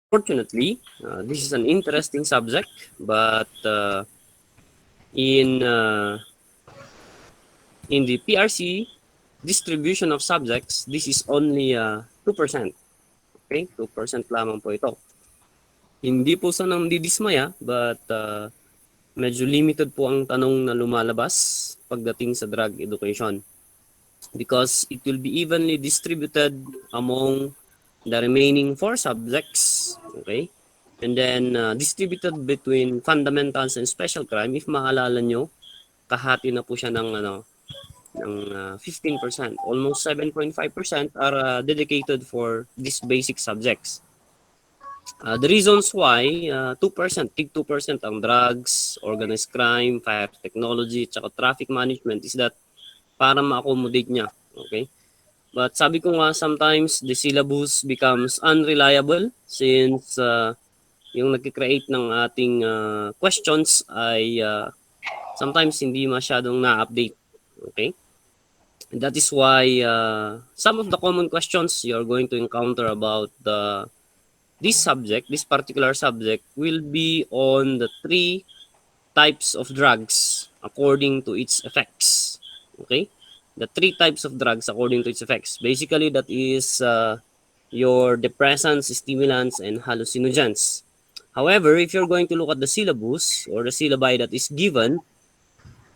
Fortunately, this is an interesting subject, but in uh, in the PRC distribution of subjects, this is only 2%. Okay, 2% lamang po ito. Hindi po sa nang didismaya, but medyo limited po ang tanong na lumalabas pagdating sa drug education because it will be evenly distributed among the remaining 4 subjects, okay? And then distributed between fundamentals and special crime. If maalala nyo, kahati na po siya ng 15%. Almost 7.5% are dedicated for these basic subjects. The reasons why 2%, tig 2% ang drugs, organized crime, fire technology, tsaka traffic management is that para ma-accommodate niya. Okay? But sabi ko nga, sometimes the syllabus becomes unreliable since yung nag-create ng ating questions ay sometimes hindi masyadong na-update. Okay? And that is why some of the common questions you're going to encounter about this particular subject will be on the 3 types of drugs according to its effects. Okay? The 3 types of drugs according to its effects. Basically, that is your depressants, stimulants, and hallucinogens. However, if you're going to look at the syllabus or the syllabi that is given,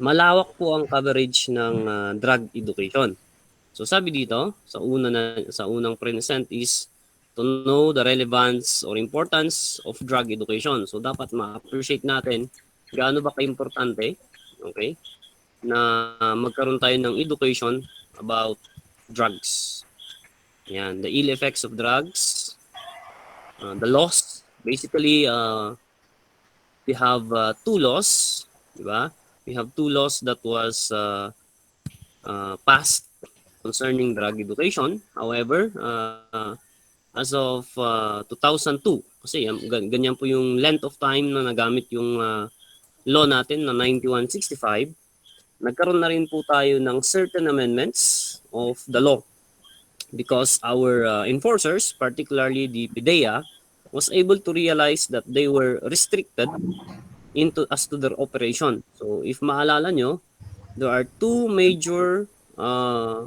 malawak po ang coverage ng drug education. So sabi dito, sa unang present is to know the relevance or importance of drug education. So dapat ma-appreciate natin gaano ba ka-importante, okay, na magkaroon tayo ng education about drugs. Yan, the ill effects of drugs, the laws. Basically, we have 2 laws, di ba? We have 2 laws that was passed concerning drug education. However, as of 2002, kasi ganyan po yung length of time na nagamit yung law natin na 9165, nagkaroon na rin po tayo ng certain amendments of the law because our enforcers, particularly the PDEA, was able to realize that they were restricted as to their operation. So if maalala nyo, there are 2 major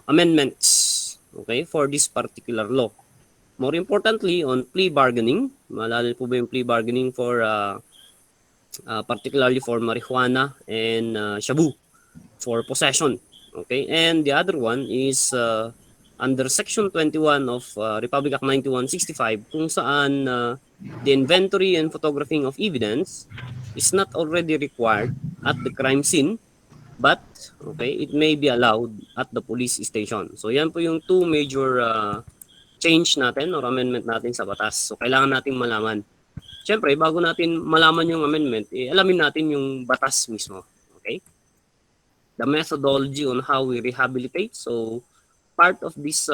amendments, okay, for this particular law. More importantly, on plea bargaining, maalala po ba yung plea bargaining for particularly for marijuana and shabu for possession. Okay, and the other one is under Section 21 of Republic Act 9165 kung saan the inventory and photographing of evidence is not already required at the crime scene, but okay, it may be allowed at the police station. So yan po yung 2 major change natin or amendment natin sa batas. So kailangan nating malaman. Siyempre, bago natin malaman yung amendment, alamin natin yung batas mismo. Okay? The methodology on how we rehabilitate. So, part of this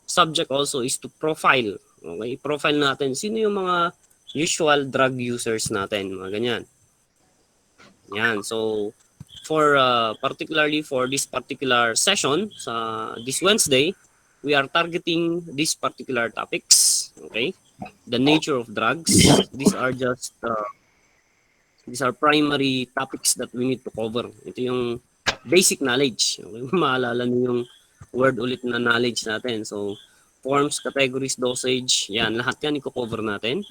subject also is to profile. Okay? Profile natin sino yung mga usual drug users natin. Mga ganyan. Yan. So, for particularly for this particular session, this Wednesday, we are targeting these particular topics. Okay? The nature of drugs. These are primary topics that we need to cover. Ito yung basic knowledge. Okay? Maalala niyo yung word ulit na knowledge natin. So, forms, categories, dosage, yan, lahat yan i-cover natin.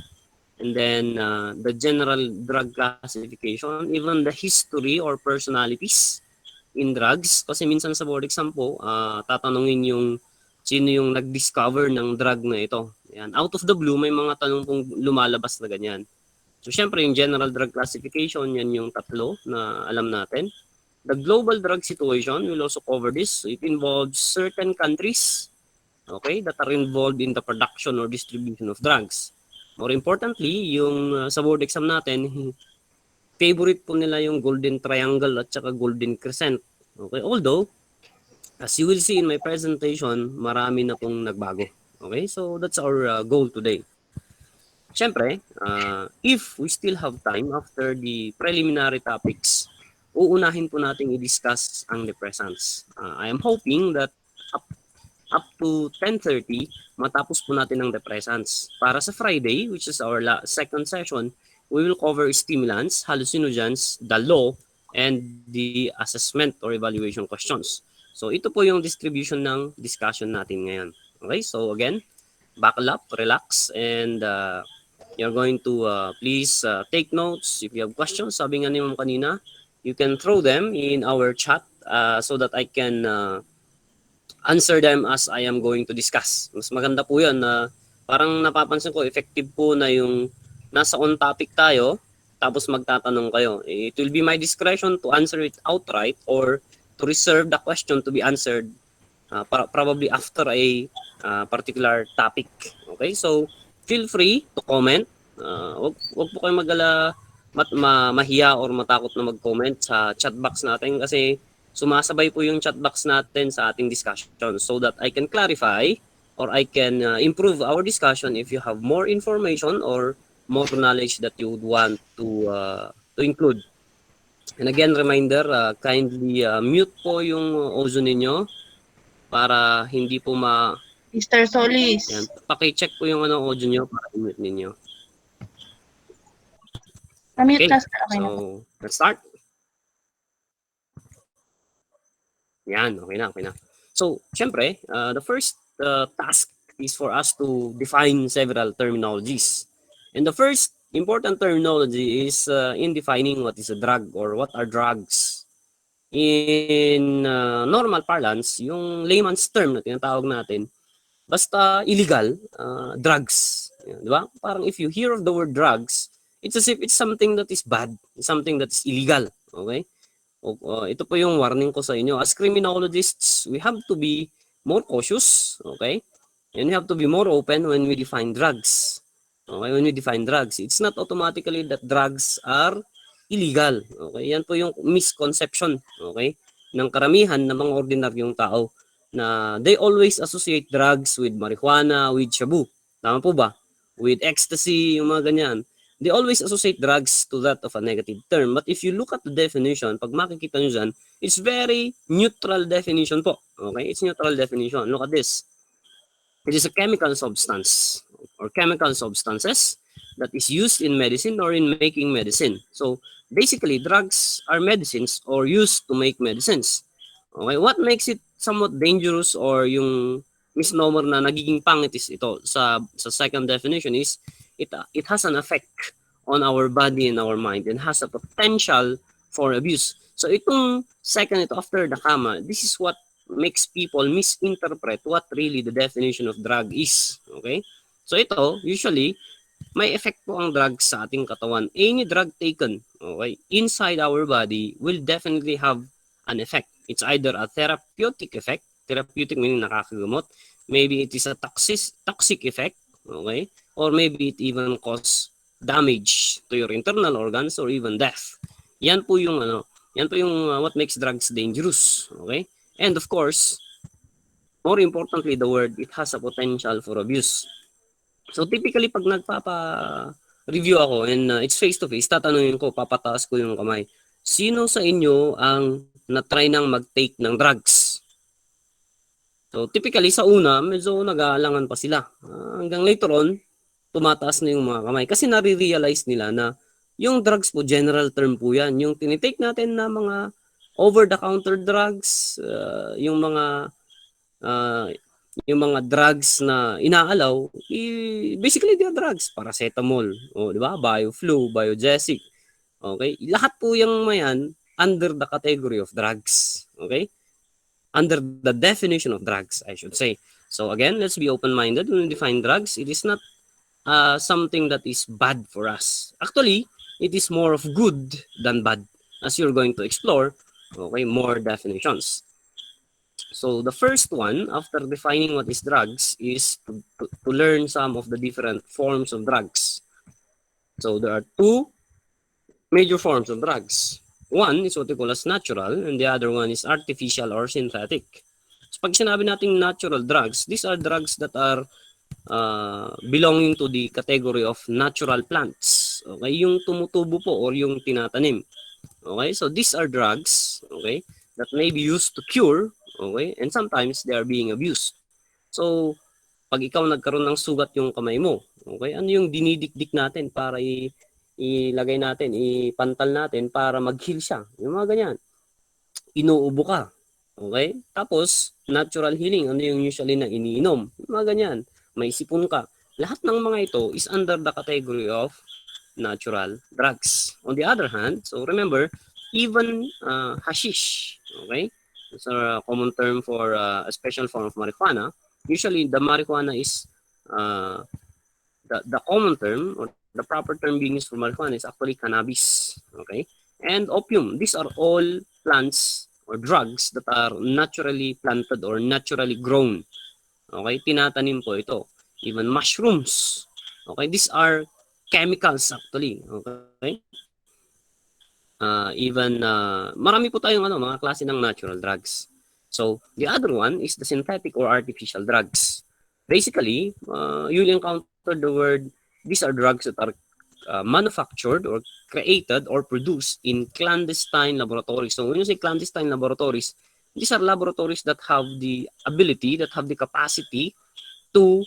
And then, the general drug classification, even the history or personalities in drugs. Kasi minsan sa board exam po, tatanungin yung sino yung nag-discover ng drug na ito. Yan. Out of the blue, may mga tanong pong lumalabas na ganyan. So, syempre, yung general drug classification, yan yung tatlo na alam natin. The global drug situation will also cover this. It involves certain countries, okay, that are involved in the production or distribution of drugs. More importantly, yung sa board exam natin, favorite po nila yung golden triangle at saka golden crescent. Okay, although, as you will see in my presentation, marami na pong nagbago. Okay, so that's our goal today. Siyempre, if we still have time after the preliminary topics, uunahin po natin i-discuss ang depressants. I am hoping that up to 10:30, matapos po natin ng depressants. Para sa Friday, which is our second session, we will cover stimulants, hallucinogens, the law, and the assessment or evaluation questions. So ito po yung distribution ng discussion natin ngayon. Okay, so again, buckle up, relax, and you're going to please take notes. If you have questions, sabi nga ni Ma'am kanina, you can throw them in our chat so that I can answer them as I am going to discuss. Mas maganda po yun na parang napapansin ko, effective po na yung nasa on topic tayo, tapos magtatanong kayo. It will be my discretion to answer it outright or to reserve the question to be answered probably after a particular topic. Okay, so feel free to comment. Wag po kayong mahiya or matakot na mag-comment sa chat box natin kasi sumasabay po yung chat box natin sa ating discussion so that I can clarify or I can improve our discussion if you have more information or more knowledge that you would want to include. And again, reminder, kindly mute po yung audio ninyo para hindi po Mr. Solis. Yan. Paki-check po yung audio nyo para i-mute ninyo. Na-mute Okay, na, sir. Okay na. so let's start. Yan, okay na. So, syempre, the first task is for us to define several terminologies. And the first important terminology is in defining what is a drug or what are drugs. In normal parlance, yung layman's term na tinatawag natin, basta illegal, drugs. Di ba? Parang if you hear of the word drugs, it's as if it's something that is bad, something that is illegal. Okay? Ito po yung warning ko sa inyo. As criminologists, we have to be more cautious. Okay? And we have to be more open when we define drugs. Okay? When we define drugs, it's not automatically that drugs are illegal. Okay? Yan po yung misconception. Okay? Ng karamihan ng mga ordinaryong tao na they always associate drugs with marijuana, with shabu. Tama po ba? With ecstasy, yung mga ganyan. They always associate drugs to that of a negative term. But if you look at the definition, pag makikita nyo dyan, it's very neutral definition po. Okay? It's neutral definition. Look at this. It is a chemical substance or chemical substances that is used in medicine or in making medicine. So, basically, drugs are medicines or used to make medicines. Okay, what makes it somewhat dangerous or yung misnomer na nagiging pangit is ito sa second definition is it has an effect on our body and our mind and has a potential for abuse. So itong second ito after the comma, this is what makes people misinterpret what really the definition of drug is. Okay? So ito, usually, may effect po ang drugs sa ating katawan. Any drug taken, okay, inside our body will definitely have an effect. It's either a therapeutic effect, therapeutic meaning nakakagamot, maybe it is a toxic effect, okay, or maybe it even cause damage to your internal organs or even death. Yan po yung what makes drugs dangerous, okay? And of course, more importantly, the word, it has a potential for abuse. So typically pag nagpapa-review ako and it's face-to-face, tatanungin ko, papataas ko yung kamay. Sino sa inyo ang na-try nang mag-take ng drugs? So typically sa una, medyo nag-aalangan pa sila. Hanggang later on, tumataas na yung mga kamay. Kasi nare-realize nila na yung drugs po, general term po yan. Yung tinitake natin na mga over-the-counter drugs, yung mga drugs na inaalaw, basically they are drugs. Paracetamol, di ba? Bioflu, Biogesic. Okay? Lahat po yung mayan under the category of drugs. Okay? Under the definition of drugs, I should say. So again, let's be open-minded when we define drugs. It is not something that is bad for us. Actually, it is more of good than bad, as you're going to explore, okay, more definitions. So the first one, after defining what is drugs, is to learn some of the different forms of drugs. So there are two major forms of drugs. One is what we call as natural, and the other one is artificial or synthetic. So pag sinabi natin natural drugs, these are drugs that are belonging to the category of natural plants. Okay, yung tumutubo po or yung tinatanim. Okay, so these are drugs, okay, that may be used to cure, okay, and sometimes they are being abused. So, pag ikaw nagkaroon ng sugat yung kamay mo, okay, ano yung dinidikdik natin para ilagay natin, ipantal natin para mag-heal siya. Yung mga ganyan. Inuubo ka. Okay? Tapos, natural healing, ano yung usually na iniinom? Yung mga ganyan. May sipon ka. Lahat ng mga ito is under the category of natural drugs. On the other hand, so remember, even hashish, okay? It's a common term for a special form of marijuana. Usually, the marijuana is uh, the common term or the proper term being used for marijuana is actually cannabis, okay? And opium. These are all plants or drugs that are naturally planted or naturally grown. Okay, tinatanim po ito. Even mushrooms. Okay, these are chemicals actually. Okay? Marami po tayong mga klase ng natural drugs. So, the other one is the synthetic or artificial drugs. Basically, you'll encounter the word, these are drugs that are manufactured or created or produced in clandestine laboratories. So, when you say clandestine laboratories, these are laboratories that have the ability, that have the capacity to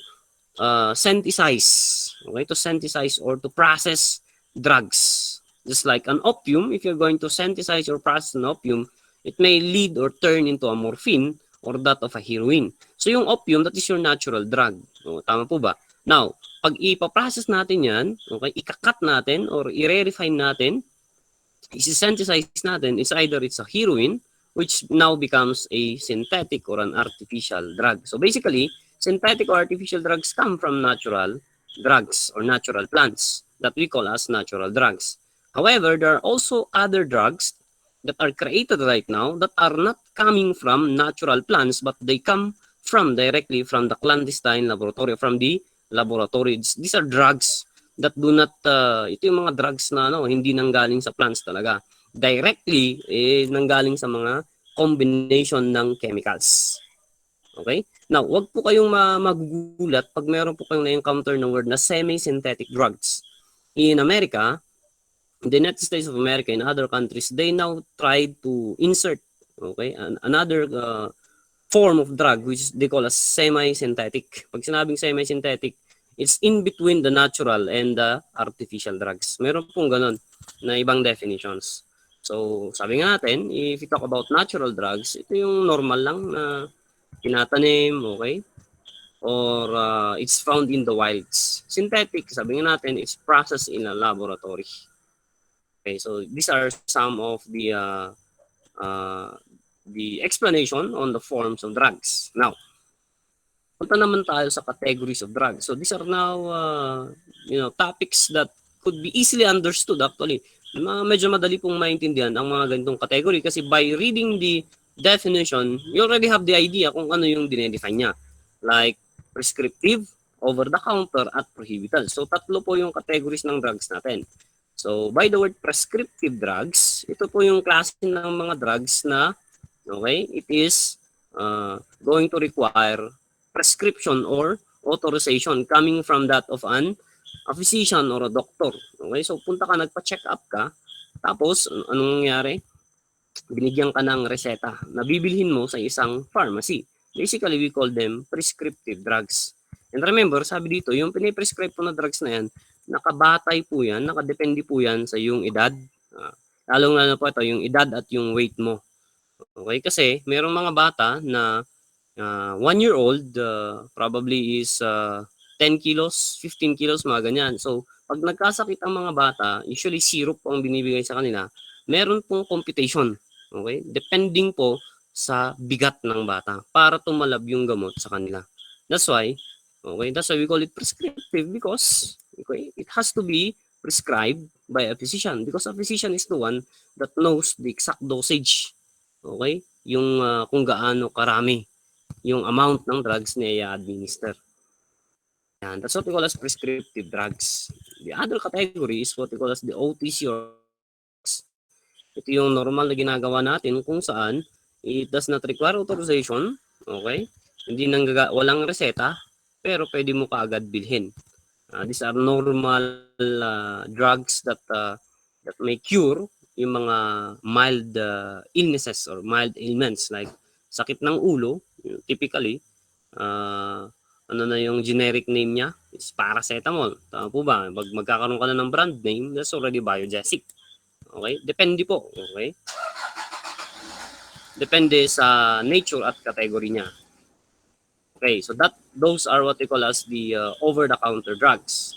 synthesize, okay, to synthesize or to process drugs. Just like an opium, if you're going to synthesize or process an opium, it may lead or turn into a morphine or that of a heroin. So yung opium, that is your natural drug. O, tama po ba? Now, pag ipaprocess natin yan, okay, ikakat natin or i-refine natin, isi-synthesize natin, it's a heroin, which now becomes a synthetic or an artificial drug. So basically, synthetic or artificial drugs come from natural drugs or natural plants that we call as natural drugs. However, there are also other drugs that are created right now that are not coming from natural plants, but they come from directly from the clandestine laboratory, from the laboratories. These are drugs that do not, ito yung mga drugs na hindi nanggaling sa plants talaga. Directly, nanggaling sa mga combination ng chemicals. Okay? Now, wag po kayong magugulat pag meron po kayong na-encounter na word na semi-synthetic drugs. In America, in the United States of America, in other countries, they now try to insert, okay, another form of drug which they call as semi-synthetic. Pag sinabing semi-synthetic, it's in between the natural and the artificial drugs. Meron pong ganun na ibang definitions. So, sabi nga natin, if you talk about natural drugs, ito yung normal lang na tinatanim, okay? Or it's found in the wilds. Synthetic, sabi nga natin, it's processed in a laboratory. Okay, so these are some of the explanation on the forms of drugs. Now, punta naman tayo sa categories of drugs. So these are now, topics that could be easily understood actually. Medyo madali pong maintindihan ang mga ganitong category kasi by reading the definition, you already have the idea kung ano yung dinedefine niya. Like prescriptive, over-the-counter, at prohibited. So tatlo po yung categories ng drugs natin. So by the word prescriptive drugs, ito po yung klase ng mga drugs na, okay, it is going to require prescription or authorization coming from that of a physician or a doctor. Okay, so punta ka, nagpa-check up ka, tapos anong nangyari? Binigyan ka ng reseta na bibilhin mo sa isang pharmacy. Basically, we call them prescriptive drugs. And remember, sabi dito, yung piniprescribe po na drugs na yan, nakabatay po yan, nakadepende po yan sa yung edad. Lalong-lalo po ito, yung edad at yung weight mo. Okay, kasi merong mga bata na 1-year-old probably is 10 kilos, 15 kilos, mga ganyan. So, pag nagkasakit ang mga bata, usually syrup po ang binibigay sa kanila, meron pong computation. Okay? Depending po sa bigat ng bata para tumalab yung gamot sa kanila. That's why we call it prescriptive because it has to be prescribed by a physician because a physician is the one that knows the exact dosage. Okay? Yung kung gaano karami yung amount ng drugs na i-administer. Yan, that's what we call as prescriptive drugs. The other category is what we call as the OTC or drugs. Ito yung normal na ginagawa natin kung saan it does not require authorization, okay? Hindi walang reseta, pero pwede mo kaagad bilhin. These are normal drugs that may cure yung mga mild illnesses or mild ailments like sakit ng ulo, typically, ano na yung generic name niya? Is paracetamol. Tama po ba? Magkakaroon ka na ng brand name, that's already biogesic. Okay? Depende po. Okay? Depende sa nature at category niya. Okay, so those are what we call as the over-the-counter drugs.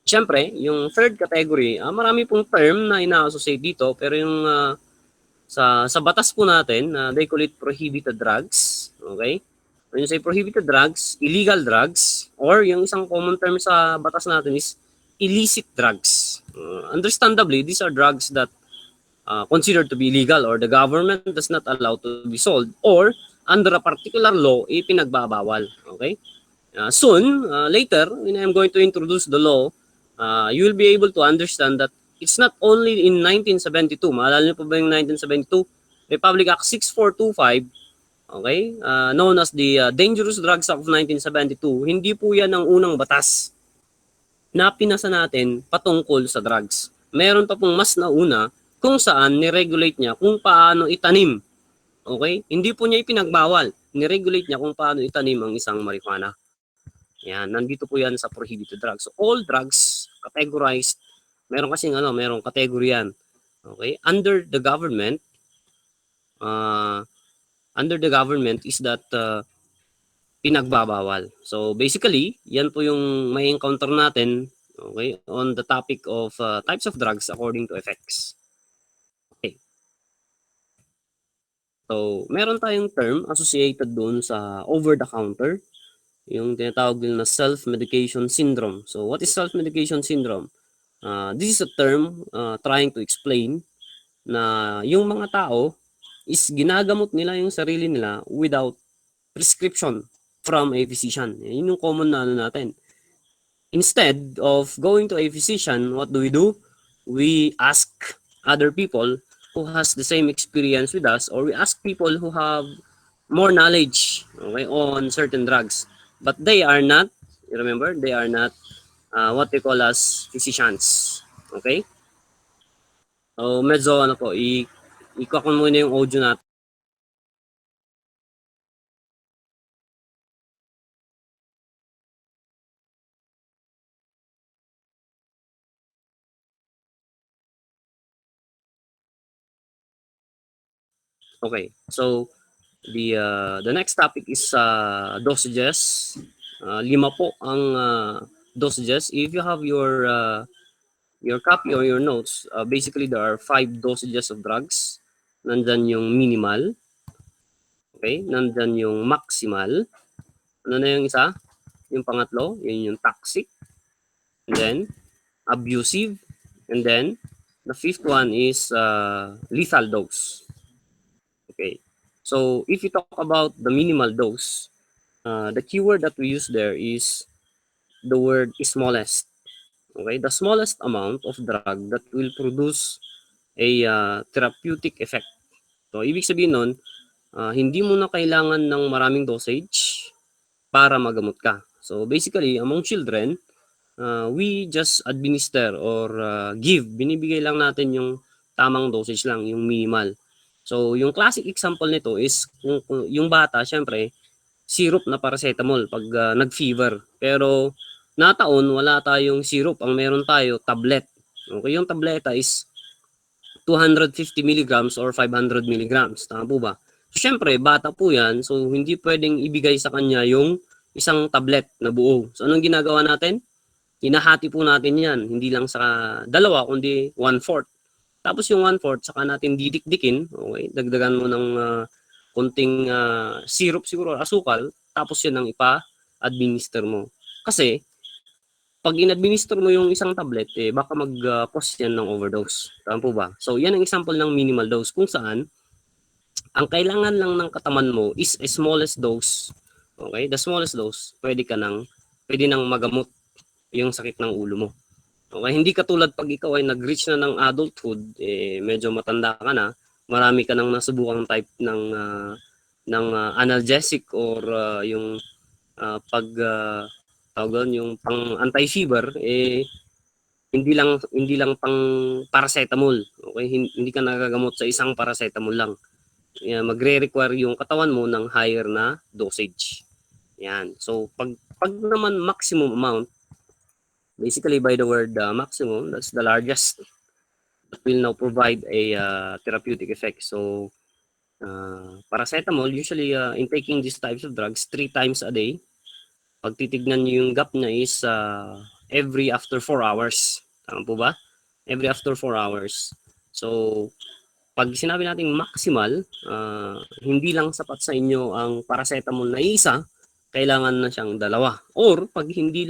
Siyempre, yung third category, marami pong term na ina-associate dito, pero yung sa batas po natin, they call it prohibited drugs. Okay? When you say prohibited drugs, illegal drugs, or yung isang common term sa batas natin is illicit drugs. Understandably, these are drugs that considered to be illegal or the government does not allow to be sold or under a particular law, ipinagbabawal. Okay? Soon, later, when I'm going to introduce the law, you will be able to understand that it's not only in 1972. Maalala niyo po ba yung 1972? Republic Act 6425, okay, known as the Dangerous Drugs Act of 1972, hindi po yan ang unang batas na pinasa natin patungkol sa drugs. Meron pa pong mas nauna kung saan ni-regulate niya kung paano itanim. Okay? Hindi po niya ipinagbawal. Ni-regulate niya kung paano itanim ang isang marijuana. Yan, nandito po yan sa prohibited drugs. So, all drugs categorized, meron kasing merong category yan. Okay? Under the government is that pinagbabawal. So basically, yan po yung may encounter natin, okay, on the topic of types of drugs according to effects. Okay. So, meron tayong term associated doon sa over-the-counter, yung tinatawag nila na self-medication syndrome. So, what is self-medication syndrome? This is a term trying to explain na yung mga tao is ginagamot nila yung sarili nila without prescription from a physician. Yun yung common na natin. Instead of going to a physician, what do? We ask other people who has the same experience with us, or we ask people who have more knowledge, okay, on certain drugs. But they are not, you remember, they are not what they call as physicians. Okay? So medyo po, i-iko muna yung audio natin. Okay, so the next topic is dosages. 5 po ang dosages. If you have your copy or your notes, basically there are 5 dosages of drugs. Nandyan yung minimal, okay? Nandyan yung maximal. Ano na yung isa? Yung pangatlo, yun yung toxic. And then abusive. And then the fifth one is lethal dose. Okay. So if you talk about the minimal dose, the keyword that we use there is the word smallest. Okay, the smallest amount of drug that will produce a therapeutic effect. So ibig sabihin nun, hindi mo na kailangan ng maraming dosage para magamot ka. So basically, among children, we just administer or binibigay lang natin yung tamang dosage lang, yung minimal. So yung classic example nito is kung yung bata, syempre, syrup na paracetamol pag nag-fever. Pero nataon, wala tayong syrup. Ang meron tayo, tablet. Okay, yung tableta is 250 milligrams or 500 milligrams. Tama po ba? So, syempre, bata po yan. So, hindi pwedeng ibigay sa kanya yung isang tablet na buo. So, anong ginagawa natin? Hinahati po natin yan. Hindi lang sa dalawa, kundi 1/4. Tapos yung 1/4, saka natin didikdikin. Okay? Dagdagan mo ng konting syrup siguro, asukal. Tapos yun ang ipa-administer mo. Kasi, pag in-administer mo yung isang tablet, baka mag-cause yan ng overdose. Tama po ba? So, yan ang example ng minimal dose kung saan ang kailangan lang ng katawan mo is a smallest dose. Okay? The smallest dose, pwede nang magamot yung sakit ng ulo mo. Okay? Hindi katulad pag ikaw ay nag-reach na ng adulthood, medyo matanda ka na, marami ka nang nasubukang type ng analgesic or yung pag yung pang anti-fever, hindi lang pang paracetamol. Okay? Hindi ka nagagamot sa isang paracetamol lang. magre-require yung katawan mo ng higher na dosage. Yan. So, pag naman maximum amount, basically by the word maximum, that's the largest that will now provide a therapeutic effect. So, paracetamol, usually in taking these types of drugs, 3 times a day, pag titignan nyo yung gap niya is every after 4 hours. Tama po ba? Every after 4 hours. So, pag sinabi nating maximal, hindi lang sapat sa inyo ang paracetamol na isa, kailangan na siyang dalawa. Or pag hindi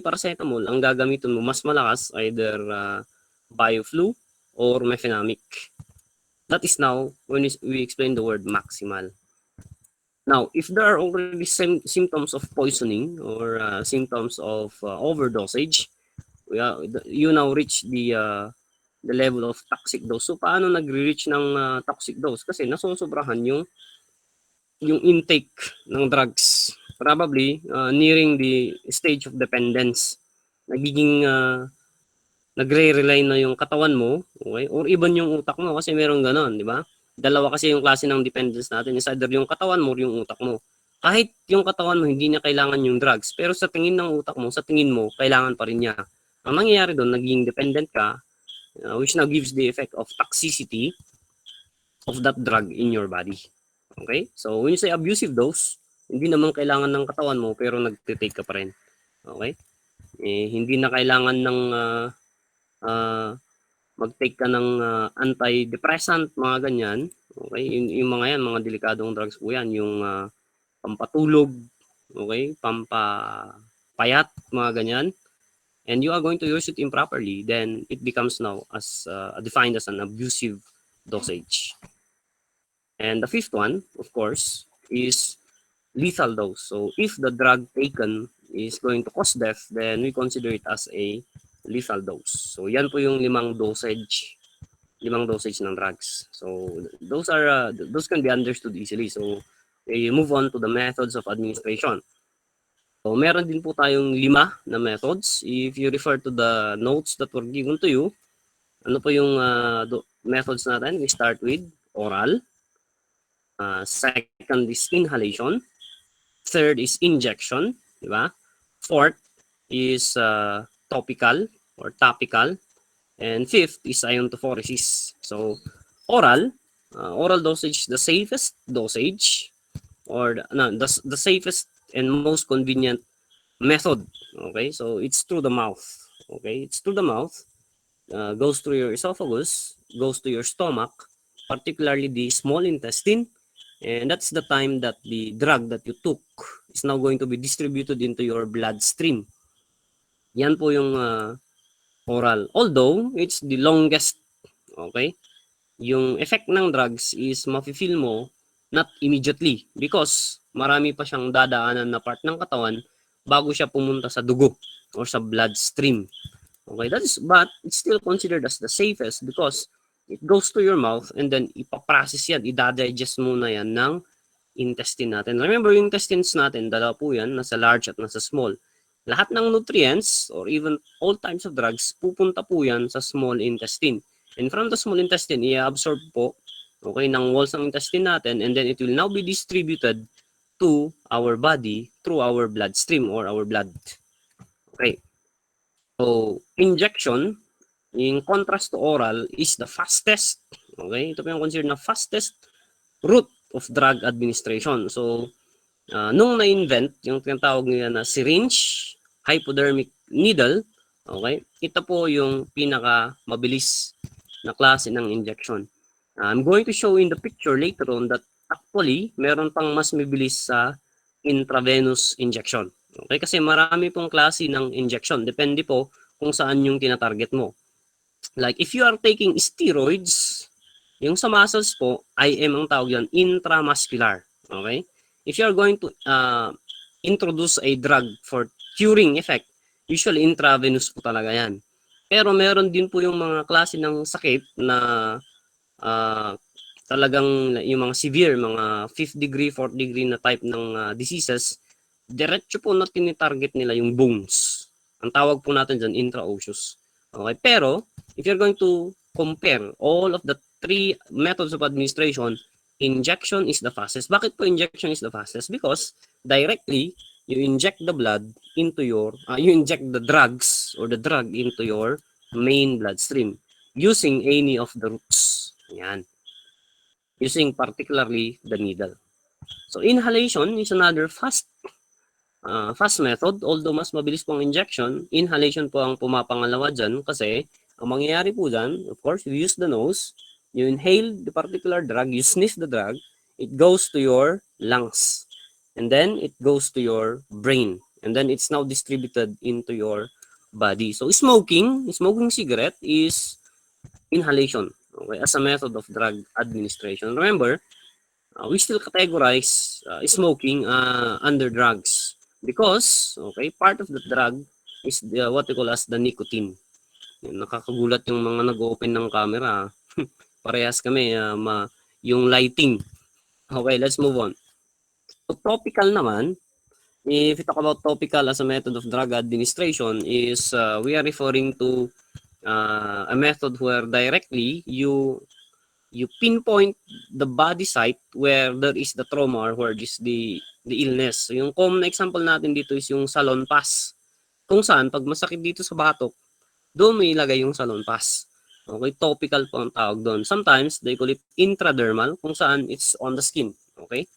paracetamol, ang gagamitin mo mas malakas, either bioflu or mefenamic. That is now when we explain the word maximal. Now, if there are already symptoms of poisoning or symptoms of overdosage, you now reach the level of toxic dose. So, paano nagre-reach ng toxic dose? Kasi nasusobrahan yung intake ng drugs. Probably nearing the stage of dependence. Nagiging nagre-rely na yung katawan mo, okay? Or even yung utak mo kasi meron ganon, di ba? Dalawa kasi yung klase ng dependence natin. Is either yung katawan mo or yung utak mo. Kahit yung katawan mo hindi niya kailangan yung drugs, pero sa tingin ng utak mo, sa tingin mo, kailangan pa rin niya. Ang nangyayari doon, naging dependent ka, which now gives the effect of toxicity of that drug in your body. Okay? So, when you say abusive dose, hindi naman kailangan ng katawan mo pero nagtitake ka pa rin. Okay? Hindi na kailangan ng mag-take ka ng antidepressant, mga ganyan. Okay? Yung mga yan, mga delikadong drugs po yan. Yung pampatulog, okay? Pampapayat, mga ganyan. And you are going to use it improperly, then it becomes now as defined as an abusive dosage. And the fifth one, of course, is lethal dose. So if the drug taken is going to cause death, then we consider it as a lethal dose. So yan po yung limang dosage ng drugs. So those can be understood easily. So we move on to the methods of administration. So, meron din po tayong 5 na methods. If you refer to the notes that were given to you, ano po yung methods natin? We start with oral. Second is inhalation. Third is injection. Diba? Fourth is topical or topical. And fifth is iontophoresis. So, oral dosage, the safest dosage or the safest and most convenient method. Okay, so it's through the mouth. Okay, it's through the mouth, goes through your esophagus, goes to your stomach, particularly the small intestine, and that's the time that the drug that you took is now going to be distributed into your bloodstream. Yan po yung oral. Although it's the longest, okay, yung effect ng drugs is mafe-feel mo not immediately because marami pa siyang dadaanan na part ng katawan bago siya pumunta sa dugo or sa bloodstream. Okay, but it's still considered as the safest because it goes to your mouth and then ipaprocess yan, idadigest muna yan ng intestine natin. Remember, yung intestines natin, dalawa po yan, nasa large at nasa small. Lahat ng nutrients or even all types of drugs, pupunta po yan sa small intestine. And from the small intestine, i-absorb po, okay, ng walls ng intestine natin, and then it will now be distributed to our body through our bloodstream or our blood. Okay. So, injection, in contrast to oral, is the fastest. Okay, ito po yung considered na fastest route of drug administration. So, nung na-invent, yung tinatawag nila na syringe, hypodermic needle, okay, ito po yung pinaka-mabilis na klase ng injection. I'm going to show in the picture later on that actually, meron pang mas mabilis sa intravenous injection. Okay, kasi marami pong klase ng injection. Depende po kung saan yung tinatarget mo. Like, if you are taking steroids, yung sa muscles po, IM ang tawag yan, intramuscular. Okay? If you are going to introduce a drug for curing effect, usually intravenous po talaga yan. Pero meron din po yung mga klase ng sakit na talagang yung mga severe, mga 5th degree, 4th degree na type ng diseases, diretso po na tinitarget nila yung bones. Ang tawag po natin dyan, intraosseous. Okay? Pero, if you're going to compare all of the 3 methods of administration, injection is the fastest. Bakit po injection is the fastest? Because directly, you inject the blood into your, you inject the drugs or the drug into your main bloodstream using any of the routes. Yan. Using particularly the needle. So inhalation is another fast method. Although mas mabilis po ang injection, inhalation po ang pumapangalawa dyan kasi ang mangyayari po dyan, of course, you use the nose, you inhale the particular drug, you sniff the drug, it goes to your lungs, and then it goes to your brain, and then it's now distributed into your body. So smoking cigarette is inhalation, okay, as a method of drug administration. Remember, we still categorize smoking under drugs because, okay, part of the drug is what we call as the nicotine. Nakakagulat yung mga nag-open ng camera. Parehas kami, yung lighting. Okay, let's move on. So, topical naman, if we talk about topical as a method of drug administration, is we are referring to a method where directly you pinpoint the body site where there is the trauma or where is the illness. So, yung common example natin dito is yung salon pass. Kung saan, pag masakit dito sa batok, doon may ilagay yung salon pass. Okay, topical po ang tawag doon. Sometimes, they call it intradermal, kung saan it's on the skin. Okay?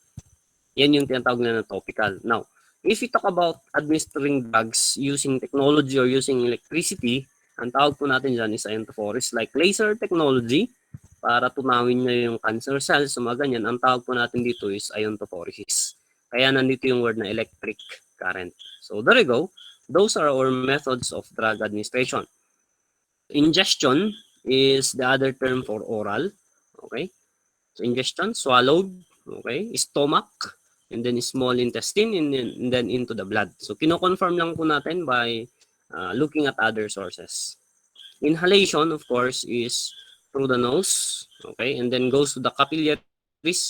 Yan yung tinatawag na topical. Now, if we talk about administering drugs using technology or using electricity, ang tawag po natin dyan is iontophoresis, like laser technology, para tunawin niya yung cancer cells, so mga ganyan, ang tawag po natin dito is iontophoresis. Kaya nandito yung word na electric current. So there you go. Those are our methods of drug administration. Ingestion is the other term for oral. Okay? So ingestion, swallowed, okay? Stomach, and then small intestine, and then into the blood. So kino-confirm lang po natin by looking at other sources. Inhalation, of course, is through the nose, okay, and then goes to the capillaries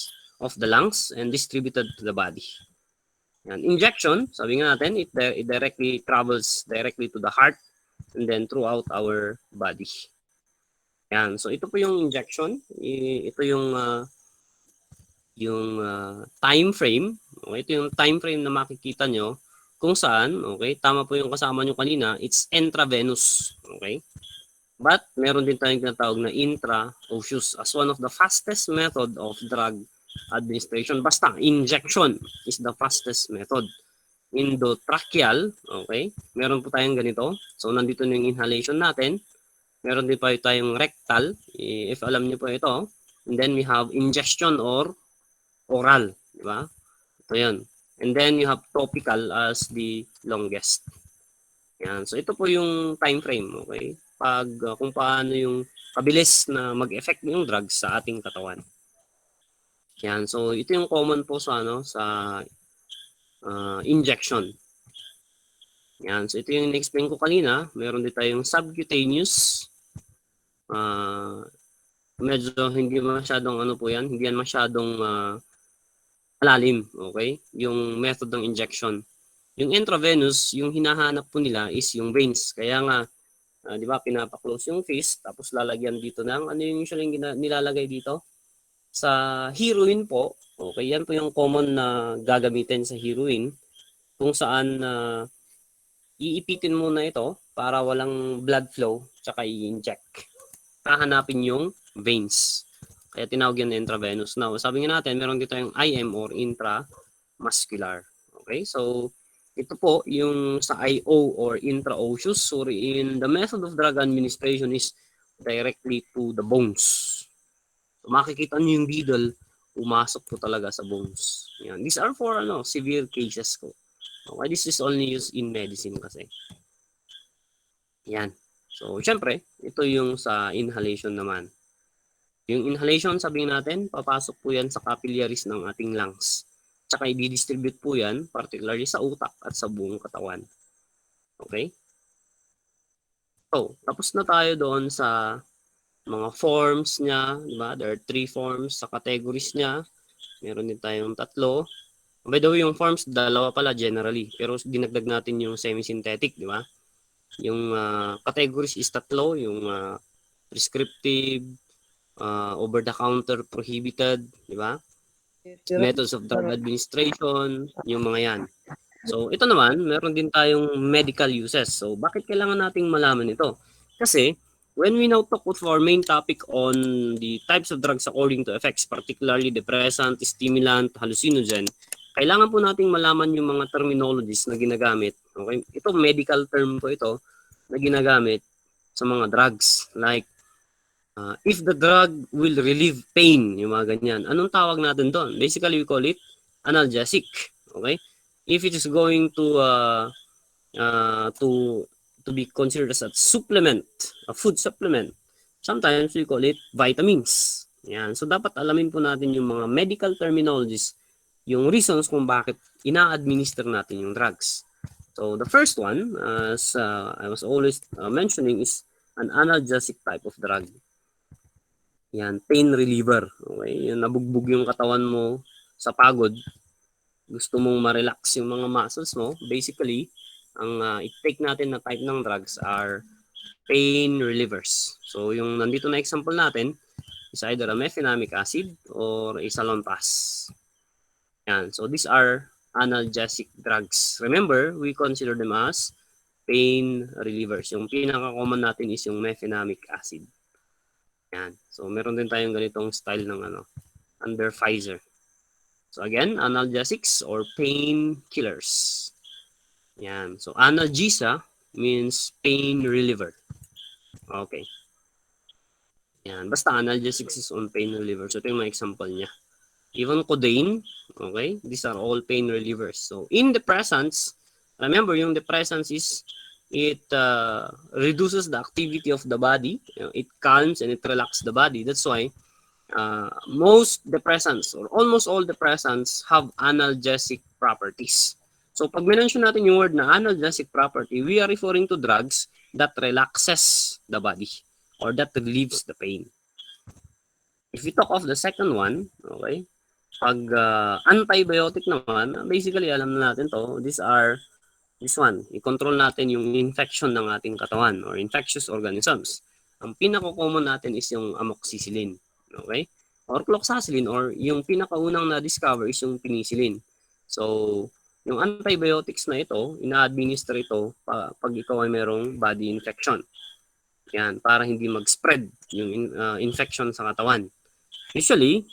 of the lungs and distributed to the body. Yan. Injection, sabi nga natin, it directly travels directly to the heart and then throughout our body. Yan. So ito po yung injection. Ito yung time frame. Okay, ito yung time frame na makikita nyo kung saan, okay, tama po yung kasama nyo kanina, it's intravenous. Okay? But meron din tayong tinatawag na intraosseous as one of the fastest method of drug administration. Basta, injection is the fastest method. Endotracheal, okay, meron po tayong ganito. So, nandito na yung inhalation natin. Meron din pa tayong rectal, if alam niyo po ito. And then we have ingestion or oral, di ba? Ito yun. And then you have topical as the longest. Yan. So, ito po yung time frame, okay? Pag kung paano yung kabilis na mag-effect yung drugs sa ating katawan. Yan. So, ito yung common po sa injection. Yan. So, ito yung in-explain ko kanina. Meron din tayong subcutaneous. Medyo hindi masyadong ano po yan. Hindi yan masyadong malalim. Okay? Yung method ng injection. Yung intravenous, yung hinahanap po nila is yung veins. Kaya nga, di ba, pinapaklose yung fist, tapos lalagyan dito ng, ano yung usually nilalagay dito? Sa heroin po, okay, yan po yung common na gagamitin sa heroin, kung saan iipitin muna ito para walang blood flow, tsaka i-inject. Hahanapin yung veins. Kaya tinawag yan na intravenous. Now, sabi nga natin, meron dito yung IM or intramuscular. Okay, so ito po yung sa IO or intraosseous. So in the method of drug administration is directly to the bones. So makikita niyo yung needle, umasok po talaga sa bones. Yan. These are for severe cases ko. Okay, this is only used in medicine kasi. Yan. So syempre, ito yung sa inhalation naman. Yung inhalation, sabihin natin, papasok po yan sa capillaries ng ating lungs. Tsaka i-distribute po yan, particularly sa utak at sa buong katawan. Okay? So, tapos na tayo doon sa mga forms niya, di ba? There are 3 forms sa categories niya. Meron din tayong 3. By the way, yung forms, 2 pala generally. Pero dinagdag natin yung semi-synthetic, di ba? Yung categories is 3, yung prescriptive, over-the-counter prohibited, di ba? Methods of drug administration, yung mga yan. So, ito naman, meron din tayong medical uses. So, bakit kailangan nating malaman ito? Kasi, when we now talk of our main topic on the types of drugs according to effects, particularly depressant, stimulant, hallucinogen, kailangan po nating malaman yung mga terminologies na ginagamit. Okay? Ito, medical term po ito na ginagamit sa mga drugs. Like, if the drug will relieve pain, yung mga ganyan. Anong tawag natin doon? Basically, we call it analgesic. Okay? If it is going uh, to to be considered as a supplement, a food supplement, sometimes we call it vitamins. Yan. So, dapat alamin po natin yung mga medical terminologies, yung reasons kung bakit ina-administer natin yung drugs. So, the first one, as I was always mentioning, is an analgesic type of drug. Yan, pain reliever. Okay? Yung nabugbog yung katawan mo sa pagod, gusto mong ma-relax yung mga muscles mo, basically, ang i-take natin na type ng drugs are pain relievers. So, yung nandito na example natin is either a mefenamic acid or a salonpas. Yan. So, these are analgesic drugs. Remember, we consider them as pain relievers. Yung pinaka-common natin is yung mefenamic acid. Yan. So, meron din tayong ganitong style ng under Pfizer. So, again, analgesics or pain killers. Yan. So, analgesia means pain reliever. Okay. Yan. Basta analgesics is on pain reliever. So, ito yung mga example niya. Even codeine, okay? These are all pain relievers. So, in depressants, remember, yung depressants is it reduces the activity of the body. You know, it calms and it relaxes the body. That's why most depressants or almost all depressants have analgesic properties. So, pag mention natin yung word na analgesic property, we are referring to drugs that relaxes the body or that relieves the pain. If we talk of the second one, okay, pag antibiotic naman, basically alam na natin to, this one, i-control natin yung infection ng ating katawan or infectious organisms. Ang pinaka-common natin is yung amoxicillin, okay? Or cloxacillin, or yung pinakaunang na-discover is yung penicillin. So, yung antibiotics na ito, ina-administer ito pag ikaw ay merong body infection. Yan, para hindi mag-spread yung infection sa katawan. Usually,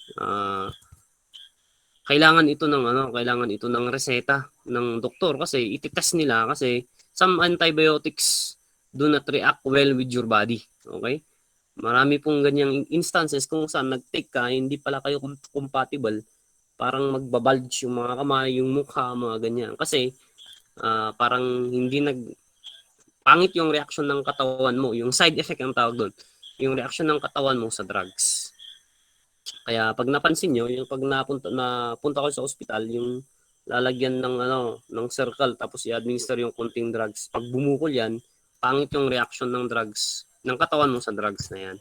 kailangan ito ng reseta ng doktor kasi ititest nila kasi some antibiotics do not react well with your body. Okay? Marami pong ganyang instances kung saan nag-take ka, hindi pala kayo compatible, parang magbabulge yung mga kamay, yung mukha, mga ganyan. Kasi parang hindi pangit yung reaction ng katawan mo, yung side effect ang tawag doon, yung reaction ng katawan mo sa drugs. Kaya pag napansin nyo, yung pag napunta ko sa ospital, yung lalagyan ng circle tapos i-administer yung konting drugs. Pag bumukol yan, pangit yung reaction ng drugs, ng katawan mo sa drugs na yan.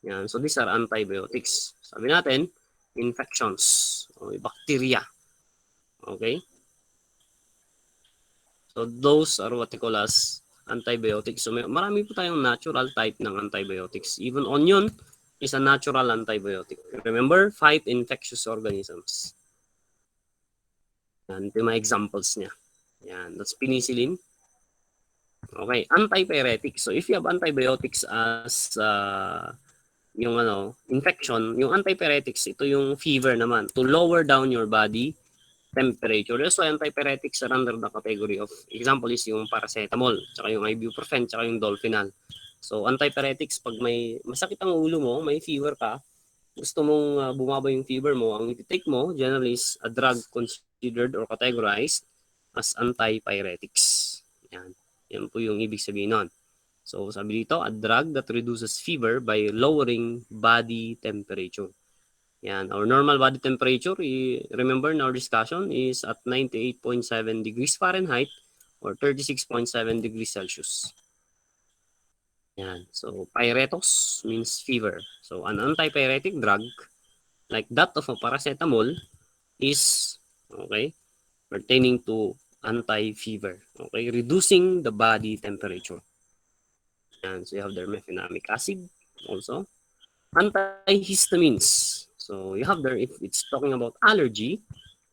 Yan. So these are antibiotics. Sabi natin, infections, o bacteria. Okay? So those are what we call as antibiotics. So marami po tayong natural type ng antibiotics. Even onion is a natural antibiotic. Remember, fight infectious organisms. Yan, ito yung mga examples niya. Yan, that's penicillin. Okay, antipyretic. So if you have antibiotics as yung infection, yung antipyretics, ito yung fever naman, to lower down your body temperature. That's why antipyretics are under the category of, example is yung paracetamol, tsaka yung ibuprofen, tsaka yung dolphinal. So, antipyretics, pag may masakit ang ulo mo, may fever ka, gusto mong bumaba yung fever mo, ang i-take mo, generally is a drug considered or categorized as antipyretics. Yan. Yan po yung ibig sabihin nun. So, sabi dito, a drug that reduces fever by lowering body temperature. Yan. Our normal body temperature, remember in our discussion, is at 98.7 degrees Fahrenheit or 36.7 degrees Celsius. Yan. So, pyretos means fever. So, an antipyretic drug like that of a paracetamol is, okay, pertaining to anti-fever. Okay, reducing the body temperature. Yan. So, you have their mefenamic acid also. antihistamines. So you have there, if it's talking about allergy,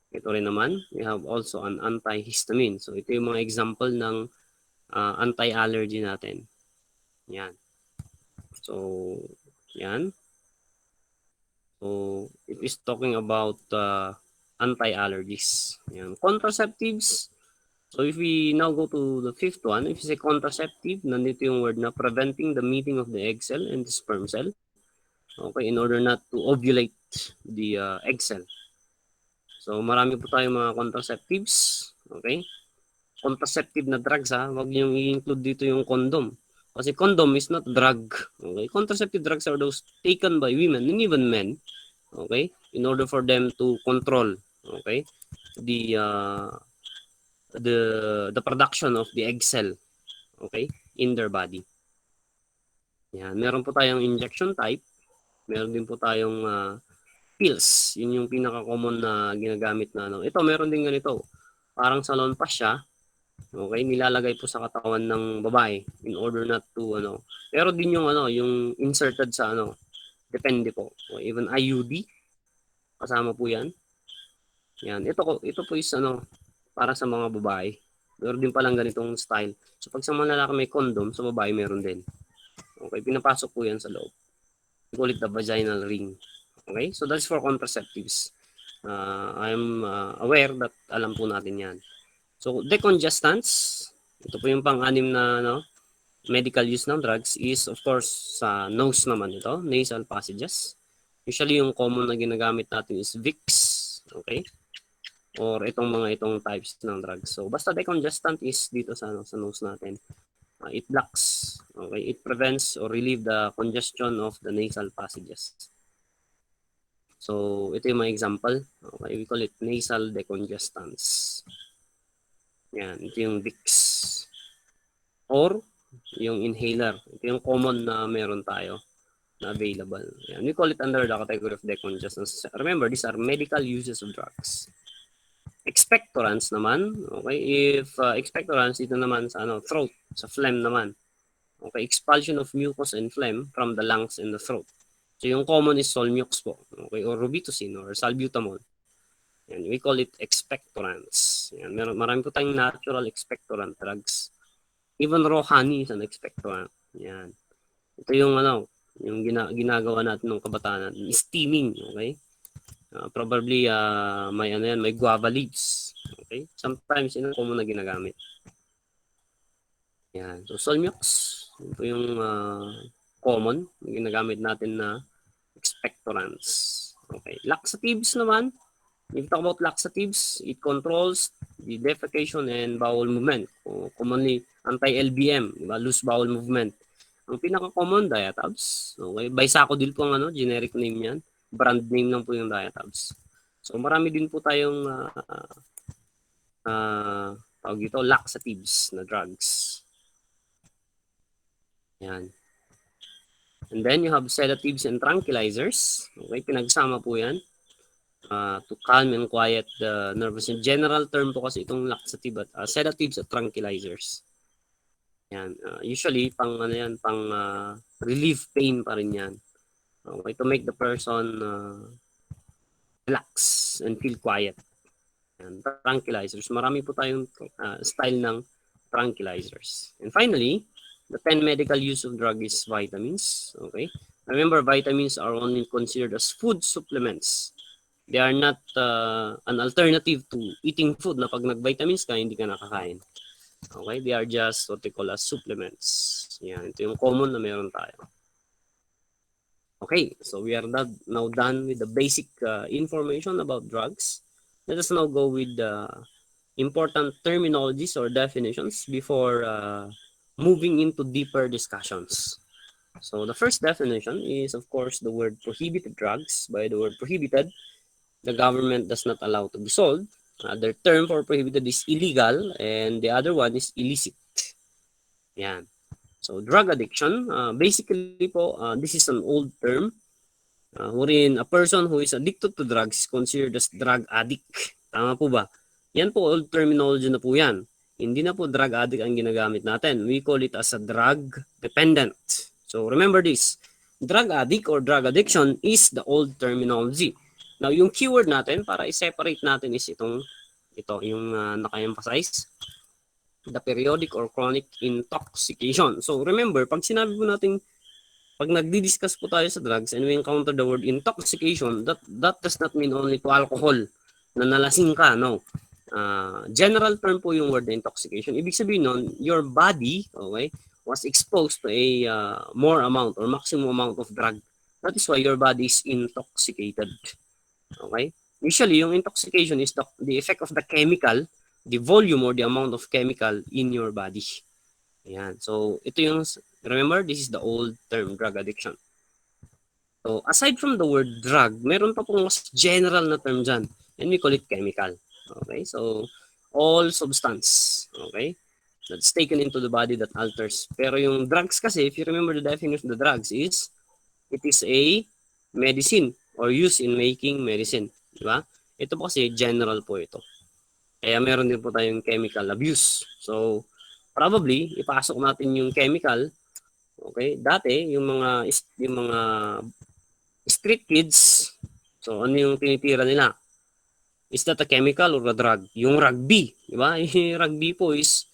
ito rin naman, we have also an antihistamine. So ito yung mga example ng anti-allergy natin. Yan. So, yan. So, it is talking about anti-allergies. Yan. Contraceptives. So, if we now go to the fifth one, if you say contraceptive, nandito yung word na preventing the meeting of the egg cell and the sperm cell. Okay, in order not to ovulate the egg cell. So, marami po tayong mga contraceptives. Okay? Contraceptive na drugs ha. Huwag niyong i-include dito yung condom. Kasi condom is not drug. Okay? Contraceptive drugs are those taken by women and even men. Okay? In order for them to control, okay, the the production of the egg cell, okay, in their body. Yan. Meron po tayong injection type. Meron din po tayong pills. Yun yung pinaka-common na ginagamit na ano. Ito, meron din ganito. Parang salon pa siya. Okay, nilalagay po sa katawan ng babae in order not to ano. Pero din yung ano, yung inserted sa ano, depende po. O even IUD, kasama po 'yan. Yan, ito po is ano, para sa mga babae. Meron din palang ganitong style. So pag sa mga lalaki may condom, sa babae meron din. Okay, pinapasok po 'yan sa loob. We call it the vaginal ring. Okay, so that's for contraceptives. I'm aware that alam po natin 'yan. So, decongestants, ito po yung pang-anim na no, medical use ng drugs is of course sa nose naman ito, nasal passages. Usually yung common na ginagamit natin is Vicks, okay? Or itong types ng drugs. So, basta decongestant is dito sa sa nose natin. It blocks, okay? It prevents or relieve the congestion of the nasal passages. So, ito yung mga example. Okay, we call it nasal decongestants. Yan, ito yung Vicks. Or yung inhaler. Ito yung common na meron tayo na available. Yan, we call it under the category of decongestants. Remember, these are medical uses of drugs. Expectorants naman, okay, if expectorants, ito naman sa ano, throat, sa phlegm naman. Okay, expulsion of mucus and phlegm from the lungs and the throat. So yung common is Solmux po, okay, or Robitussin or Salbutamol. Yan, we call it expectorants. Yan, marami po tayong natural expectorant drugs. Even raw honey is an expectorant. Yan. Ito yung ano, yung ginagawa natin ng kabataan natin, steaming, okay? Probably may ano yan, may guava leaves. Okay? Sometimes yun ang common na ginagamit. Yan. So Solmux, ito yung common na ginagamit natin na expectorants. Okay. Laxatives naman. If you talk about laxatives, it controls the defecation and bowel movement. Commonly, anti-LBM, diba? Loose bowel movement. Ang pinaka-common, Diatabs. Okay? Bisacodil po ang ano, generic name yan. Brand name lang po yung Diatabs. So, marami din po tayong tawag ito, laxatives na drugs. Yan. And then, you have sedatives and tranquilizers. Okay? Pinagsama po yan. To calm and quiet the nervous system. General term po kasi itong laxative at sedatives at tranquilizers. Yan. Usually pang ano yan, pang relieve pain pa rin yan. Okay, to make the person relax and feel quiet. Yan. Tranquilizers. Marami po tayong style ng tranquilizers. And finally, the 10 medical use of drug is vitamins. Okay? Remember, vitamins are only considered as food supplements. They are not an alternative to eating food na pag nag-vitamins ka, hindi ka nakakain. Okay? They are just what they call as supplements. Yan. Ito yung common na meron tayo. Okay. So we are now done with the basic information about drugs. Let us now go with the important terminologies or definitions before moving into deeper discussions. So the first definition is, of course, the word prohibited drugs. By the word prohibited, the government does not allow to be sold. Their term for prohibited is illegal and the other one is illicit. Yan. So drug addiction, basically po, this is an old term wherein a person who is addicted to drugs is considered as drug addict. Tama po ba? Yan po, old terminology na po yan. Hindi na po drug addict ang ginagamit natin. We call it as a drug dependent. So remember this. drug addict or drug addiction is the old terminology. Now, yung keyword natin para i-separate natin is ito yung naka-emphasize, the periodic or chronic intoxication. So, remember, pag sinabi po natin, pag nagdi-discuss po tayo sa drugs and we encounter the word intoxication, that does not mean only to alcohol, na nalasing ka, no. General term po yung word na intoxication. Ibig sabihin nun, your body, okay, was exposed to a more amount or maximum amount of drug. That is why your body is intoxicated. Okay? Usually, yung intoxication is the effect of the chemical, the volume or the amount of chemical in your body. Ayan. So, ito yung, remember, this is the old term, drug addiction. So, aside from the word drug, meron pa pong mas general na term dyan. And we call it chemical. Okay? So, all substance. Okay? That's taken into the body that alters. Pero yung drugs kasi, if you remember the definition of the drugs is, it is a medicine or used in making medicine. Diba? Ito po kasi general po ito. Kaya meron din po tayong chemical abuse. So, probably, ipasok natin yung chemical. Okay? Dati, yung mga street kids, so ano yung tinitira nila? Is that a chemical or a drug? Yung rugby, di ba? Yung rugby po is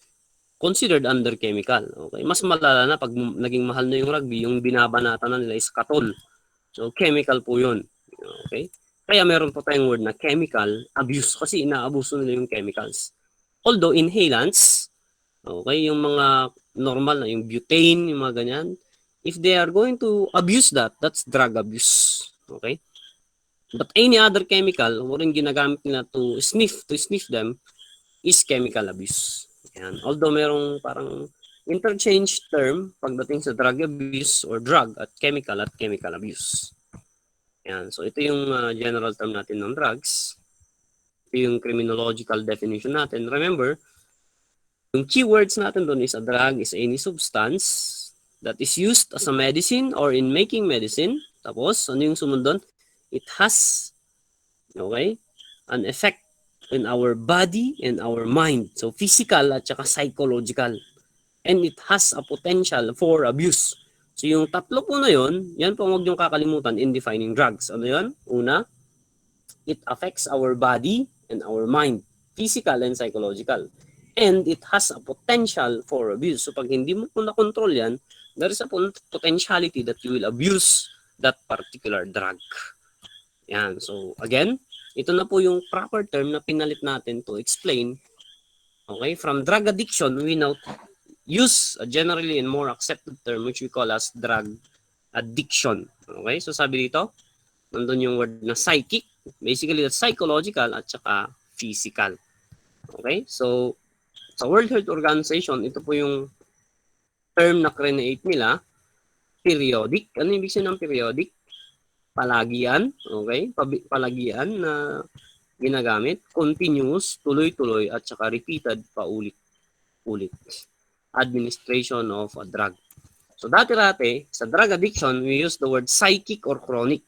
considered under chemical. Okay? Mas malala na pag naging mahal na yung rugby, yung binabanata na nila is katol. So, chemical po yun. Okay? Kaya meron po tayong word na chemical abuse kasi inaabuso nila yung chemicals. Although inhalants, okay, yung mga normal na, yung butane, yung mga ganyan, if they are going to abuse that, that's drug abuse. Okay? But any other chemical, walang ginagamit nila to sniff them, is chemical abuse. Yan. Although merong parang interchange term pagdating sa drug abuse or drug at chemical abuse. Yan. So ito yung general term natin ng drugs. Ito yung criminological definition natin. Remember, yung keywords natin doon is a drug is any substance that is used as a medicine or in making medicine. Tapos, ano yung sumunod doon? It has, okay, an effect in our body and our mind. So, physical at saka psychological. And it has a potential for abuse. So, yung tatlo po na yun, yan po huwag niyong kakalimutan in defining drugs. Ano yun? Una, it affects our body and our mind, physical and psychological. And it has a potential for abuse. So, pag hindi mo po na-control yan, there is a potentiality that you will abuse that particular drug. Yan. So, again, ito na po yung proper term na pinalit natin to explain. Okay? From drug addiction, we now use a generally and more accepted term which we call as drug addiction. Okay? So, sabi dito, nandun yung word na psychic. Basically, that's psychological at saka physical. Okay? So, sa World Health Organization, ito po yung term na create nila, periodic. Ano yung ibig sabihin ng periodic? Palagian, okay? Palagian na ginagamit, continuous, tuloy-tuloy, at saka repeated, paulit-ulit. Administration of a drug. So dati-dati, sa drug addiction, we use the word psychic or chronic.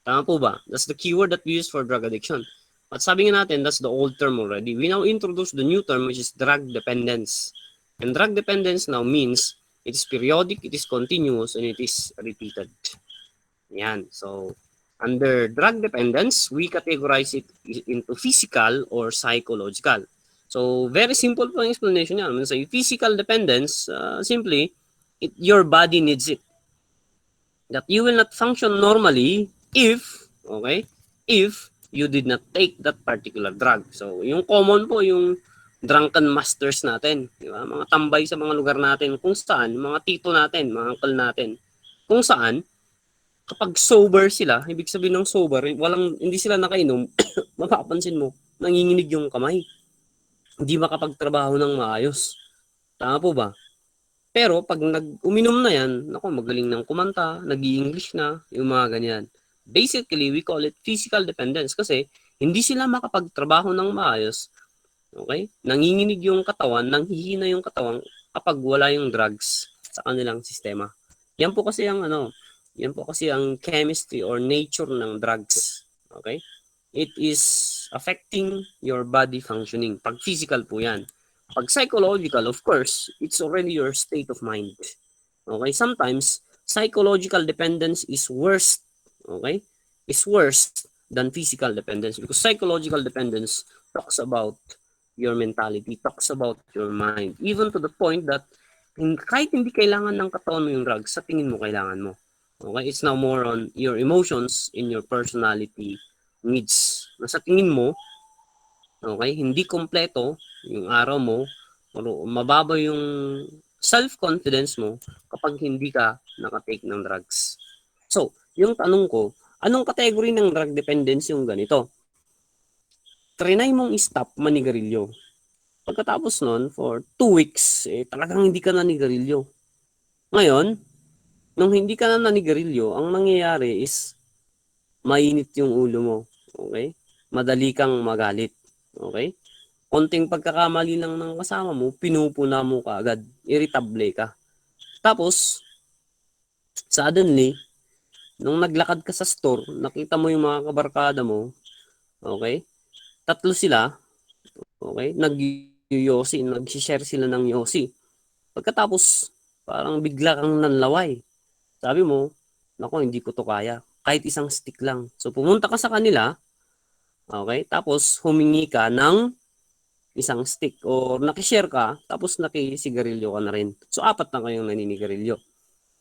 Tama po ba? That's the keyword that we use for drug addiction. At sabi nga natin, that's the old term already. We now introduce the new term which is drug dependence. And drug dependence now means it is periodic, it is continuous, and it is repeated. Yan. So, under drug dependence, we categorize it into physical or psychological. So, very simple po ang explanation niya. When say physical dependence, simply, your body needs it. That you will not function normally if you did not take that particular drug. So, yung common po, yung drunken masters natin, di ba? Mga tambay sa mga lugar natin, kung saan, mga tito natin, mga uncle natin, kung saan, kapag sober sila, ibig sabihin ng sober, hindi sila nakainom, mapapansin mo, nanginginig yung kamay. Hindi makapagtrabaho ng maayos. Tama po ba? Pero pag uminom na yan, naku, magaling ng kumanta, nag-i-English na, yung mga ganyan. Basically, we call it physical dependence kasi hindi sila makapagtrabaho ng maayos. Okay? Nanginginig yung katawan, nanghihina yung katawan kapag wala yung drugs sa kanilang sistema. Yan po kasi ang chemistry or nature ng drugs. Okay? It is affecting your body functioning. Pag physical po yan. Pag psychological, of course, it's already your state of mind. Okay? Sometimes, psychological dependence is worse, okay? Is worse than physical dependence, because psychological dependence talks about your mentality, talks about your mind, even to the point that kahit hindi kailangan ng katawan mo yung drugs, sa tingin mo kailangan mo. Okay? It's now more on your emotions in your personality needs. Na sa tingin mo, okay, hindi kompleto yung araw mo, o mababa yung self-confidence mo kapag hindi ka nakatake ng drugs. So, yung tanong ko, anong category ng drug dependence yung ganito? Trinay mong stop manigarilyo. Pagkatapos nun, for 2 weeks, talagang hindi ka nanigarilyo. Ngayon, nung hindi ka na nanigarilyo, ang nangyayari is mainit yung ulo mo. Okay? Madali kang magalit. Okay? Konting pagkakamali lang ng kasama mo, pinupuna mo kaagad. Irritable ka. Tapos, suddenly, nung naglakad ka sa store, nakita mo yung mga kabarkada mo, okay? Tatlo sila, okay? Nag-yosi, nag-share sila ng yosi. Pagkatapos, parang bigla kang nanlaway. Sabi mo, nako, hindi ko to kaya. Kahit isang stick lang. So, pumunta ka sa kanila, okay? Tapos, humingi ka ng isang stick or nakishare ka, tapos nakisigarilyo ka na rin. So, 4 na kayong naninigarilyo.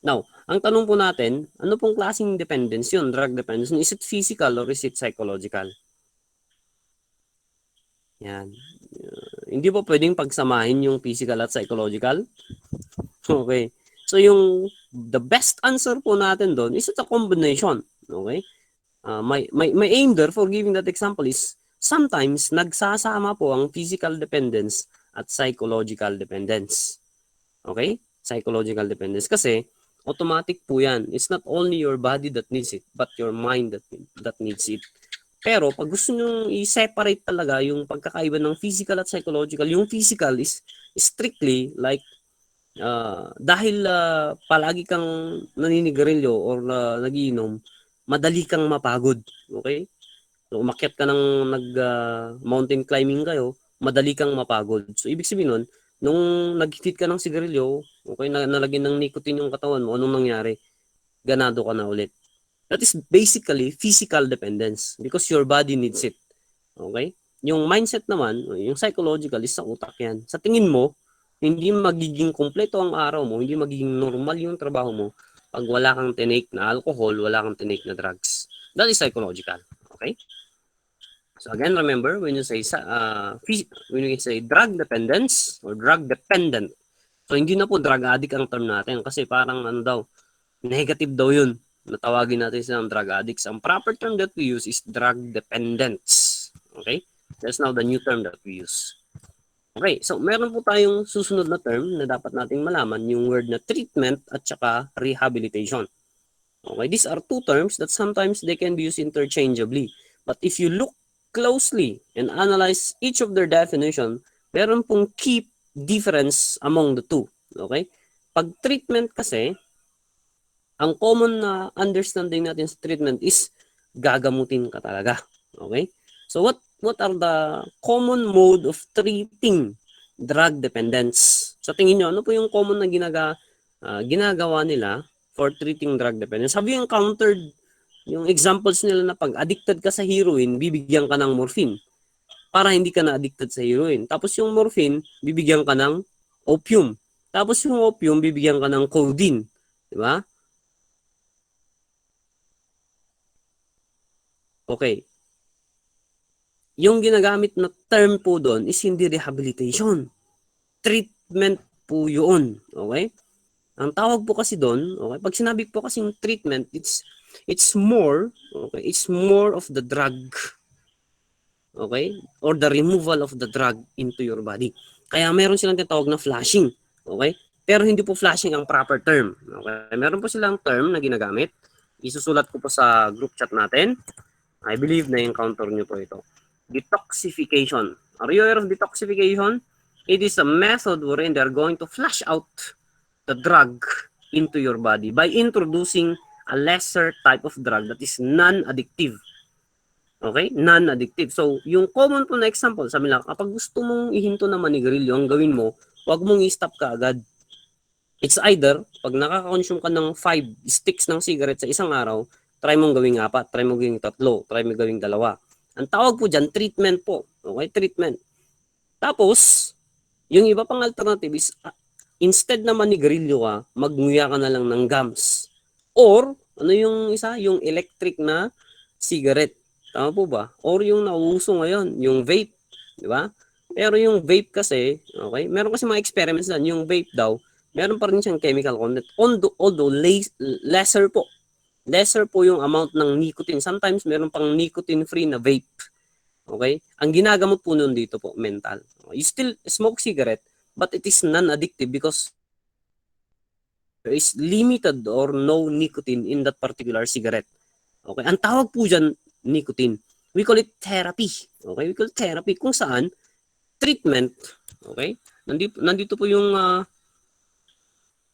Now, ang tanong po natin, ano pong klaseng dependence yun? Drug dependence. Is it physical or is it psychological? Yan. Hindi po pwedeng pagsamahin yung physical at psychological. Okay. So, the best answer po natin doon is it's a combination. Okay. My aim there for giving that example is sometimes nagsasama po ang physical dependence at psychological dependence. Okay? Psychological dependence. Kasi automatic po yan. It's not only your body that needs it, but your mind that needs it. Pero pag gusto nyo i-separate talaga yung pagkakaiba ng physical at psychological, yung physical is strictly like dahil palagi kang naninigarilyo or nagiinom, madali kang mapagod. Okay? So, umakyat ka ng mountain climbing kayo, madali kang mapagod. So, ibig sabihin nun, nung nag-hit ka ng sigarilyo, okay, nalagyan ng nicotine yung katawan mo, anong nangyari? Ganado ka na ulit. That is basically physical dependence because your body needs it. Okay? Yung mindset naman, yung psychological is sa utak yan. Sa tingin mo, hindi magiging kompleto ang araw mo, hindi magiging normal yung trabaho mo pag wala kang tinake na alcohol, wala kang tinake na drugs. That is psychological. Okay? So again, remember, when you say drug dependence or drug dependent, so hindi na po drug addict ang term natin kasi parang ano daw, negative daw yun. Natawagin natin silang drug addicts. Ang proper term that we use is drug dependents. Okay? That's now the new term that we use. Okay, so meron po tayong susunod na term na dapat nating malaman, yung word na treatment at saka rehabilitation. Okay, these are two terms that sometimes they can be used interchangeably. But if you look closely and analyze each of their definition, meron pong key difference among the two. Okay? Pag treatment kasi, ang common na understanding natin sa treatment is gagamutin ka talaga. Okay? So what are the common mode of treating drug dependence? Sa tingin nyo, ano po yung common na ginagawa nila for treating drug dependence? Have you encountered yung examples nila na pag addicted ka sa heroin, bibigyan ka ng morphine para hindi ka na addicted sa heroin. Tapos yung morphine, bibigyan ka ng opium. Tapos yung opium, bibigyan ka ng codeine. Di ba? Okay. Yung ginagamit na term po doon is hindi rehabilitation. Treatment po yun. Okay? Ang tawag po kasi doon, okay? Pag sinabi po kasi yung treatment, it's more, okay? It's more of the drug. Okay? Or the removal of the drug into your body. Kaya meron silang tinatawag na flashing. Okay? Pero hindi po flashing ang proper term. Okay? Meron po silang term na ginagamit. Isusulat ko po sa group chat natin. I believe na encounter nyo po ito. Detoxification. Are you aware of detoxification? It is a method wherein they're going to flush out the drug into your body by introducing a lesser type of drug that is non-addictive. Okay? Non-addictive. So, yung common po na example, sabi lang, kapag gusto mong ihinto na manigarilyo, ang gawin mo, huwag mong i-stop ka agad. It's either, pag nakaka-consume ka ng 5 sticks ng cigarette sa isang araw, try mong gawing 4, try mong gawing 3, try mong gawing 2. Ang tawag po dyan, treatment po. Okay, treatment. Tapos, yung iba pang alternative is, instead na manigarilyo ka, magnguya ka na lang ng gums. Or, ano yung isa? Yung electric na cigarette. Tama po ba? Or yung nauuso ngayon, yung vape. Di ba? Pero yung vape kasi, okay, meron kasi mga experiments na, yung vape daw, meron pa rin siyang chemical content. Although lesser po. Lesser po yung amount ng nicotine. Sometimes meron pang nicotine-free na vape. Okay? Ang ginagamot po nun dito po, mental. You still smoke cigarette, but it is non-addictive because there is limited or no nicotine in that particular cigarette. Okay? Ang tawag po dyan, nicotine. We call it therapy. Okay? We call it therapy kung saan treatment. Okay? Nandito po yung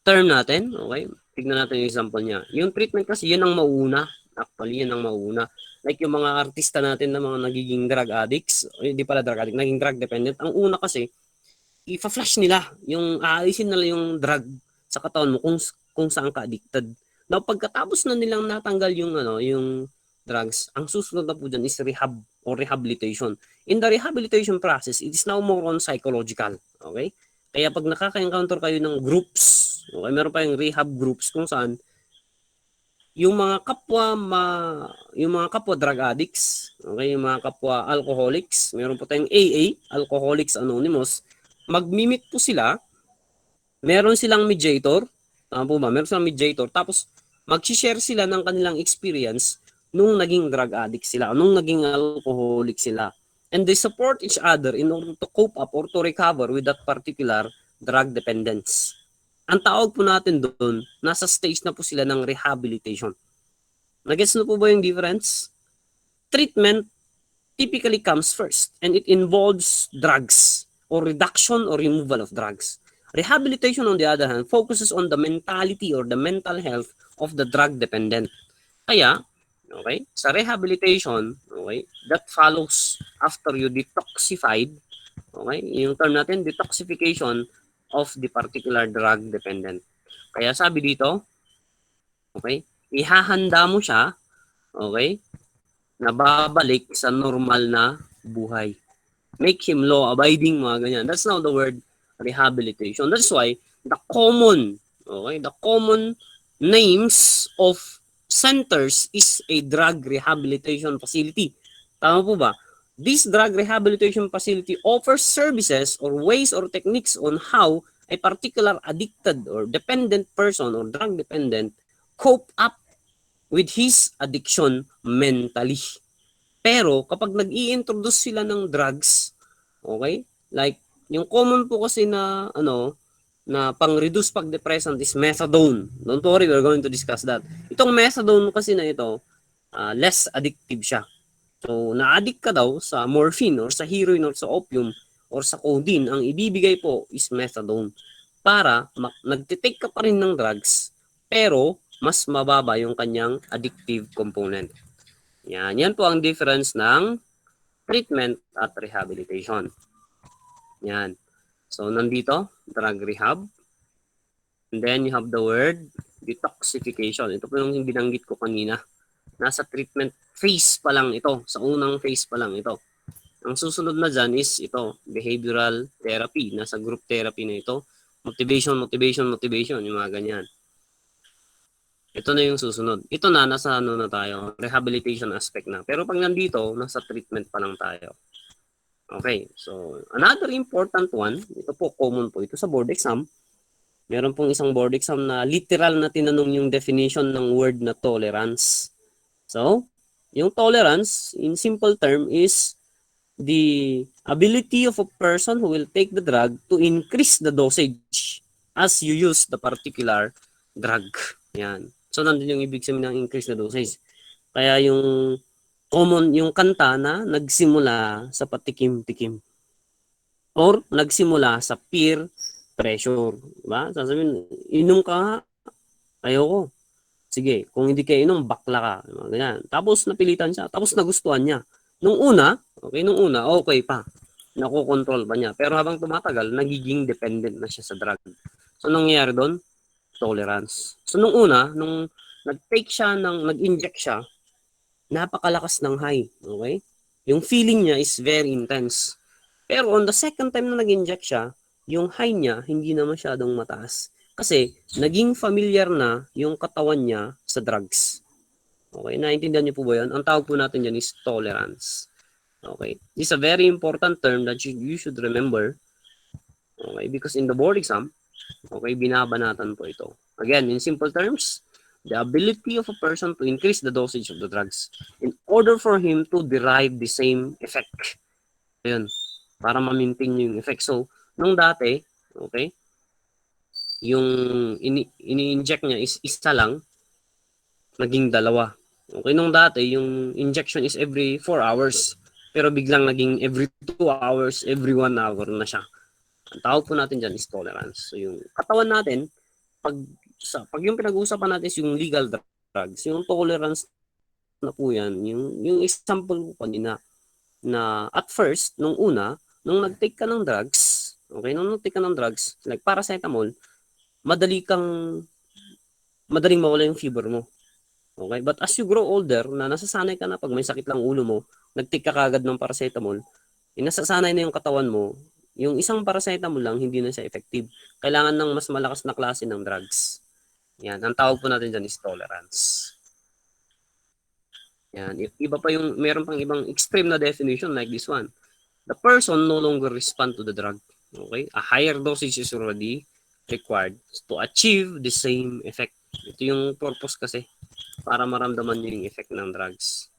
term natin. Okay? Tignan natin yung example niya. Yung treatment kasi, yun ang mauna. Actually, yun ang mauna. Like yung mga artista natin na mga nagiging drug addicts, hindi pala drug addict, naging drug dependent. Ang una kasi, ifa-flash nila, yung aalisin nila yung drug sa katawan mo kung saan ka addicted. Now, pagkatapos na nilang natanggal yung yung drugs, ang susunod na po dyan is rehab or rehabilitation. In the rehabilitation process, it is now more on psychological. Okay? Kaya pag nakaka-encounter kayo ng groups, okay, meron pa yung rehab groups kung saan yung mga kapwa drug addicts, okay, yung mga kapwa alcoholics, meron po tayong AA, Alcoholics Anonymous, magmimit po sila, meron silang mediator, tama po ba? Meron silang mediator, tapos mag-share sila ng kanilang experience nung naging drug addict sila, nung naging alcoholic sila. And they support each other in order to cope up or to recover with that particular drug dependence. Ang tawag po natin doon, nasa stage na po sila ng rehabilitation. Nagets na po ba yung difference? Treatment typically comes first and it involves drugs or reduction or removal of drugs. Rehabilitation, on the other hand, focuses on the mentality or the mental health of the drug dependent. Kaya, okay, sa rehabilitation, okay, that follows after you detoxified, okay, yung term natin, detoxification of the particular drug dependent. Kaya sabi dito, okay, ihahanda mo siya, okay, na babalik sa normal na buhay. Make him law-abiding, mga ganyan. That's now the word rehabilitation. That's why the common names of centers is a drug rehabilitation facility. Tama po ba? This drug rehabilitation facility offers services or ways or techniques on how a particular addicted or dependent person or drug dependent cope up with his addiction mentally. Pero kapag nag-i-introduce sila ng drugs, okay? Like yung common po kasi na na pang-reduce pag-depressant is methadone. Don't worry, we're going to discuss that. Itong methadone kasi na ito, less addictive siya. So, na-addict ka daw sa morphine or sa heroin or sa opium or sa codeine, ang ibibigay po is methadone para nagtitake ka pa rin ng drugs pero mas mababa yung kanyang addictive component. Yan po ang difference ng treatment at rehabilitation. Yan. So, nandito, drug rehab. And then, you have the word detoxification. Ito po yung binanggit ko kanina. Nasa treatment phase pa lang ito. Sa unang phase pa lang ito. Ang susunod na dyan is ito, behavioral therapy. Nasa group therapy na ito. Motivation. Yung mga ganyan. Ito na yung susunod. Ito na, nasa na tayo. Rehabilitation aspect na. Pero pag nandito, nasa treatment pa lang tayo. Okay. So, another important one, ito po, common po ito sa board exam. Meron pong isang board exam na literal na tinanong yung definition ng word na tolerance. So, yung tolerance, in simple term, is the ability of a person who will take the drug to increase the dosage as you use the particular drug. Yan. So, nandun yung ibig sabihin ng increase the dosage. Kaya yung common, yung kanta na nagsimula sa patikim-tikim or nagsimula sa peer pressure. Diba? Sasabihin, inom ka, ayoko. Sige, kung hindi ka inom, bakla ka. Ganyan. Tapos napilitan siya. Tapos nagustuhan niya. Nung una, okay pa. Nakokontrol pa niya. Pero habang tumatagal, nagiging dependent na siya sa drug. So, nangyayari doon, tolerance. So nung una, nung nag-inject siya, napakalakas ng high, okay? Yung feeling niya is very intense. Pero on the second time na nag-inject siya, yung high niya hindi na masyadong mataas. Kasi naging familiar na yung katawan niya sa drugs. Okay, naintindihan niyo po ba yun? Ang tawag po natin dyan is tolerance. Okay, this is a very important term that you should remember. Okay, because in the board exam, okay, binabanatan po ito. Again, in simple terms, the ability of a person to increase the dosage of the drugs in order for him to derive the same effect. Ayun, para ma-maintain yung effect. So, nung dati, okay, yung ini-inject niya is isa lang, naging dalawa. Okay, nung dati, yung injection is every 4 hours. Pero biglang naging every 2 hours, every 1 hour na siya. Ang tawag po natin dyan is tolerance. So, yung katawan natin, pag yung pinag-uusapan natin is yung legal drugs, yung tolerance na po yan, yung example ko kanina, na at first, nung una, nung nag-take ka ng drugs, okay, nung nag-take ka ng drugs, like paracetamol, madaling mawala yung fever mo. Okay? But as you grow older, na nasasanay ka na pag may sakit lang ulo mo, nag-take ka kagad ng paracetamol, nasasanay na yung katawan mo, yung isang paracetamol lang, hindi na siya effective. Kailangan ng mas malakas na klase ng drugs. Yan, ang tawag po natin dyan is tolerance. Yan, iba pa yung, meron pang ibang extreme na definition like this one. The person no longer respond to the drug. Okay? A higher dosage is already required to achieve the same effect. Ito yung purpose kasi para maramdaman nyo yung effect ng drugs.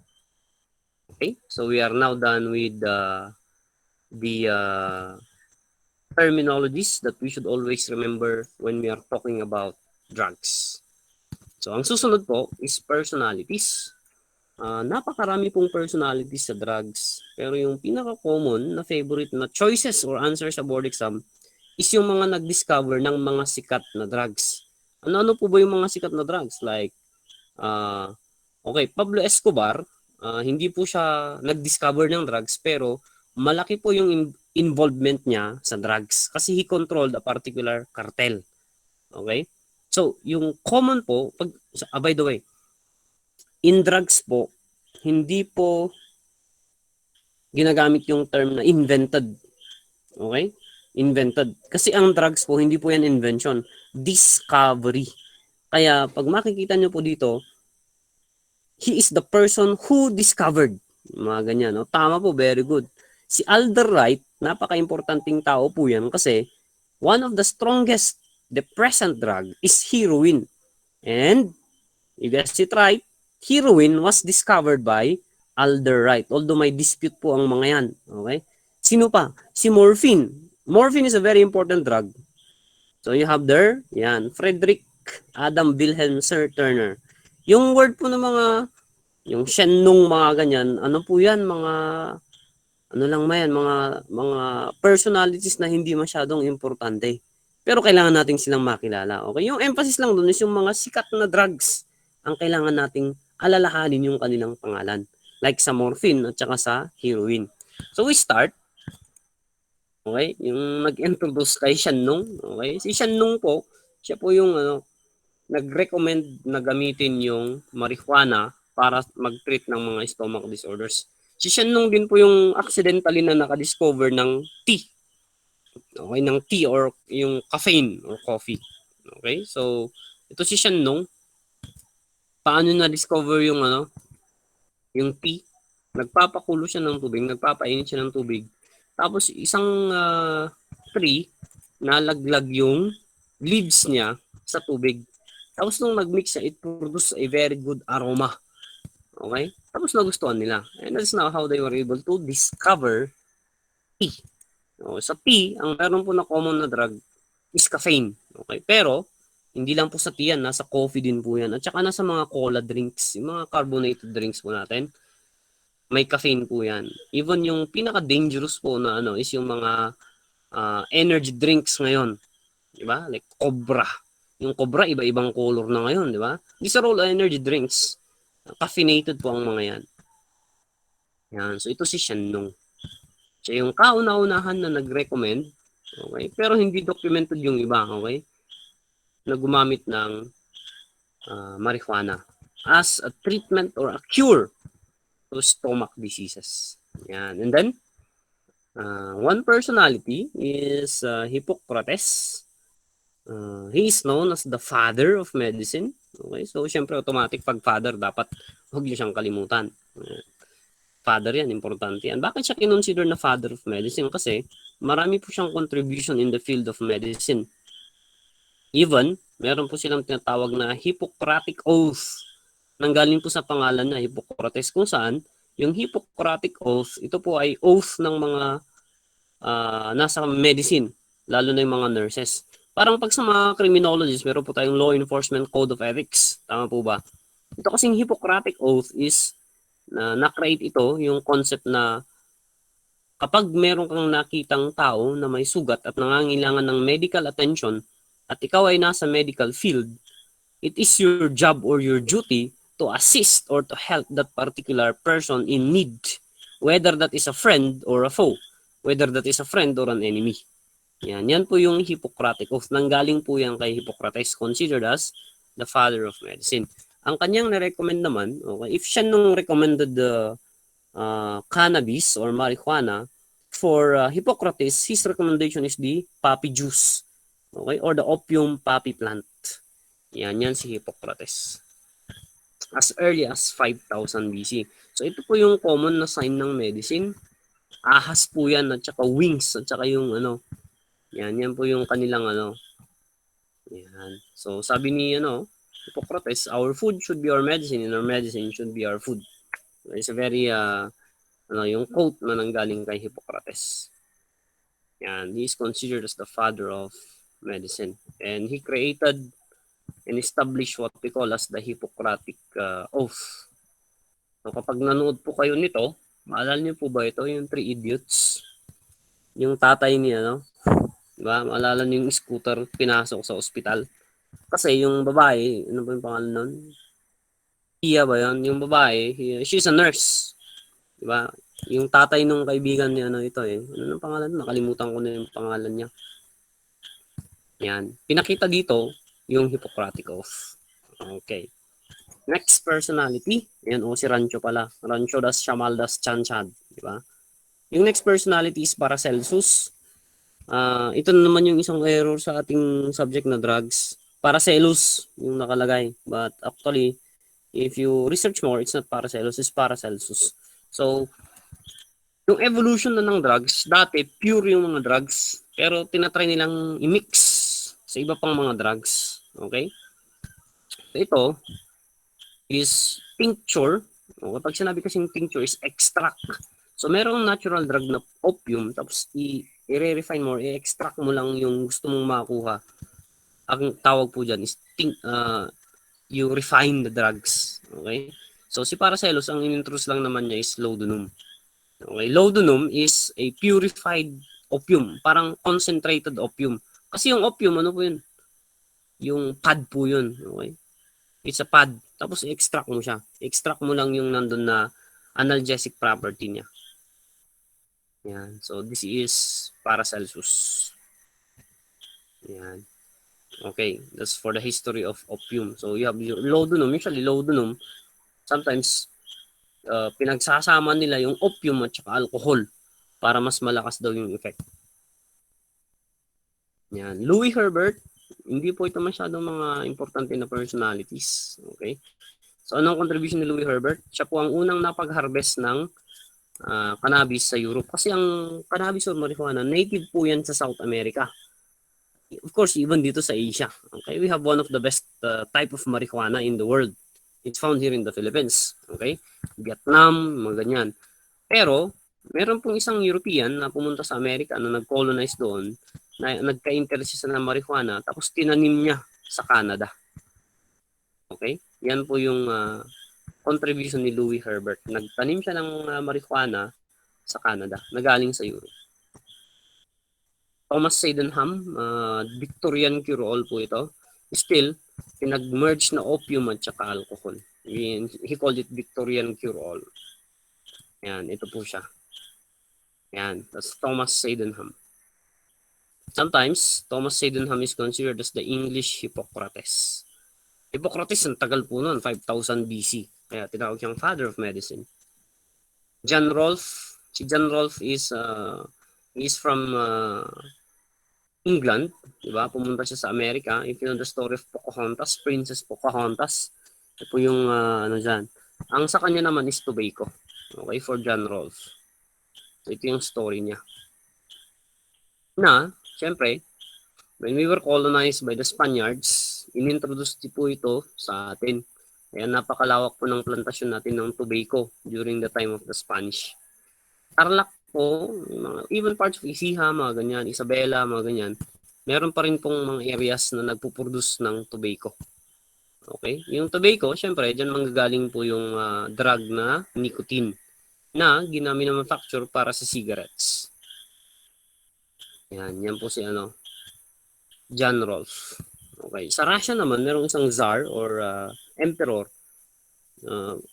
Okay? So we are now done with the terminologies that we should always remember when we are talking about drugs. So ang susunod po is personalities. Napakarami pong personalities sa drugs. Pero yung pinaka-common na favorite na choices or answers sa board exam is yung mga nag-discover ng mga sikat na drugs. Ano-ano po ba yung mga sikat na drugs? Like, okay, Pablo Escobar, hindi po siya nag-discover ng drugs pero malaki po yung involvement niya sa drugs kasi he controlled a particular cartel. Okay? So, yung common po, by the way, in drugs po, hindi po ginagamit yung term na invented. Okay? Invented. Kasi ang drugs po, hindi po yan invention. Discovery. Kaya, pag makikita nyo po dito, he is the person who discovered. Mga ganyan. No? Tama po, very good. Si Alder Wright, napaka-importanting tao po yan kasi one of the strongest depressant drug is heroin. And, you guessed it right, heroin was discovered by Alder Wright. Although may dispute po ang mga yan. Okay? Sino pa? Si morphine. Morphine is a very important drug. So you have there, yan, Frederick Adam Wilhelm Sir Turner. Yung word po ng mga, yung Shenlong mga ganyan, ano po yan, mga, ano lang man yan, mga personalities na hindi masyadong importante. Pero kailangan nating silang makilala. Okay? Yung emphasis lang dun is yung mga sikat na drugs ang kailangan nating alalahanin yung kanilang pangalan. Like sa morphine at saka sa heroin. So we start. Okay? Yung nag-introduce kay Shenlong. Okay? Si Shenlong po, siya po yung nag-recommend na gamitin yung marijuana para mag-treat ng mga stomach disorders. Si Shenlong din po yung accidentally na nakadiscover ng tea. Okay? Ng tea or yung caffeine or coffee. Okay? So, ito si Shenlong. Paano na-discover yung yung tea? Nagpapakulo siya ng tubig, nagpapainit siya ng tubig. Tapos isang tree, nalaglag yung leaves niya sa tubig. Tapos nung nag-mix siya, it produced a very good aroma. Okay? Tapos nagustuhan nila. And that's now how they were able to discover tea. Sa tea, ang meron po na common na drug is caffeine. Okay? Pero, hindi lang po sa tea yan, nasa coffee din po yan. At saka nasa mga cola drinks, yung mga carbonated drinks po natin, may caffeine po yan. Even yung pinaka-dangerous po na is yung mga energy drinks ngayon. Diba? Like Cobra. Yung Cobra, iba-ibang color na ngayon, di ba? These are all energy drinks. Caffeinated po ang mga yan. Yan. So, ito si Shenlong. Siya yung kauna-unahan na nag-recommend. Okay? Pero hindi documented yung iba. Okay? na gumamit ng marijuana as a treatment or a cure to stomach diseases. Yan. And then, one personality is Hippocrates. He is known as the father of medicine. Okay, so syempre automatic pag father, dapat huwag niyo siyang kalimutan. Father yan, importante yan. Bakit siya kinonsider na father of medicine? Kasi marami po siyang contribution in the field of medicine. Even, meron po silang tinatawag na Hippocratic Oath. Nanggaling po sa pangalan na Hippocrates, kung saan yung Hippocratic Oath, ito po ay oath ng mga nasa medicine, lalo na yung mga nurses. Parang pag sa mga criminologists, meron po tayong Law Enforcement Code of Ethics. Tama po ba? Ito kasing Hippocratic Oath is na-create ito, yung concept na kapag meron kang nakitang tao na may sugat at nangangailangan ng medical attention at ikaw ay nasa medical field, it is your job or your duty to assist or to help that particular person in need, whether that is a friend or a foe, whether that is a friend or an enemy. Yan po yung Hippocratic Oath. Nanggaling po yan kay Hippocrates, considered as the father of medicine. Ang kanyang na-recommend naman, okay, if siya nung recommended the cannabis or marijuana, for Hippocrates, his recommendation is the poppy juice, okay, or the opium poppy plant. Yan si Hippocrates. As early as 5,000 BC. So ito po yung common na sign ng medicine. Ahas po yan at saka wings at saka yung yan po yung kanilang Yan. So sabi ni Hippocrates, our food should be our medicine and our medicine should be our food. It's a very yung quote na nanggaling kay Hippocrates. Yan, he is considered as the father of medicine. And he created and established what we call as the Hippocratic Oath. So kapag nanood po kayo nito, maalala niyo po ba ito, yung Three Idiots? Yung tatay niya, diba? Maalala niyo yung scooter pinasok sa ospital? Kasi yung babae, ano ba yung pangalan nun? Iya ba yun? Yung babae, she's a nurse. Diba? Yung tatay nung kaibigan niya, ito ano ng pangalan? Nakalimutan ko na yung pangalan niya. Yan. Pinakita dito, yung Hippocratic Oath. Okay. Next personality, yan si Rancho pala. Rancho das Chamaldas Chanchad, di ba? Yung next personality is Paracelsus. Ito na naman yung isang error sa ating subject na drugs. Paracelsus yung nakalagay. But actually, if you research more, it's not Paracelsus, it's Paracelsus. So, yung evolution na ng drugs, dati pure yung mga drugs, pero tinatry nilang i-mix sa iba pang mga drugs. Okay? So, ito is tincture. Kapag sinabi kasing tincture is extract. So, merong natural drug na opium, tapos i-refine mo, i-extract mo lang yung gusto mong makuha. Ang tawag po dyan is you refine the drugs. Okay? So, si Paracelsus, ang in-introduce lang naman niya is laudanum. Okay? Laudanum is a purified opium. Parang concentrated opium. Kasi yung opium, ano po yun? Yung pad po yun. Okay? It's a pad. Tapos i-extract mo siya. I-extract mo lang yung nandun na analgesic property niya. Yan. So, this is Paracelsus. Yan. Okay. That's for the history of opium. So, you have your laudanum. Usually, laudanum, sometimes, pinagsasama nila yung opium at saka alcohol para mas malakas daw yung effect. Yan. Louis Herbert, hindi po ito masyadong mga importante na personalities. Okay? So, anong contribution ni Louis Herbert? Siya po ang unang napag-harvest ng cannabis sa Europe. Kasi ang cannabis or marijuana, native po yan sa South America. Of course, even dito sa Asia. Okay? We have one of the best type of marijuana in the world. It's found here in the Philippines. Okay? Vietnam, mga ganyan. Pero, meron pong isang European na pumunta sa Amerika na nag-colonize doon, na nagka-interest siya sa marijuana, tapos tinanim niya sa Canada. Okay? Yan po yung contribution ni Louis Herbert. Nagtanim siya ng marijuana sa Canada, nagaling sa Europe. Thomas Sydenham, Victorian cure-all po ito. Still, pinag-merge na opium at saka alcohol. He called it Victorian cure-all. Yan, ito po siya. Yan, that's Thomas Sydenham. Sometimes, Thomas Sydenham is considered as the English Hippocrates. Hippocrates, ang tagal po nun, 5000 BC. Kaya tinawag siyang father of medicine. John Rolfe, si John Rolfe is from England, di ba? Pumunta siya sa Amerika. If you know the story of Pocahontas, Princess Pocahontas, ito po yung ano dyan. Ang sa kanya naman is tobacco. Okay, for John Rolfe. So, ito yung story niya. Na, syempre, when we were colonized by the Spaniards, inintroduce po ito sa atin. Kaya napakalawak po ng plantasyon natin ng tobacco during the time of the Spanish. Tarlac po, even parts of Isiha, mga ganyan, Isabela, mga ganyan, meron pa rin pong mga areas na nagpuproduce ng tobacco. Okay? Yung tobacco, syempre, dyan manggagaling po yung drug na nicotine na ginamit-manufacture para sa cigarettes. Yan po si John Rolfe. Okay. Sa Russia naman, merong isang czar or emperor,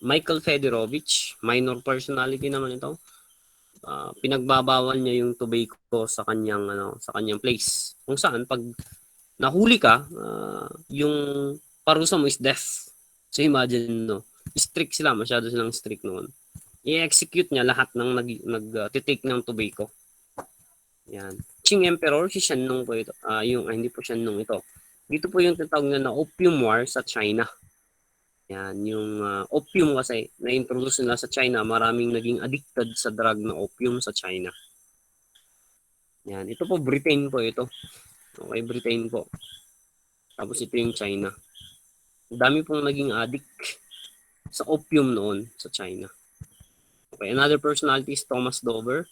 Michael Fedorovich, minor personality naman ito. Pinagbabawal niya yung tobacco sa kanyang place. Kung saan pag nahuli ka, yung parusa mo is death. So imagine strict sila, masyado silang strict noon. I-execute niya lahat ng nag-take ng tobacco. Yan. Qing Emperor, si Shenlong po ito. Hindi po Shenlong ito. Dito po yung tinatawag na Opium War sa China. Yan, yung opium kasi na-introduce nila sa China, maraming naging addicted sa drug na opium sa China. Yan, ito po Britain po ito. Okay, Britain po. Tapos ito yung China. Dami pong naging addict sa opium noon sa China. Okay, another personality is Thomas Dover.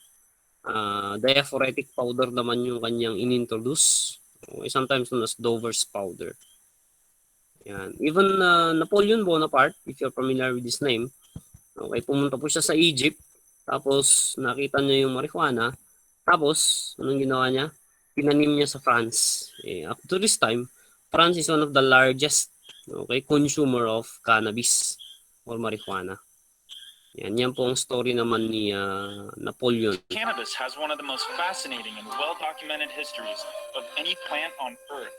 Diaphoretic powder naman yung kanyang inintroduce. Okay, sometimes known as Dover's powder. Yan. Even Napoleon Bonaparte, if you're familiar with this name, okay, pumunta po siya sa Egypt, tapos nakita niya yung marijuana, tapos anong ginawa niya? Pinanim niya sa France. Up to this time, France is one of the largest consumer of cannabis or marijuana. Yan po ang story naman ni Napoleon. Cannabis has one of the most fascinating and well-documented histories of any plant on Earth.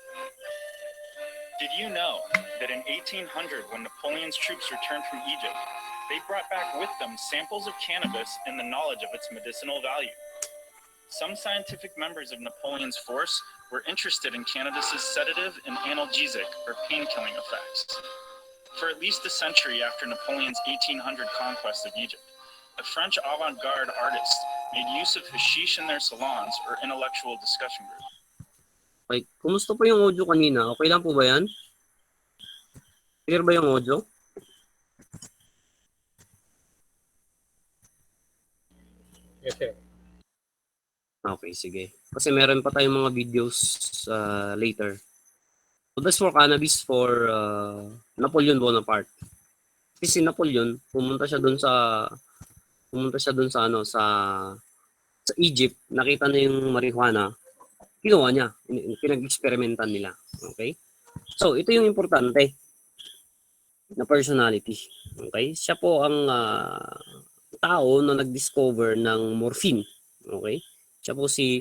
Did you know that in 1800, when Napoleon's troops returned from Egypt, they brought back with them samples of cannabis and the knowledge of its medicinal value? Some scientific members of Napoleon's force were interested in cannabis's sedative and analgesic or pain-killing effects. For at least a century after Napoleon's 1800 conquest of Egypt, the French avant-garde artists made use of hashish in their salons or intellectual discussion groups. Okay, kumusta po yung audio kanina? Okay lang po ba yan? Clear ba yung audio? Yes, sir. Okay, sige. Kasi meron pa tayong mga videos later. So that's for cannabis for Napoleon Bonaparte. Kasi si Napoleon, pumunta siya doon sa Egypt, nakita na yung marijuana, kinuha niya, pinag-experimentan nila. Okay? So, ito yung importante na personality. Okay? Siya po ang tao na nag-discover ng morphine. Okay? Siya po si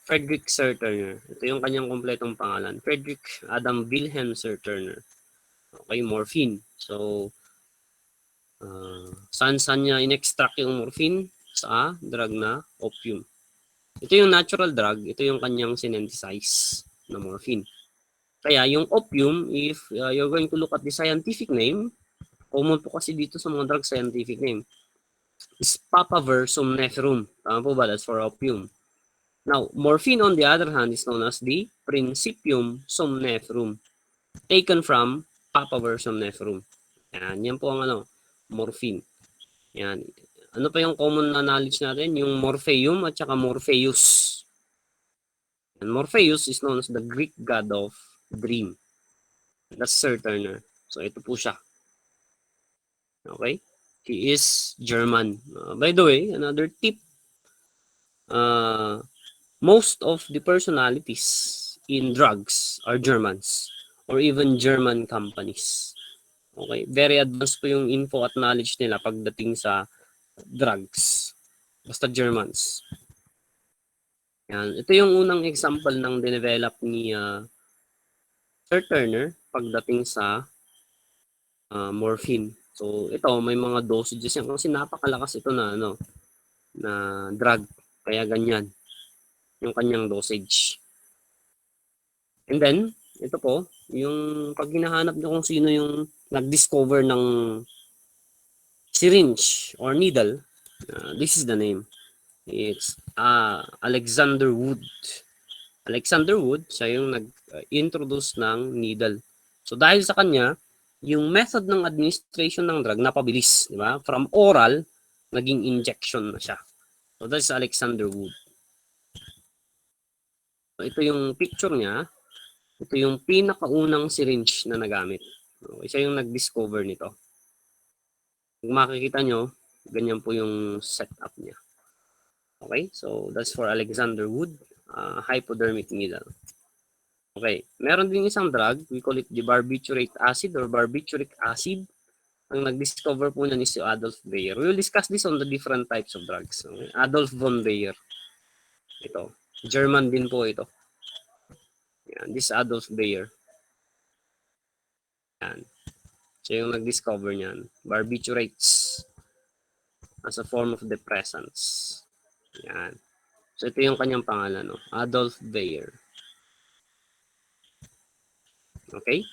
Frederick Sir Turner. Ito yung kanyang kompletong pangalan. Frederick Adam Wilhelm Sir Turner. Okay, morphine. So, saan niya in-extract yung morphine? Sa drug na opium. Ito yung natural drug, ito yung kanyang synthesize na morphine. Kaya yung opium, if you're going to look at the scientific name, common po kasi dito sa mga drug scientific name, is papaver somniferum. Tama po ba? That's for opium. Now, morphine on the other hand is known as the principium somniferum, taken from papaver somniferum. Yan po ang morphine. Yan. Ano pa yung common na knowledge natin? Yung Morpheum at saka Morpheus. And Morpheus is known as the Greek god of dream. That's Sir Turner. So ito po siya. Okay? He is German. By the way, another tip. Most of the personalities in drugs are Germans or even German companies. Okay? Very advanced po yung info at knowledge nila pagdating sa drugs. Basta Germans. Yan. Ito yung unang example ng dinevelop ni Sir Turner pagdating sa morphine. So ito may mga dosages yan kasi napakalakas ito na na drug, kaya ganyan yung kanyang dosage. And then ito po yung pag hinahanap niyo kung sino yung nag-discover ng syringe or needle, this is the name. It's Alexander Wood. Alexander Wood, siya yung nag-introduce ng needle. So dahil sa kanya, yung method ng administration ng drug napabilis, di ba? From oral, naging injection na siya. So that's Alexander Wood. So ito yung picture niya. Ito yung pinakaunang syringe na nagamit. Okay, siya yung nag-discover nito. Kung makikita nyo, ganyan po yung setup niya. Okay, so that's for Alexander Wood, hypodermic needle. Okay, meron din isang drug, we call it the barbiturate acid or barbituric acid. Ang nag-discover po niyan is si Adolf Bayer. We will discuss this on the different types of drugs. Okay? Adolf von Bayer. Ito, German din po ito. Yan, this Adolf Bayer. Yan. Siya yung nag-discover niyan. Barbiturates as a form of depressants. Yan. So ito yung kanyang pangalan, no? Adolf Bayer. Okay?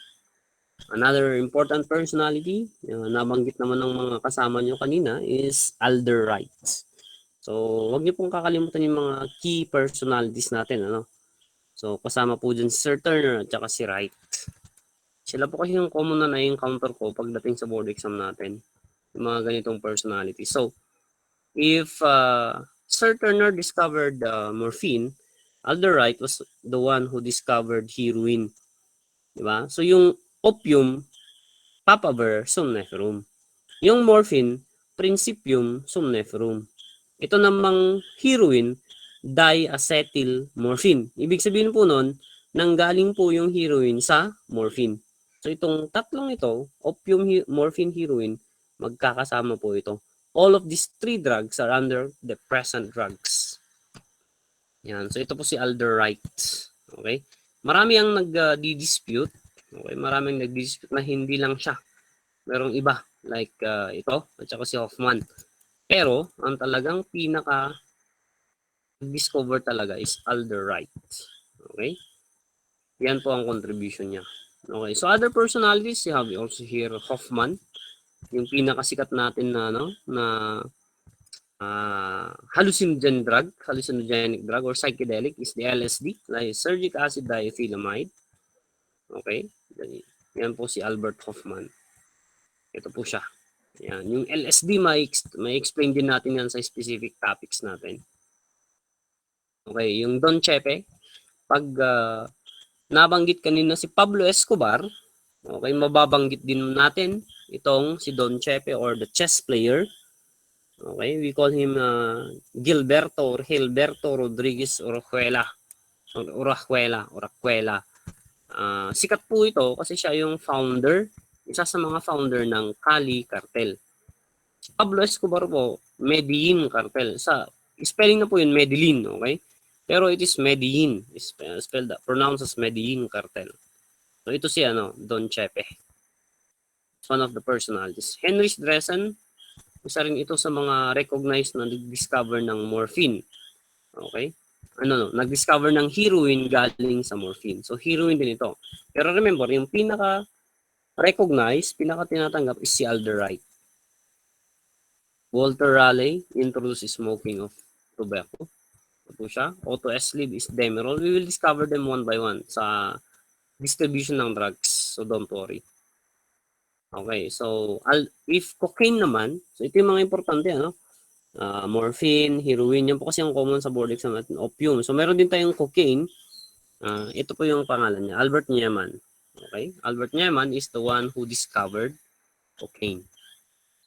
Another important personality, nabanggit naman ng mga kasama nyo kanina, is Alder Wright. So, wag niyo pong kakalimutan yung mga key personalities natin, ano? So, kasama po dyan si Sir Turner at saka si Wright. Sila po kasi yung common na na-encounter ko pagdating sa board exam natin. Yung mga ganitong personality. So, if Sir Turner discovered morphine, Alder Wright was the one who discovered heroin. Diba? So, yung opium, papaver somniferum. Yung morphine, principium somniferum. Ito namang heroin, diacetylmorphine. Ibig sabihin po nun, nanggaling po yung heroin sa morphine. So itong tatlong ito, opium, morphine, heroin, magkakasama po ito. All of these three drugs are under depressant drugs. Yan. So ito po si Alder Wright. Okay? Marami ang nag-dispute. Okay? Maraming nag-dispute na hindi lang siya. Merong iba like ito at saka si Hoffman. Pero ang talagang pinaka discover talaga is Alder Wright. Okay? Yan po ang contribution niya. Okay, so other personalities, you have also here Hoffman, yung pinakasikat natin na hallucinogenic drug or psychedelic is the LSD, lysergic acid diethylamide. Okay? Yan po si Albert Hoffman. Ito po siya. Yan. Yung LSD, may explain din natin yan sa specific topics natin. Okay, yung Don Chepe, pag nabanggit kanina si Pablo Escobar, okay, mababanggit din natin itong si Don Chepe or the chess player. Okay, we call him Gilberto or Gilberto Rodriguez Orajuela. Sikat po ito kasi siya yung founder, isa sa mga founder ng CLE cartel. Si Pablo Escobar po, Medellin cartel. Sa spelling na po yun, Medellin, okay? Pero it is Medellin, spelled pronounced as Medellin cartel. So ito si Don Chepe. It's one of the personalities. Henry Dressen, isa rin ito sa mga recognized na nag-discover ng morphine. Okay? Nag-discover ng heroin galing sa morphine. So heroin din ito. Pero remember, yung pinaka-recognized, pinaka-tinatanggap is si Alder Wright. Walter Raleigh introduced smoking of tobacco. Ito siya. Otto Eslib is Demerol. We will discover them one by one sa distribution ng drugs. So don't worry. Okay, so if cocaine naman, so ito yung mga importante, morphine, heroin, yan po kasi yung common sa board exam natin, opium. So meron din tayong cocaine. Ito po yung pangalan niya, Albert Nieman. Okay, Albert Nieman is the one who discovered cocaine.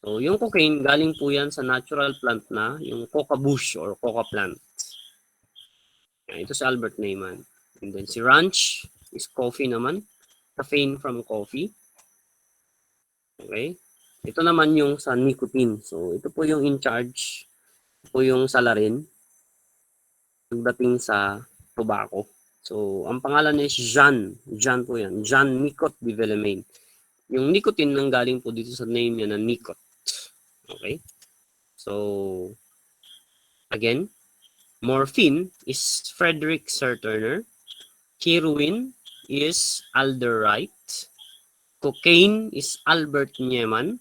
So yung cocaine, galing po yan sa natural plant na, yung coca bush or coca plant. Ito si Albert Nieman. And then si Ranch is coffee naman. Caffeine from coffee. Okay. Ito naman yung sa nicotine. So ito po yung in charge. Ito po yung salarin. pagdating sa tobacco. So, ang pangalan is Jean. Jean po yan. Jean Nicot de Villemain. Yung nicotine nanggaling po dito sa name niya na Nicot. Okay? So, again, morphine is Frederick Serturner. Heroin is Alder Wright. Cocaine is Albert Niemann.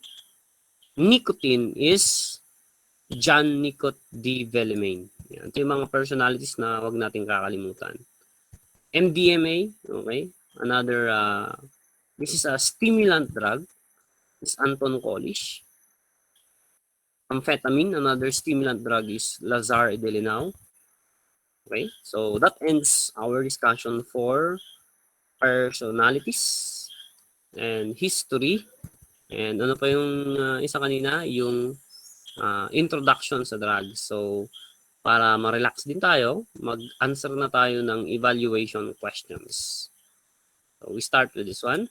Nicotine is John Nicot de Villemain. Yan. Ito yung mga personalities na wag nating kakalimutan. MDMA, okay? Another, this is a stimulant drug. Is Anton Kolisch. Amphetamine, another stimulant drug is Lazar Edelinao. Okay, so that ends our discussion for personalities and history. And ano pa yung isa kanina? Yung introduction sa drugs. So, para ma-relax din tayo, mag-answer na tayo ng evaluation questions. So, we start with this one.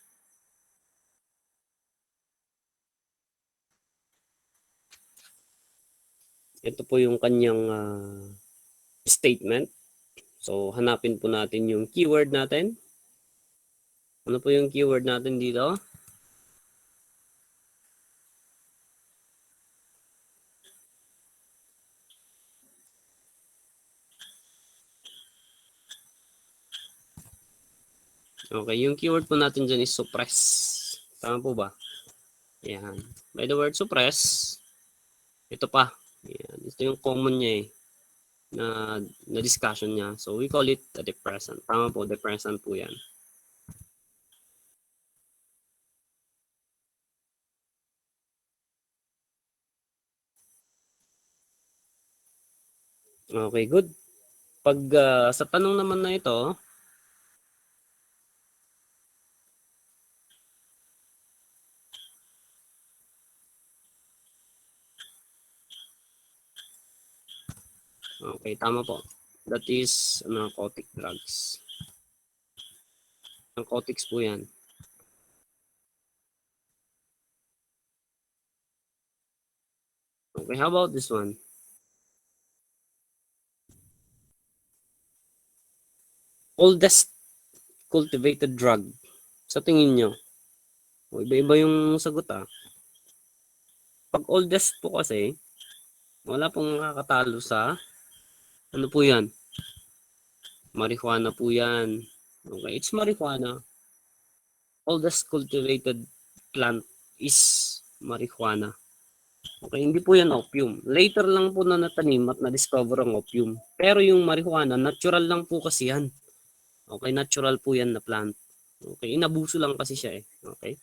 Ito po yung kanyang statement. So, hanapin po natin yung keyword natin. Ano po yung keyword natin dito? Okay, yung keyword po natin dyan is suppress. Tama po ba? Ayan. By the word suppress, ito pa. Ayan. Ito yung common niya eh. Na discussion niya. So, we call it a depressant. Tama po, depressant po yan. Okay, good. Pag sa tanong naman na ito, okay, tama po. That is narcotic drugs. Narcotics po yan. Okay, how about this one? Oldest cultivated drug. Sa tingin nyo? Iba-iba yung sagot Pag oldest po kasi, wala pong nakakatalo sa, ano po yan? Marijuana po yan. Okay, it's marijuana. Oldest cultivated plant is marijuana. Okay, hindi po yan opium. Later lang po na natanim at na-discover ang opium. Pero yung marijuana, natural lang po kasi yan. Okay, natural po yan na plant. Okay, inabuso lang kasi siya eh. Okay.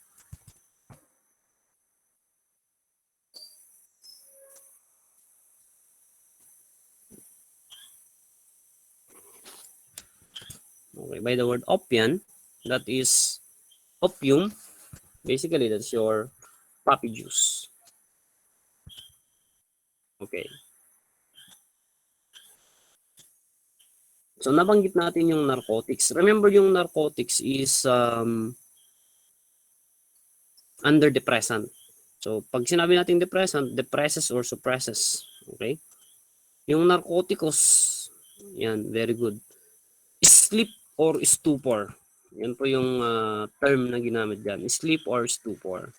Okay, by the word opium, that is opium. Basically, that's your poppy juice. Okay. So, nabanggit natin yung narcotics. Remember, yung narcotics is under depressant. So, pag sinabi natin depressant, depresses or suppresses. Okay? Yung narcoticos, yan, very good. Sleep or stupor. Yan po yung term na ginamit dyan. Sleep or stupor.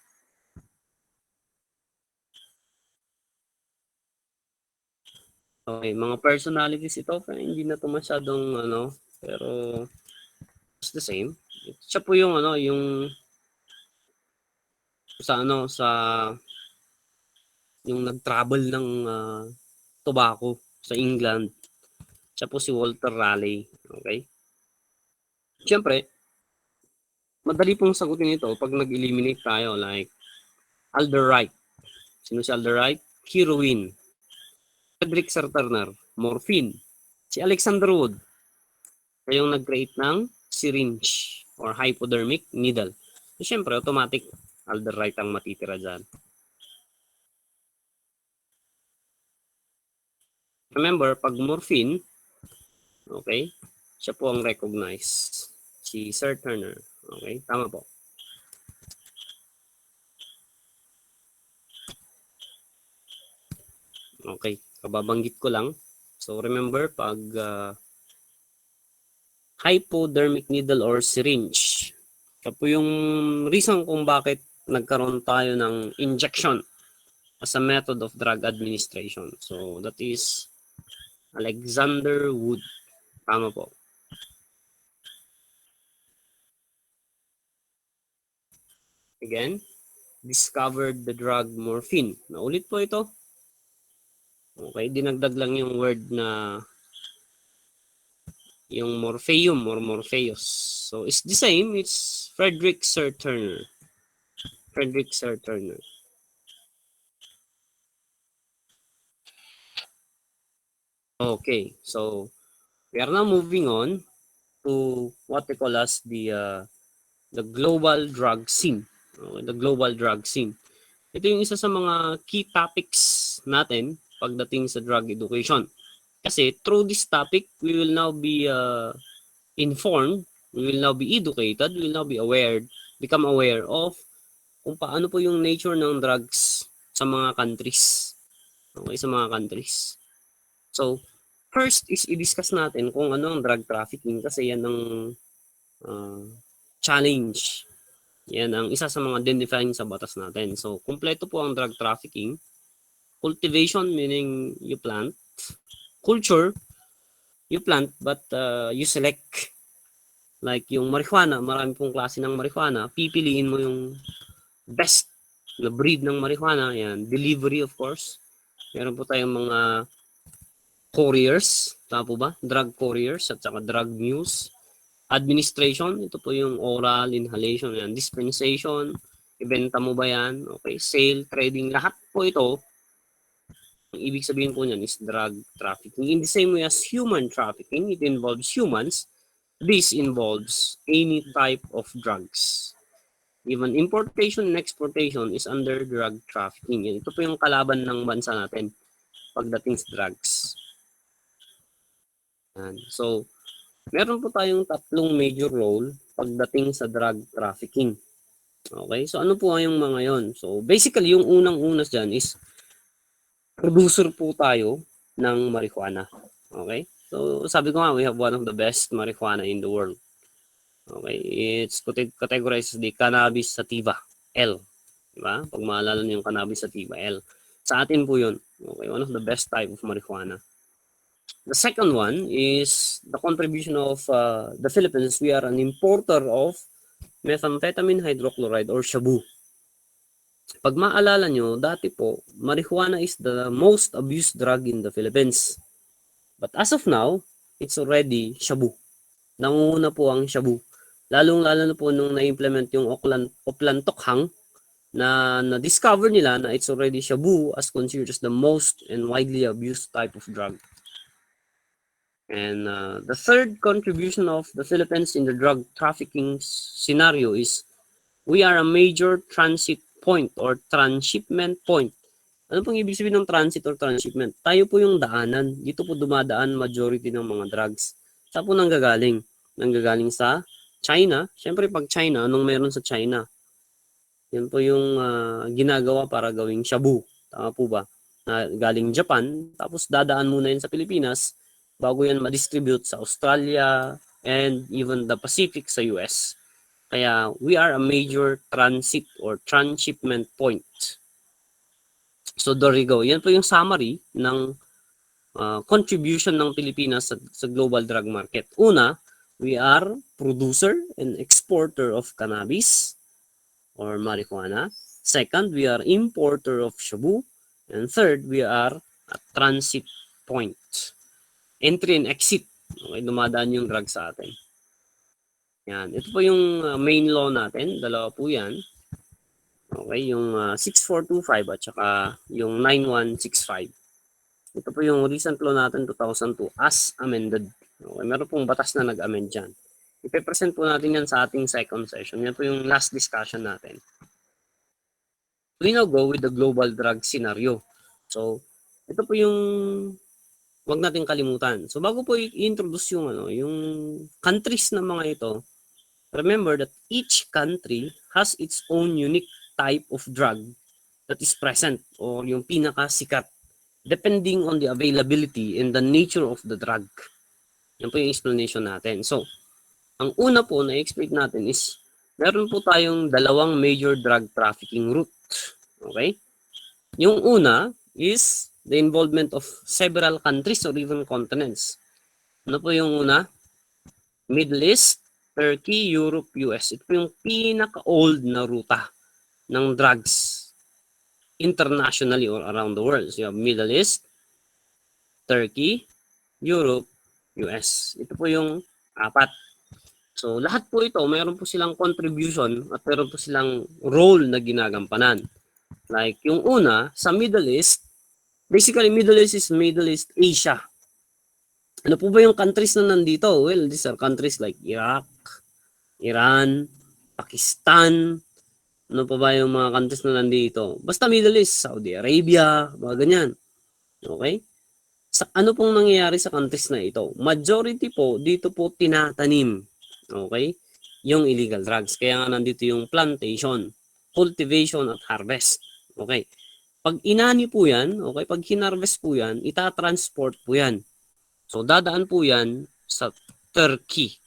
Okay, mga personalities ito, hindi na to masyadong pero it's the same. Siya po yung yung sa yung nag-travel ng tobacco sa England. Siya po si Walter Raleigh. Okay? Siyempre, madali pong sagutin ito pag nag-eliminate tayo like Alder Wright. Sino si Alder Wright? Heroin. Frederick Serturner. Morphine. Si Alexander Wood. Siya yung nag-create ng syringe or hypodermic needle. So, siyempre, automatic Alder Wright ang matitira dyan. Remember, pag morphine, okay, siya po ang recognized. Si Serturner. Okay, tama po. Okay, kababanggit ko lang. So remember, pag hypodermic needle or syringe, ito po yung reason kung bakit nagkaroon tayo ng injection as a method of drug administration. So that is Alexander Wood. Tama po. Again, discovered the drug morphine. Naulit po ito. Okay, dinagdag lang yung word na yung morpheum or morpheus. So it's the same. It's Frederick Sir Turner. Frederick Sir Turner. Okay, so we are now moving on to what we call as the global drug scene. Okay, the global drug scene. Ito yung isa sa mga key topics natin pagdating sa drug education. Kasi through this topic, we will now be informed, we will now be educated, we will now be aware, become aware of kung paano po yung nature ng drugs sa mga countries. Okay, sa mga countries. So, first is i-discuss natin kung ano ang drug trafficking kasi yan ang challenge. Yan ang isa sa mga identifying sa batas natin. So, kumpleto po ang drug trafficking. Cultivation meaning you plant. Culture, you plant but you select. Like yung marijuana, marami pong klase ng marijuana. Pipiliin mo yung best na breed ng marijuana. Yan. Delivery of course. Meron po tayong mga couriers. Tama po ba? Drug couriers at saka drug mules. Administration, ito po yung oral, inhalation, yan. Dispensation, ibenta mo ba yan? Okay, sale, trading, lahat po ito, ang ibig sabihin po niyan is drug trafficking. In the same way as human trafficking, it involves humans. This involves any type of drugs. Even importation and exportation is under drug trafficking. Yan. Ito po yung kalaban ng bansa natin pagdating sa drugs. Yan. So, meron po tayong tatlong major role pagdating sa drug trafficking. Okay, so ano po yung mga yon? So basically, yung unang-unas dyan is producer po tayo ng marijuana. Okay, so sabi ko nga, we have one of the best marijuana in the world. Okay, it's categorized as the cannabis sativa, L. Diba? Pag maalala niyo yung cannabis sativa, L. Sa atin po yun. Okay, one of the best type of marijuana. The second one is the contribution of the Philippines. We are an importer of methamphetamine hydrochloride or shabu. Pag maalala nyo, dati po, marijuana is the most abused drug in the Philippines. But as of now, it's already shabu. Nangunguna po ang shabu. Lalong-lalo na po nung na-implement yung Oplantokhang na na-discover nila na it's already shabu as considered as the most and widely abused type of drug. And the third contribution of the Philippines in the drug trafficking scenario is we are a major transit point or transshipment point. Ano pong ibig sabihin ng transit or transshipment? Tayo po yung daanan. Dito po dumadaan majority ng mga drugs. Saan po nanggagaling? Nanggagaling sa China. Siyempre pag China, anong meron sa China? Yan po yung ginagawa para gawing shabu. Tama po ba? Galing Japan, tapos dadaan muna yun sa Pilipinas bago yan ma-distribute sa Australia and even the Pacific sa US. Kaya we are a major transit or transshipment point. So there you go. Yan po yung summary ng contribution ng Pilipinas sa global drug market. Una, we are producer and exporter of cannabis or marijuana. Second, we are importer of shabu. And third, we are a transit point. Entry and exit. Okay, dumadaan yung drug sa atin. Yan. Ito po yung main law natin. Dalawa po yan. Okay, yung 6425 at saka yung 9165. Ito po yung recent law natin 2002 as amended. Okay, meron pong batas na nag-amend dyan. Ipe-present po natin yan sa ating second session. Yan po yung last discussion natin. We now go with the global drug scenario. So, ito po yung wag natin kalimutan. So bago po i-introduce yung yung countries na mga ito, remember that each country has its own unique type of drug that is present or yung pinakasikat depending on the availability and the nature of the drug. Yan po yung explanation natin. So, ang una po na explain natin is, meron po tayong dalawang major drug trafficking route. Okay? Yung una is the involvement of several countries or even continents. Ano po yung una? Middle East, Turkey, Europe, US. Ito po yung pinaka-old na ruta ng drugs internationally or around the world. So you have Middle East, Turkey, Europe, US. Ito po yung apat. So lahat po ito, mayroon po silang contribution at mayroon po silang role na ginagampanan. Like yung una, sa Middle East, basically Middle East is Middle East Asia. Ano po ba yung countries na nandito? Well, these are countries like Iraq, Iran, Pakistan. Ano pa ba yung mga countries na nandito? Basta Middle East, Saudi Arabia, mga ganyan. Okay? Ano pong nangyayari sa countries na ito? Majority po, dito po tinatanim. Okay? Yung illegal drugs. Kaya nga nandito yung plantation, cultivation at harvest. Okay? Pag inani po yan, okay, pag hinarvest po yan, itatransport po yan. So, dadaan po yan sa Turkey.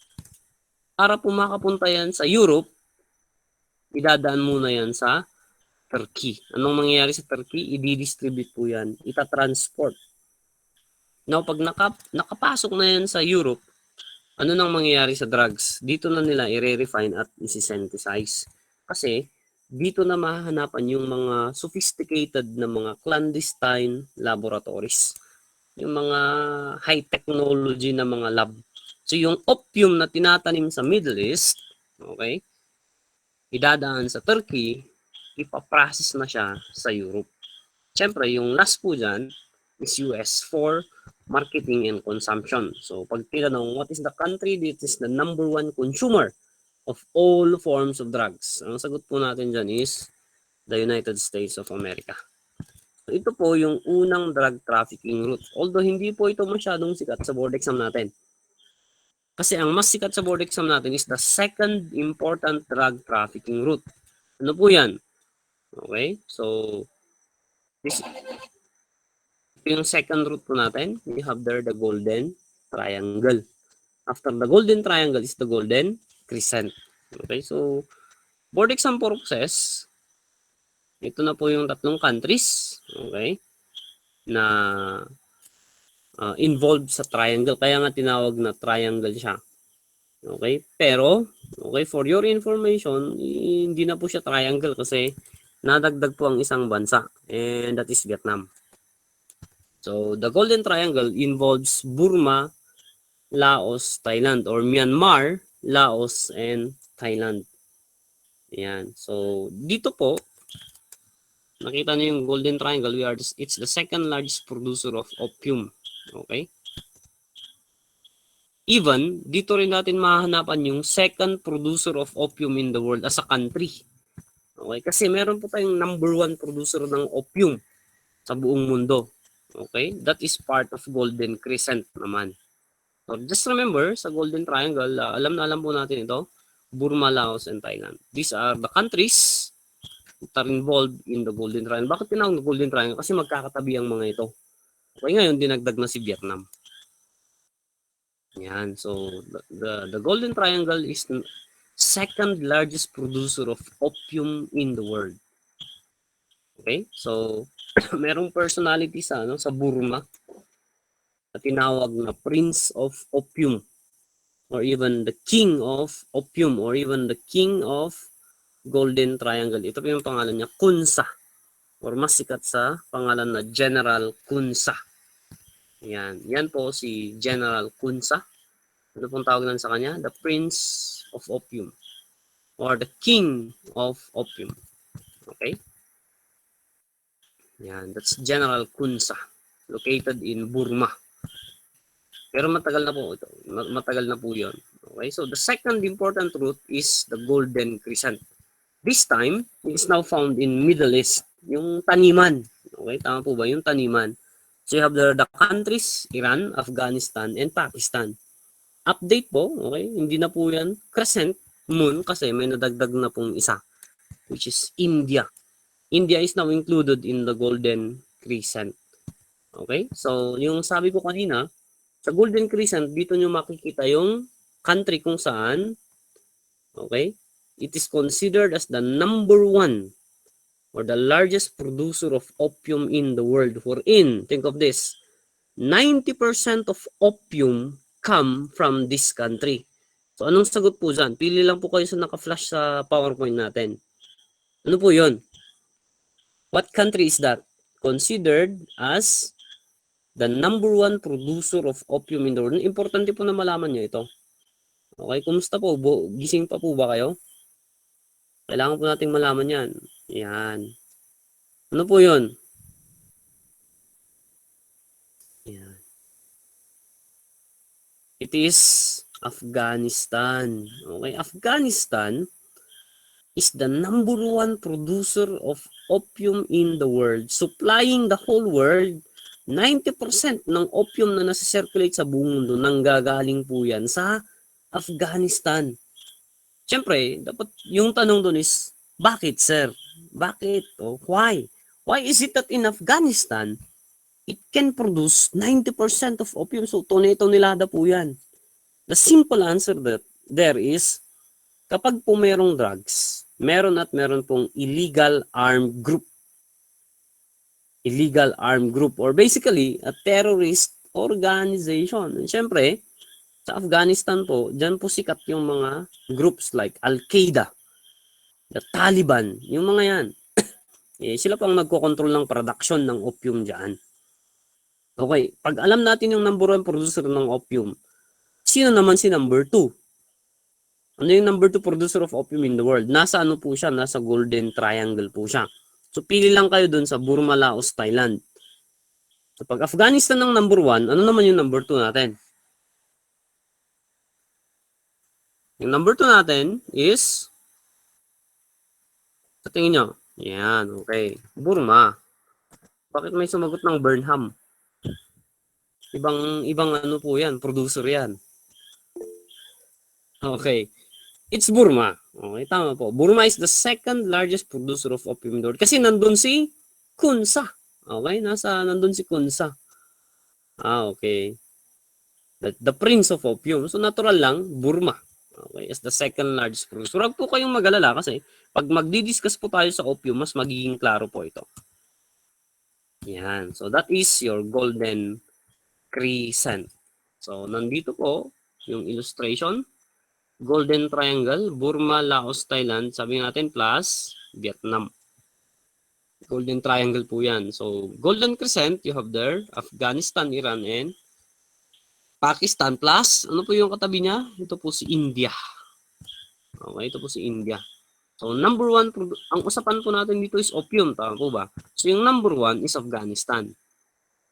Para po makapunta yan sa Europe, idadaan muna yan sa Turkey. Anong mangyayari sa Turkey? I-distribute po yan. Itatransport. Now, pag nakapasok na yan sa Europe, ano nang mangyayari sa drugs? Dito na nila i-refine at isi-synthesize. Kasi, dito na mahahanapan yung mga sophisticated na mga clandestine laboratories. Yung mga high technology na mga lab. So, yung opium na tinatanim sa Middle East, okay, idadaan sa Turkey, ipaprocess na siya sa Europe. Siyempre, yung last po dyan is US for marketing and consumption. So, pag tinanong, what is the country that is the number one consumer of all forms of drugs? Ang sagot po natin dyan is the United States of America. So, ito po yung unang drug trafficking route. Although, hindi po ito masyadong sikat sa board exam natin. Kasi ang mas sikat sa board exam natin is the second important drug trafficking route. Ano po yan? Okay? So, this yung second route po natin. We have there the golden triangle. After the golden triangle is the golden crescent. Okay? So, board exam purposes, ito na po yung tatlong countries, okay, na involved sa triangle. Kaya nga tinawag na triangle siya. Okay? Pero, okay, for your information, hindi na po siya triangle kasi nadagdag po ang isang bansa. And that is Vietnam. So, the Golden Triangle involves Burma, Laos, Thailand, or Myanmar, Laos, and Thailand. Ayan. So, dito po, nakita niyo yung Golden Triangle, it's the second largest producer of opium. Okay? Even, dito rin natin mahahanapan yung second producer of opium in the world as a country. Okay? Kasi meron po tayong number one producer ng opium sa buong mundo. Okay? That is part of Golden Crescent naman. So, just remember, sa Golden Triangle, alam na alam po natin ito, Burma, Laos, and Thailand. These are the countries that are involved in the Golden Triangle. Bakit tinawag na Golden Triangle? Kasi magkakatabi ang mga ito. Okay, ngayon, dinagdag na si Vietnam. Yan. So, the Golden Triangle is the second largest producer of opium in the world. Okay? So, merong personality sa Burma na tinawag na Prince of Opium or even the King of Opium or even the King of Golden Triangle. Ito po yung pangalan niya, Kunsa, or mas sikat sa pangalan na General Kunsa. Yan. Yan po si General Kunsa. Ano pong tawag lang sa kanya? The Prince of Opium or the King of Opium. Okay? Yan. That's General Kunsa, located in Burma. Pero matagal na po ito. Matagal na po yun. Okay? So, the second important route is the Golden Crescent. This time, it is now found in Middle East. Yung taniman. Okay? Tama po ba? Yung taniman. So, you have the countries, Iran, Afghanistan, and Pakistan. Update po, okay? Hindi na po yan crescent moon kasi may nadagdag na pong isa, which is India. India is now included in the Golden Crescent. Okay? So, yung sabi ko kanina, sa Golden Crescent, dito nyo makikita yung country kung saan, okay, it is considered as the number one or the largest producer of opium in the world. Wherein, think of this, 90% of opium come from this country. So, anong sagot po dyan? Pili lang po kayo sa naka-flash sa PowerPoint natin. Ano po yun? What country is that? Considered as the number one producer of opium in the world. Importante po na malaman nyo ito. Okay, kumusta po? Gising pa po ba kayo? Kailangan po nating malaman yan. Yan. Ano po yun? Yan. It is Afghanistan. Okay, Afghanistan is the number one producer of opium in the world, supplying the whole world. 90% ng opium na nasa-circulate sa buong mundo nanggagaling po yan sa Afghanistan. Siyempre, dapat yung tanong doon is, bakit sir? Bakit? O why? Why is it that in Afghanistan, it can produce 90% of opium? So, tonelada po yan. The simple answer that there is, kapag po merong drugs, meron pong illegal armed group. Illegal armed group or basically a terrorist organization. And syempre, sa Afghanistan po, dyan po sikat yung mga groups like Al-Qaeda, the Taliban, yung mga yan. Sila pang nagkocontrol ng production ng opium dyan. Okay, pag alam natin yung number one producer ng opium, sino naman si number two? Ano yung number 2 producer of opium in the world? Nasa ano po siya? Nasa Golden Triangle po siya. So, pili lang kayo dun sa Burma, Laos, Thailand. So, pag Afghanistan ng number 1, ano naman yung number 2 natin? Yung number 2 natin is, sa tingin nyo, yan, okay. Burma. Bakit may sumagot ng Burnham? Ibang ano po yan, producer yan. Okay. It's Burma. Okay, tama po. Burma is the second largest producer of opium in the world. Kasi nandun si Kunsa. Okay, nandun si Kunsa. Okay. The Prince of Opium. So, natural lang, Burma. Okay, as the second largest producer. Huwag po kayong mag-alala kasi pag magdi-discuss po tayo sa opium, mas magiging klaro po ito. Yan. So, that is your Golden Crescent. So, nandito po yung illustration. Golden Triangle, Burma, Laos, Thailand, sabi natin plus Vietnam. Golden Triangle po yan. So, Golden Crescent, you have there, Afghanistan, Iran, and Pakistan plus, ano po yung katabi niya? Ito po si India. Okay, ito po si India. So, number 1, ang usapan po natin dito is opium, tama po ba? So, yung number 1 is Afghanistan.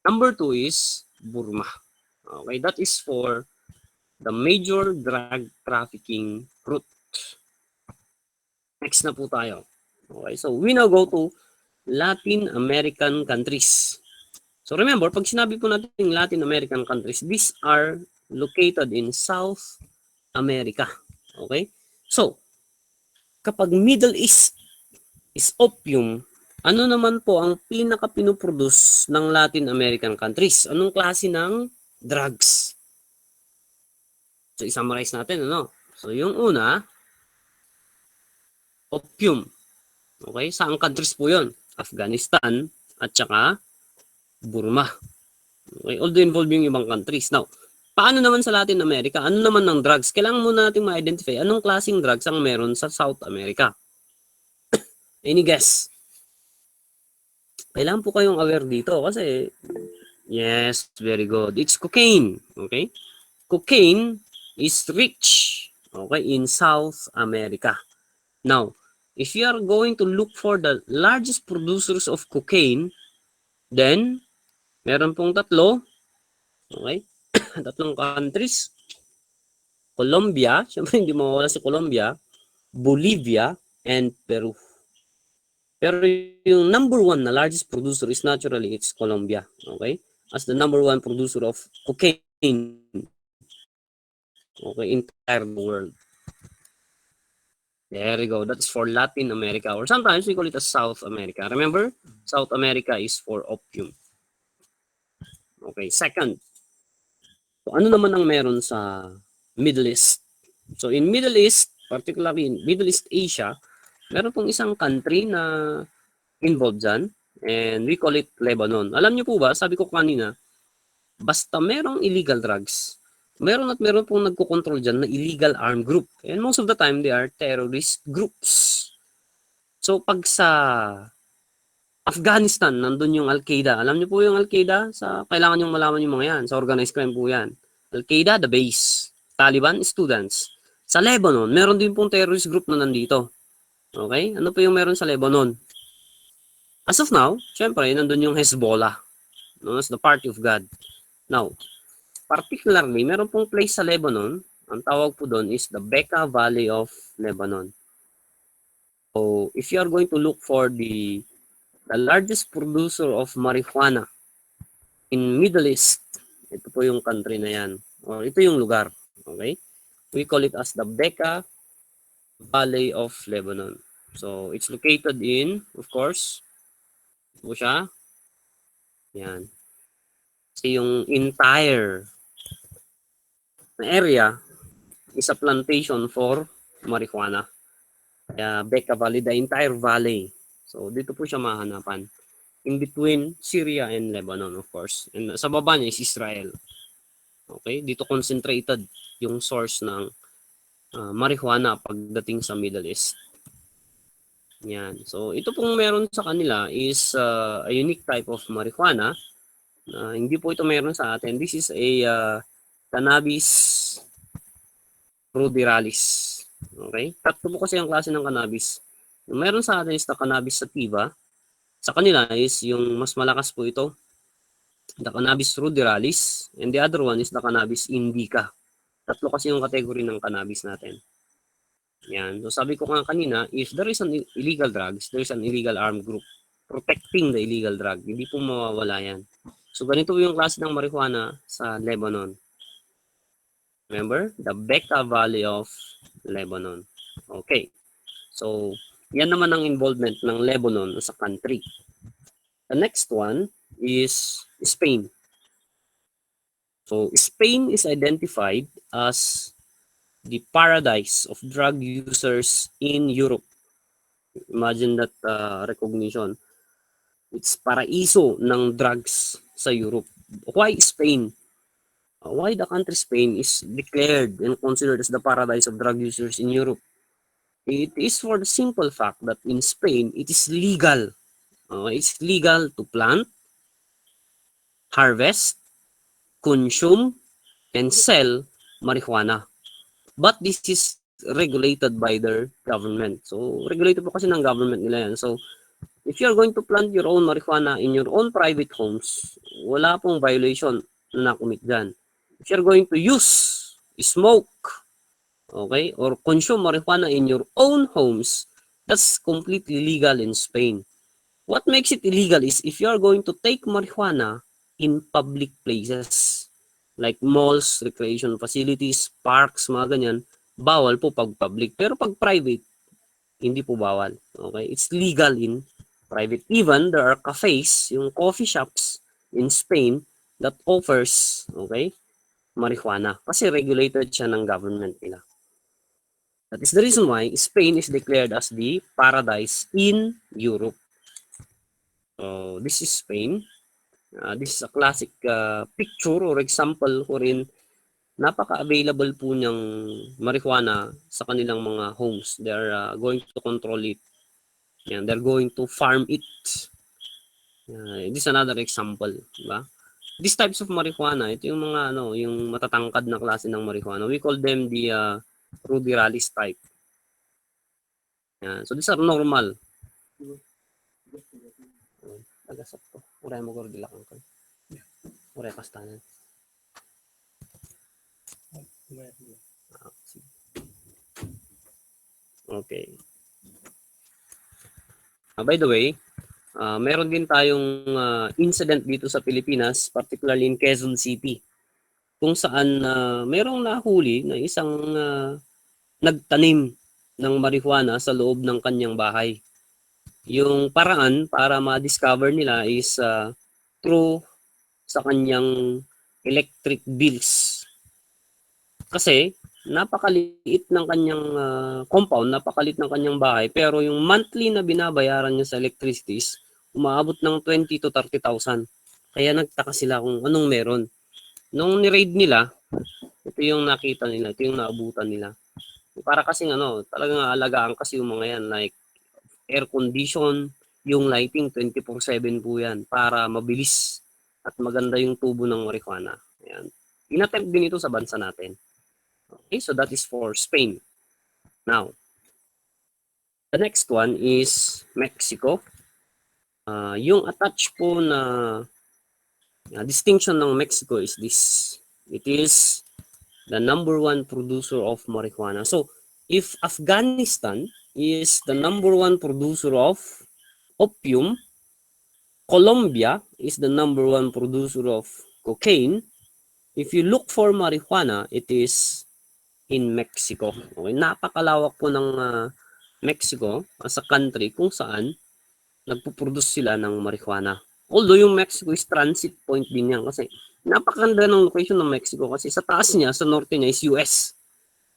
Number 2 is Burma. Okay, that is for the major drug trafficking route. Next na po tayo. Okay, so we now go to Latin American countries. So remember, pag sinabi po natin Latin American countries, these are located in South America. Okay? So, kapag Middle East is opium, ano naman po ang pinaka-pinuproduce ng Latin American countries? Anong klase ng drugs? So, i-summarize natin, ano? So, yung una, opium. Okay? Saang countries po yun? Afghanistan at saka Burma. Okay? Although involved yung ibang countries. Now, paano naman sa Latin America? Ano naman ng drugs? Kailangan muna natin ma-identify anong klaseng drugs ang meron sa South America. Any guess? Kailangan po kayong aware dito kasi yes, very good. It's cocaine. Okay? Cocaine is rich, okay, in South America. Now, if you are going to look for the largest producers of cocaine, then meron pong tatlo, okay, tatlong countries. Colombia, syempre hindi mawawala si Colombia, Bolivia, and Peru. Pero yung number 1 na largest producer is naturally it's Colombia, okay, as the number 1 producer of cocaine. Okay, entire world. There we go. That's for Latin America. Or sometimes we call it as South America. Remember, South America is for opium. Okay, second. So, ano naman ang meron sa Middle East? So, in Middle East, particularly in Middle East Asia, meron pong isang country na involved dyan, and we call it Lebanon. Alam niyo po ba, sabi ko kanina, basta merong illegal drugs, meron at meron pong nagkocontrol dyan na illegal armed group. And most of the time, they are terrorist groups. So, pag sa Afghanistan, nandun yung Al-Qaeda. Alam niyo po yung Al-Qaeda? Kailangan yung malaman yung mga yan. Sa organized crime po yan. Al-Qaeda, the base. Taliban, students. Sa Lebanon, meron din pong terrorist group na nandito. Okay? Ano po yung meron sa Lebanon? As of now, syempre, nandun yung Hezbollah. Known as the Party of God. Now, particularly, meron pong place sa Lebanon, ang tawag po doon is the Bekaa Valley of Lebanon. So, if you are going to look for the largest producer of marijuana in Middle East, ito po yung country na yan. Or ito yung lugar. Okay? We call it as the Bekaa Valley of Lebanon. So, it's located in, of course, ito po siya. Yan. Kasi yung entire area is a plantation for marijuana. Kaya Bekaa Valley, the entire valley. So, dito po siya mahanapan. In between Syria and Lebanon, of course. And sa baba niya is Israel. Okay? Dito concentrated yung source ng marijuana pagdating sa Middle East. Yan. So, ito pong meron sa kanila is a unique type of marijuana. Hindi po ito meron sa atin. This is a cannabis ruderalis. Okay? Tatlo po kasi ang klase ng cannabis. Yung meron sa atin is the cannabis sativa. Sa kanila is yung mas malakas po ito, the cannabis ruderalis, and the other one is the cannabis indica. Tatlo kasi yung category ng cannabis natin. Yan. So sabi ko nga kanina, if there is an illegal drugs, there is an illegal armed group protecting the illegal drug. Hindi po mawawala yan. So ganito yung klase ng marijuana sa Lebanon. Remember? The Bekaa Valley of Lebanon. Okay. So, yan naman ang involvement ng Lebanon sa country. The next one is Spain. So, Spain is identified as the paradise of drug users in Europe. Imagine that recognition. It's paraiso ng drugs sa Europe. Why Spain? Why the country Spain is declared and considered as the paradise of drug users in Europe? It is for the simple fact that in Spain, it is legal. It's legal to plant, harvest, consume, and sell marijuana. But this is regulated by their government. So, regulated po kasi ng government nila yan. So, if you're going to plant your own marijuana in your own private homes, wala pong violation na nakumit dyan. If you're going to use, smoke, okay, or consume marijuana in your own homes, that's completely legal in Spain. What makes it illegal is if you are going to take marijuana in public places, like malls, recreation facilities, parks, mga ganyan, bawal po pag public. Pero pag private, hindi po bawal. Okay? It's legal in private. Even there are cafes, yung coffee shops in Spain that offers, okay, marijuana. Kasi regulated siya ng government nila. That is the reason why Spain is declared as the paradise in Europe. So, this is Spain. This is a classic picture or example wherein napaka-available po niyang marijuana sa kanilang mga homes. They are going to control it. And they're going to farm it. This is another example, diba? These types of marijuana, ito yung mga yung matatangkad na klase ng marijuana. We call them the ruderalis type. So these are normal. Tagasap ko. Uray mo garo dilakang ko. Uray kastanan. Okay. By the way, meron din tayong incident dito sa Pilipinas, particularly in Quezon City, kung saan merong nahuli na isang nagtanim ng marijuana sa loob ng kanyang bahay. Yung paraan para ma-discover nila is through sa kanyang electric bills. Kasi napakaliit ng kanyang compound, napakaliit ng kanyang bahay, pero yung monthly na binabayaran niya sa electricity is umaabot ng 20 to 30,000. Kaya nagtaka sila kung anong meron. Nung ni-raid nila, ito yung nakita nila, ito yung naabutan nila. Para kasing talagang aalagaan kasi yung mga yan, like air condition, yung lighting 24/7 po yan para mabilis at maganda yung tubo ng marijuana. Ayan. Inattempt din ito sa bansa natin. Okay, so that is for Spain. Now, the next one is Mexico. Yung attached po na distinction ng Mexico is this. It is the number one producer of marijuana. So, if Afghanistan is the number one producer of opium, Colombia is the number one producer of cocaine. If you look for marijuana, it is in Mexico. Okay, napakalawak po ng Mexico as a country kung saan nagpo-produce sila ng marijuana. Although yung Mexico is transit point din yan kasi napakaganda ng location ng Mexico kasi sa taas niya, sa norte niya is US.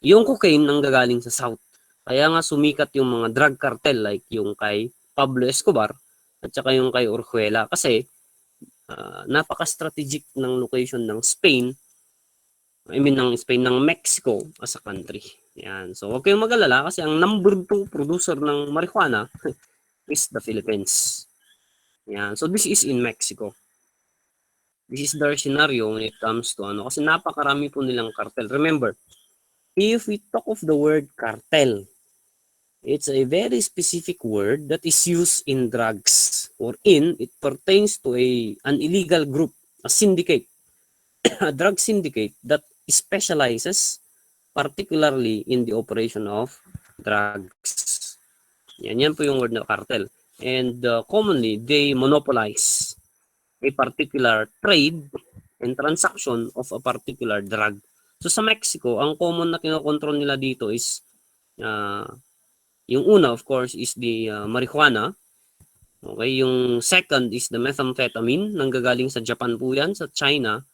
Yung cocaine nang gagaling sa south. Kaya nga sumikat yung mga drug cartel like yung kay Pablo Escobar at saka yung kay Orjuela kasi napaka-strategic ng location ng Spain. Ng Mexico as a country. Yan. So, huwag kayong mag-alala kasi ang number 2 producer ng marijuana is the Philippines. Yan. So, this is in Mexico. This is their scenario when it comes to kasi napakarami po nilang cartel. Remember, if we talk of the word cartel, it's a very specific word that is used in drugs or it pertains to an illegal group, a syndicate, a drug syndicate that specializes particularly in the operation of drugs. Yan po yung word na cartel. And commonly, they monopolize a particular trade and transaction of a particular drug. So sa Mexico, ang common na kinokontrol nila dito is yung una, of course, is the marijuana. Okay, yung second is the methamphetamine, nanggagaling sa Japan po yan, sa China.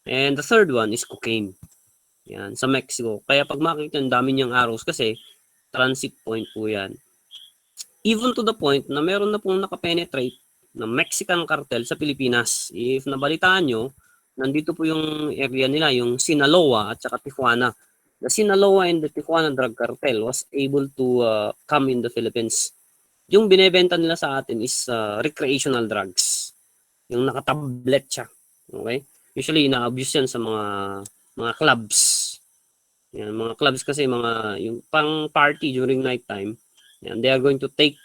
And the third one is cocaine. Yan, sa Mexico. Kaya pag makikita ang dami niyang arrows kasi transit point po yan. Even to the point na meron na pong nakapenetrate ng Mexican cartel sa Pilipinas. If nabalitaan nyo, nandito po yung area nila, yung Sinaloa at saka Tijuana. The Sinaloa and the Tijuana drug cartel was able to come in the Philippines. Yung binebenta nila sa atin is recreational drugs. Yung nakatablet siya. Okay? Usually, ina-abuse yan sa mga clubs. Yan, mga clubs kasi yung pang party during night time. Yan, they are going to take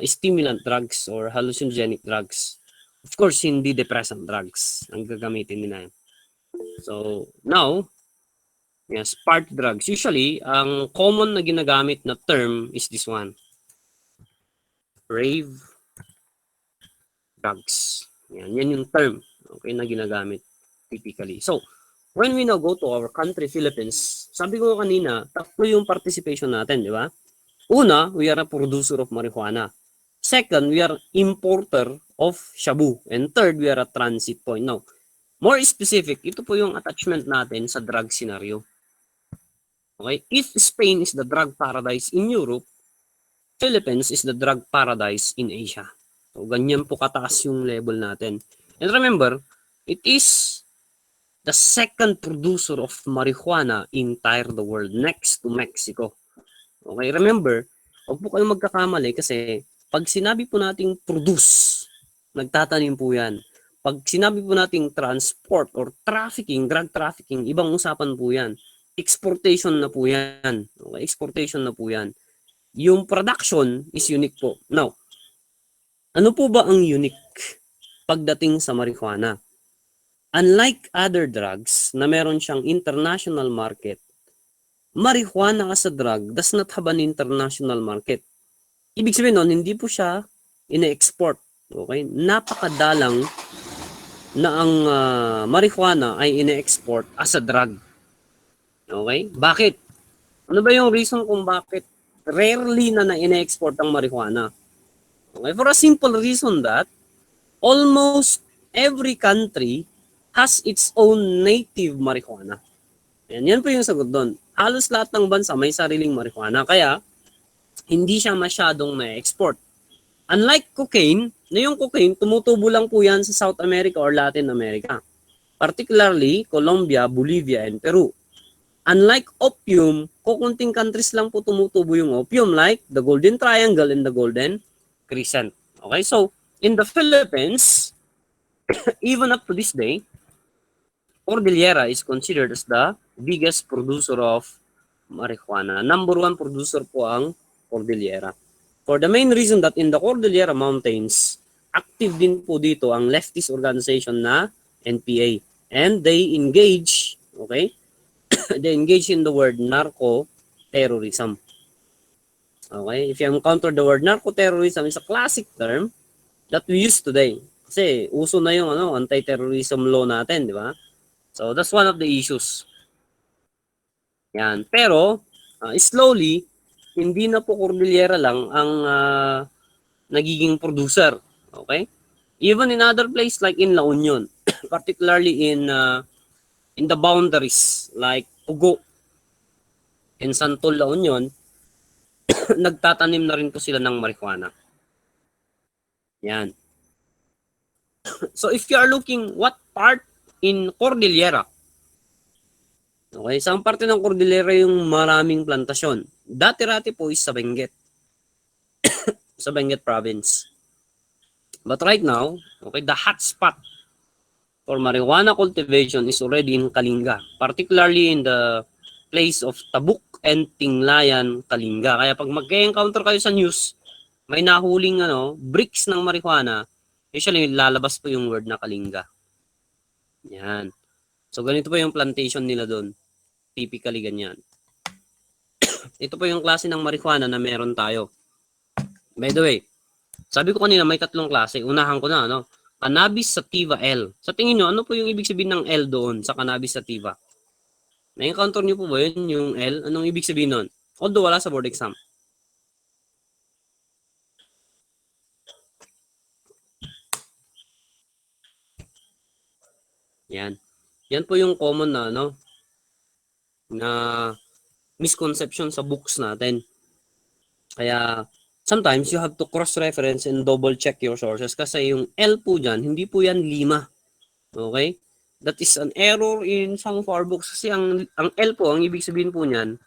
stimulant drugs or hallucinogenic drugs. Of course, hindi depressant drugs ang gagamitin nila. So, now, yes, party drugs. Usually, ang common na ginagamit na term is this one. Rave drugs. Yan yung term, okay, na ginagamit typically. So, when we now go to our country, Philippines, sabi ko kanina, tatlo yung participation natin, di ba? Una, we are a producer of marijuana. Second, we are importer of shabu. And third, we are a transit point. Now, more specific, ito po yung attachment natin sa drug scenario. Okay? If Spain is the drug paradise in Europe, Philippines is the drug paradise in Asia. So, ganyan po kataas yung level natin. And remember, it is the second producer of marijuana in entire the world next to Mexico. Okay, remember, huwag po kayong magkakamali kasi pag sinabi po nating produce, nagtatanim po yan. Pag sinabi po nating transport or trafficking, drug trafficking, ibang usapan po yan. Exportation na po yan. Okay, exportation na po yan. Yung production is unique po. Now, ano po ba ang unique pagdating sa marijuana? Unlike other drugs na meron siyang international market, marijuana as a drug does not have an international market. Ibig sabihin nun, hindi po siya ine-export. Okay? Napakadalang na ang marijuana ay ine-export as a drug. Okay? Bakit? Ano ba yung reason kung bakit rarely na ine-export ang marijuana? Okay? For a simple reason that almost every country has its own native marijuana. Yan po yung sagot doon. Halos lahat ng bansa may sariling marijuana. Kaya, hindi siya masyadong na-export. Unlike cocaine, na yung cocaine, tumutubo lang po yan sa South America or Latin America. Particularly, Colombia, Bolivia, and Peru. Unlike opium, kukunting countries lang po tumutubo yung opium like the Golden Triangle and the Golden Crescent. Okay, so in the Philippines, even up to this day, Cordillera is considered as the biggest producer of marijuana. Number 1 producer po ang Cordillera. For the main reason that in the Cordillera Mountains, active din po dito ang leftist organization na NPA. And they engage, okay, they engage in the word narco-terrorism. Okay, if you encounter the word narco-terrorism, is a classic term that we use today. Kasi uso na yung anti-terrorism law natin, di ba? So that's one of the issues. Yan. Pero slowly, hindi na po Cordillera lang ang nagiging producer. Okay? Even in other place like in La Union, particularly in the boundaries like Pugo in Santol, La Union, nagtatanim na rin po sila ng marijuana. Yan. So if you are looking what part in Cordillera, okay, saan parte ng Cordillera yung maraming plantasyon? Dati-rati po is sa Benguet. Sa Benguet province. But right now, okay, the hot spot for marijuana cultivation is already in Kalinga, particularly in the place of Tabuk and Tinglayan, Kalinga. Kaya pag mag-encounter kayo sa news, may nahuling bricks ng marijuana, usually lalabas po yung word na Kalinga. Yan. So ganito po yung plantation nila doon. Typically ganyan. Ito po yung klase ng marijuana na meron tayo. By the way, sabi ko kanina may 3 klase. Unahan ko na, Cannabis sativa L. Sa tingin nyo, ano po yung ibig sabihin ng L doon sa cannabis sativa? Na-encounter nyo po ba yun, yung L? Anong ibig sabihin nun? Although wala sa board exam. Yan. Yan po yung common na, na misconception sa books natin. Kaya, sometimes you have to cross-reference and double-check your sources kasi yung L po dyan, hindi po yan 5. Okay? That is an error in some of our books kasi ang L po, ang ibig sabihin po niyan,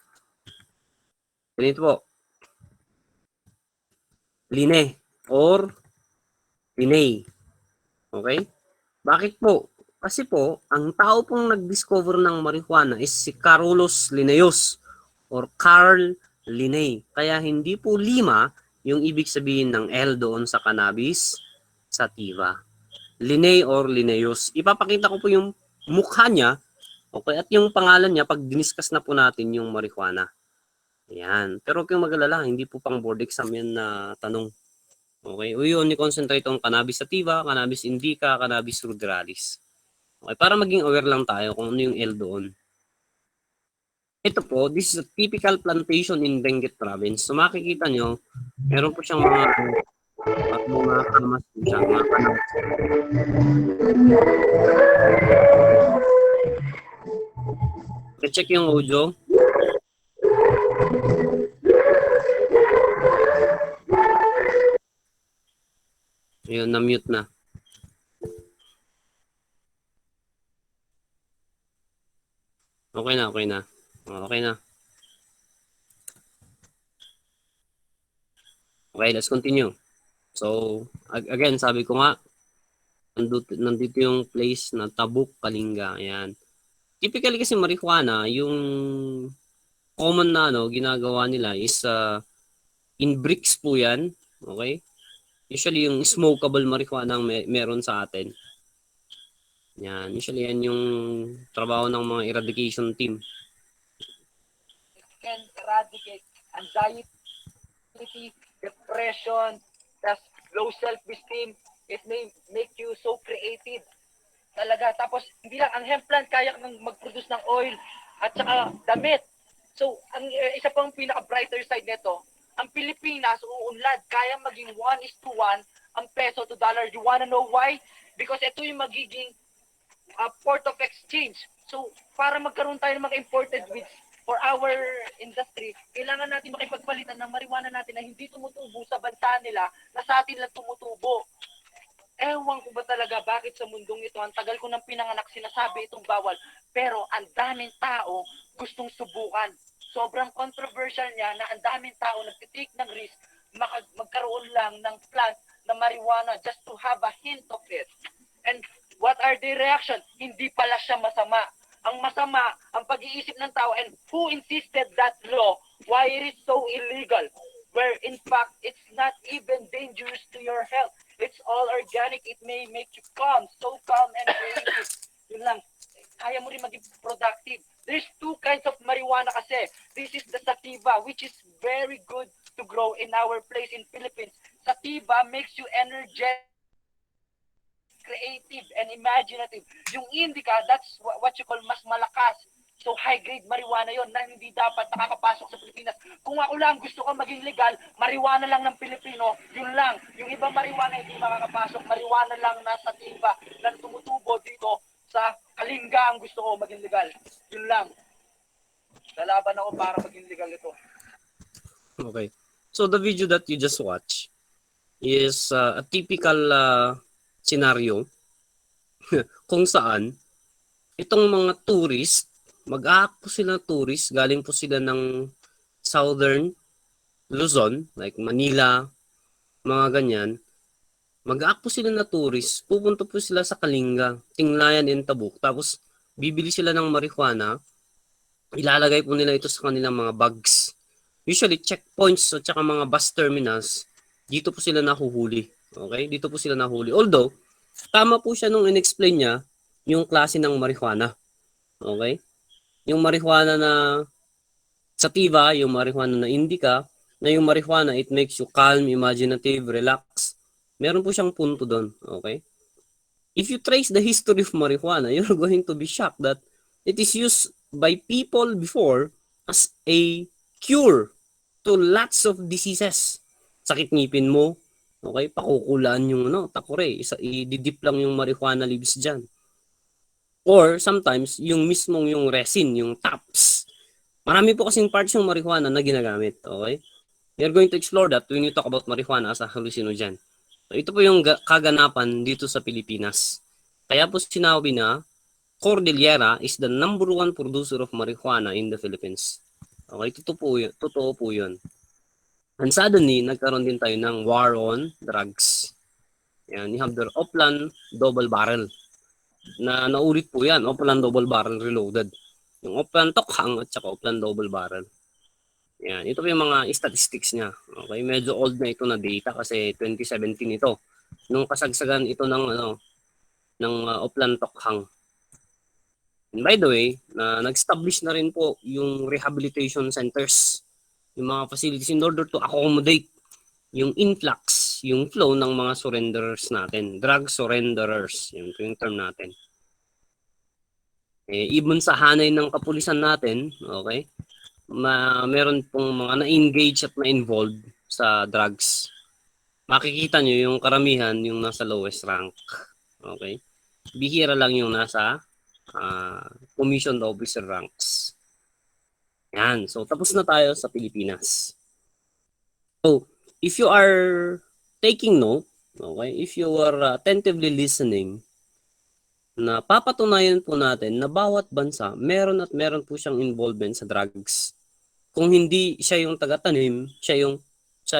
ganito po, line or linay. Okay? Bakit po? Kasi po, ang tao pong nag-discover ng marijuana is si Carolus Linnaeus or Carl Linnaeus. Kaya hindi po 5 yung ibig sabihin ng L doon sa cannabis sativa. Linnaeus or Linnaeus. Ipapakita ko po yung mukha niya, okay, at yung pangalan niya pag diniscuss na po natin yung marijuana. Ayan. Pero kung mag-alala, hindi po pang board exam yan na tanong. Okay, we only concentrate on cannabis sativa, cannabis indica, cannabis ruderalis. Okay, para maging aware lang tayo kung ano yung L doon. Ito po, this is a typical plantation in Benguet province. So makikita nyo, meron po siyang mga kamas po siya, mga kamas. I-check yung audio. Ayun, na-mute na. Okay na, okay na. Okay na. Okay, let's continue. So, again, sabi ko nga, nandito yung place na Tabuk, Kalinga. Ayan. Typically kasi marijuana, yung common na ginagawa nila is in bricks po yan. Okay? Usually yung smokable marijuana ang meron sa atin. Yan. Usually yan yung trabaho ng mga eradication team. Can eradicate anxiety, depression, tas low self-esteem. It may make you so creative. Talaga. Tapos, hindi lang, ang hemp plant kaya nang mag-produce ng oil at saka damit. So, ang isa pang pinaka-brighter side nito, ang Pilipinas, uunlad, kaya maging 1:1 ang peso to dollar. You wanna know why? Because ito yung magiging port of exchange. So, para magkaroon tayo ng mga imported goods for our industry, kailangan natin makipagpalitan ng marijuana natin na hindi tumutubo sa bansa nila, na sa atin lang tumutubo. Ewan ko ba talaga bakit sa mundong ito, ang tagal ko nang pinanganak sinasabi itong bawal, pero ang daming tao gustong subukan. Sobrang controversial niya na ang daming tao nagtitake ng risk magkaroon lang ng plant na marijuana just to have a hint of it. And what are the reaction? Hindi pala siya masama. Ang masama, ang pag-iisip ng tao, and who insisted that law, why it is so illegal, where in fact, it's not even dangerous to your health. It's all organic. It may make you calm, so calm and creative. Yun lang. Kaya mo rin maging productive. There's two kinds of marijuana kasi. This is the sativa, which is very good to grow in our place in Philippines. Sativa makes you energetic, creative, and imaginative. Yung indica, that's what you call mas malakas. So high-grade marijuana yon na hindi dapat nakakapasok sa Pilipinas. Kung ako lang gusto ko maging legal, marijuana lang ng Pilipino, yun lang. Yung ibang marijuana hindi makakapasok, marijuana lang na sativa na tumutubo dito sa Kalinga ang gusto ko maging legal. Yun lang. Lalaban ako para maging legal ito. Okay. So the video that you just watched is a typical scenario kung saan itong mga tourist, mag-aak po sila tourist, galing po sila ng Southern Luzon, like Manila, mga ganyan. Mag-aak po sila na tourist, pupunta po sila sa Kalinga, Tinglayan and Tabuk, tapos bibili sila ng marijuana, ilalagay po nila ito sa kanilang mga bags. Usually, checkpoints at saka mga bus terminals, dito po sila nahuhuli. Okay? Dito po sila nahuli. Although, tama po siya nung in-explain niya yung klase ng marijuana. Okay? Yung marijuana na sativa, yung marijuana na indica, na yung marijuana, it makes you calm, imaginative, relax. Meron po siyang punto doon. Okay? If you trace the history of marijuana, you're going to be shocked that it is used by people before as a cure to lots of diseases. Sakit ngipin mo, okay? Pakukulaan yung takore, ididip lang yung marijuana leaves dyan. Or sometimes, yung mismong yung resin, yung tops. Marami po kasing parts yung marijuana na ginagamit. Okay? We are going to explore that when we talk about marijuana as a hallucinogen. So, ito po yung kaganapan dito sa Pilipinas. Kaya po sinabi na Cordillera is the #1 producer of marijuana in the Philippines. Okay? Totoo po yun. And suddenly, nagkaroon din tayo ng war on drugs. Yan, you have the Oplan double barrel. Na naulit po yan, Oplan double barrel reloaded. Yung Oplan Tokhang at saka Oplan double barrel. Yan, ito po yung mga statistics niya. Okay, medyo old na ito na data kasi 2017 ito. Nung kasagsagan ito ng Oplan Tokhang. And by the way, nag-establish na rin po yung rehabilitation centers, yung mga facilities in order to accommodate yung influx, yung flow ng mga surrenderers natin. Drug surrenderers, yun yung term natin. Even sa hanay ng kapulisan natin, okay, meron pong mga na-engage at na-involved sa drugs. Makikita nyo yung karamihan yung nasa lowest rank. Okay? Bihira lang yung nasa commissioned officer ranks. Yan. So, tapos na tayo sa Pilipinas. So, if you are taking note, okay, if you are attentively listening, na papatunayan po natin na bawat bansa, meron po siyang involvement sa drugs. Kung hindi siya yung taga-tanim, siya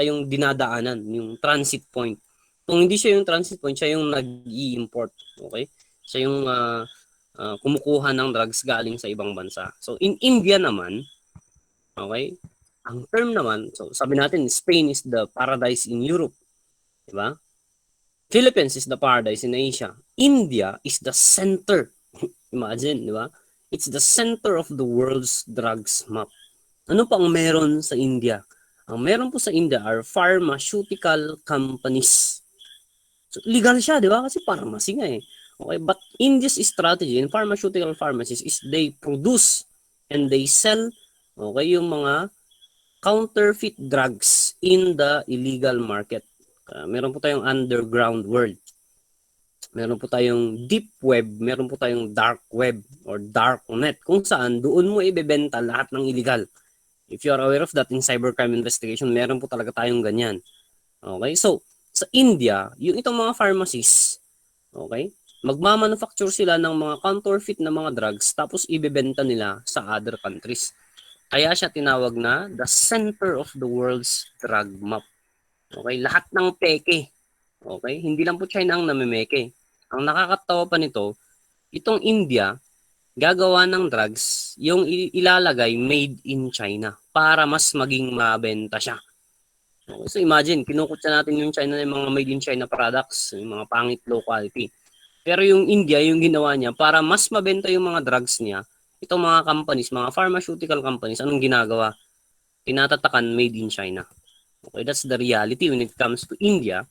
yung dinadaanan, yung transit point. Kung hindi siya yung transit point, siya yung nag-i-import. Okay? Siya yung kumukuha ng drugs galing sa ibang bansa. So, in India naman, okay, ang term naman, so sabi natin, Spain is the paradise in Europe. Diba? Philippines is the paradise in Asia. India is the center. Imagine, di ba? It's the center of the world's drugs map. Ano pang meron sa India? Ang meron po sa India are pharmaceutical companies. So, legal siya, di ba? Kasi pharmacy nga eh. Okay, but India's strategy in pharmaceutical pharmacies is they produce and they sell, okay, yung mga counterfeit drugs in the illegal market. Meron po tayong underground world. Meron po tayong deep web, meron po tayong dark web or dark net kung saan doon mo ibebenta lahat ng illegal. If you are aware of that in cybercrime investigation, meron po talaga tayong ganyan. Okay? So, sa India, yung itong mga pharmacies, okay? Magmamanufacture sila ng mga counterfeit na mga drugs tapos ibebenta nila sa other countries. Kaya siya tinawag na the center of the world's drug map. Okay? Lahat ng peke. Okay? Hindi lang po China ang namimeke. Ang nakakatawa pa nito, itong India, gagawa ng drugs, yung ilalagay made in China para mas maging mabenta siya. Okay, so imagine, kinukutsa natin yung China ng mga made in China products, yung mga pangit low quality. Pero yung India, yung ginawa niya, para mas mabenta yung mga drugs niya, itong mga companies, mga pharmaceutical companies, anong ginagawa? Tinatatakan made in China. Okay, that's the reality when it comes to India,